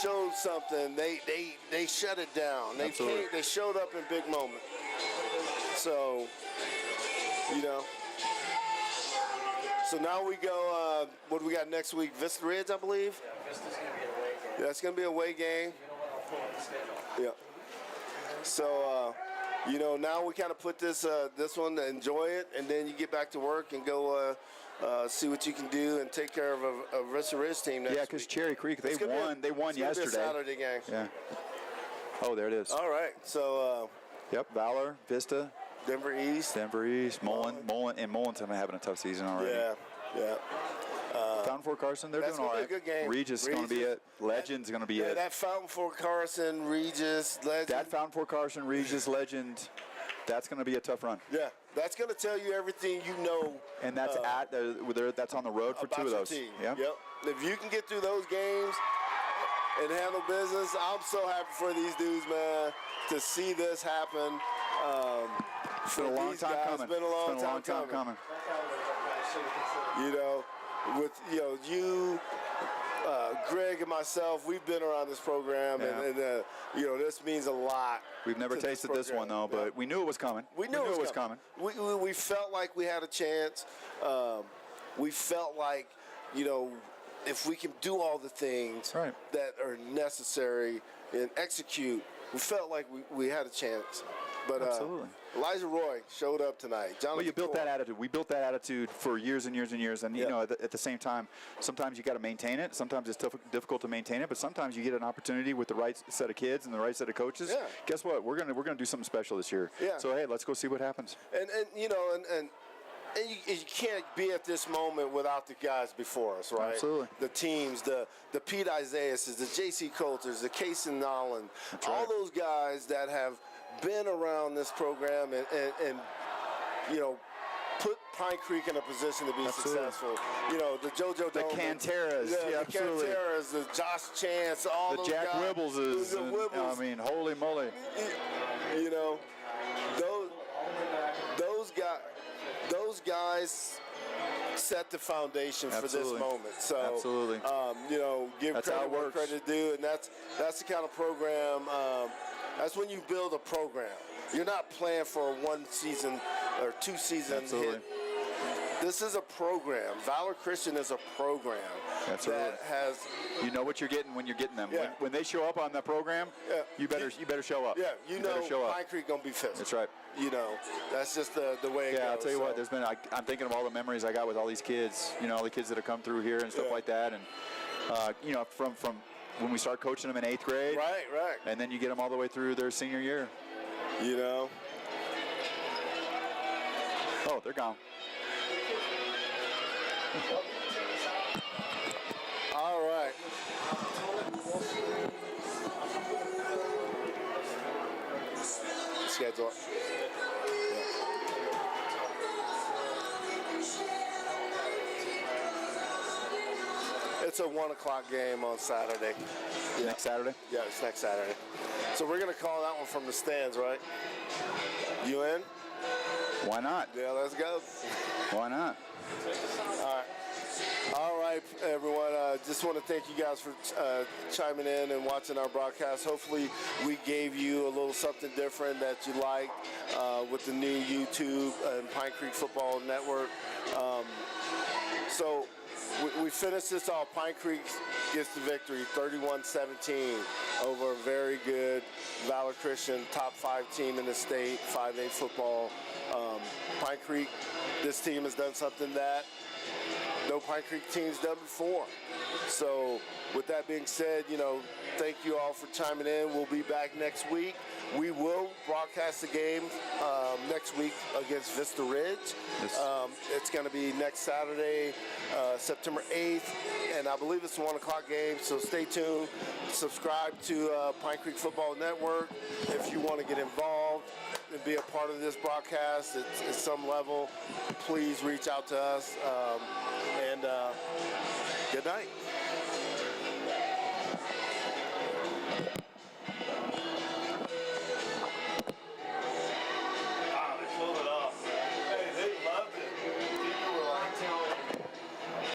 Speaker 1: showed something, they shut it down. They showed up in big moments. So So now we go, what do we got next week? Vista Ridge, I believe?
Speaker 3: Yeah, Vista's going to be an away game.
Speaker 1: Yeah, it's going to be an away game.
Speaker 3: We don't want to pull on the schedule.
Speaker 1: Yeah. So, now we kind of put this one to enjoy it, and then you get back to work and go see what you can do and take care of a Vista Ridge team next week.
Speaker 2: Yeah, because Cherry Creek, they won yesterday.
Speaker 1: It's going to be a Saturday game.
Speaker 2: Yeah. Oh, there it is.
Speaker 1: All right. So,
Speaker 2: Yep, Valor, Vista,
Speaker 1: Denver East.
Speaker 2: Mullen, and Mullen's having a tough season already.
Speaker 1: Yeah.
Speaker 2: Fountain Fort Carson, they're
Speaker 1: That's
Speaker 2: doing all
Speaker 1: going to
Speaker 2: right.
Speaker 1: be a good game.
Speaker 2: Regis is going to be it. Legend's going to be it.
Speaker 1: That Fountain Fort Carson, Regis, Legend.
Speaker 2: That Fountain Fort Carson, Regis, Legend, that's going to be a tough run.
Speaker 1: Yeah, that's going to tell you everything you know.
Speaker 2: And that's that's on the road for two of those.
Speaker 1: Team.
Speaker 2: Yeah.
Speaker 1: Yep. If you can get through those games and handle business, I'm so happy for these dudes, man, to see this happen.
Speaker 2: It's been a long time coming.
Speaker 1: It's been a long time coming. You know, with you, Greg and myself, we've been around this program, and this means a lot.
Speaker 2: We've never tasted this one though, but we knew it was coming.
Speaker 1: We knew it was coming. We felt like we had a chance. We felt like, if we can do all the things that are necessary and execute, we felt like we had a chance. But
Speaker 2: absolutely.
Speaker 1: Elijah Roy showed up tonight.
Speaker 2: Well, you built that attitude. We built that attitude for years and years and years. And, at the same time, sometimes you got to maintain it. Sometimes it's difficult to maintain it. But sometimes you get an opportunity with the right set of kids and the right set of coaches.
Speaker 1: Yeah.
Speaker 2: Guess what? We're gonna do something special this year.
Speaker 1: Yeah.
Speaker 2: So, hey, let's go see what happens.
Speaker 1: And you can't be at this moment without the guys before us, right?
Speaker 2: Absolutely.
Speaker 1: The teams, the Pete Isaiahs, the J.C. Coulters, the Casey Nolan, all those guys that have been around this program and put Pine Creek in a position to be successful. The JoJo
Speaker 2: The Canteras.
Speaker 1: The Canteras, the Josh Chance, all those
Speaker 2: Jack
Speaker 1: guys.
Speaker 2: Wibbleses.
Speaker 1: The Wibbles.
Speaker 2: Holy moly.
Speaker 1: Those guys set the foundation for this moment. So,
Speaker 2: absolutely.
Speaker 1: Give
Speaker 2: that's
Speaker 1: credit where credit due, and that's the kind of program. That's when you build a program. You're not playing for a 1 season or 2 season hit. This is a program. Valor Christian is a program that has.
Speaker 2: You know what you're getting when you're getting them.
Speaker 1: Yeah.
Speaker 2: When they show up on the program, you better show up.
Speaker 1: Yeah, you know
Speaker 2: show up.
Speaker 1: Pine Creek gonna be fit.
Speaker 2: That's right.
Speaker 1: That's just the way it goes.
Speaker 2: Yeah, I'll tell you what. I'm thinking of all the memories I got with all these kids. All the kids that have come through here and stuff like that, and from when we start coaching them in 8th grade.
Speaker 1: Right.
Speaker 2: And then you get them all the way through their senior year. Oh, they're gone.
Speaker 1: All right. Schedule. It's a 1 o'clock game on Saturday.
Speaker 2: Next Saturday?
Speaker 1: Yeah, it's next Saturday. So we're going to call that one from the stands, right? You in?
Speaker 2: Why not?
Speaker 1: Yeah, let's go.
Speaker 2: Why not?
Speaker 1: All right, everyone. Just want to thank you guys for chiming in and watching our broadcast. Hopefully, we gave you a little something different that you liked with the new YouTube and Pine Creek Football Network. So we finished this off. Pine Creek gets the victory, 31-17 over a very good Valor Christian, top 5 team in the state, 5A football. Pine Creek, this team has done something that no Pine Creek team's done before. So with that being said, thank you all for chiming in. We'll be back next week. We will broadcast the game next week against Vista Ridge.
Speaker 2: Yes.
Speaker 1: It's going to be next Saturday, September 8th, and I believe it's a 1 o'clock game, so stay tuned. Subscribe to Pine Creek Football Network if you want to get involved and be a part of this broadcast at some level. Please reach out to us, and good night.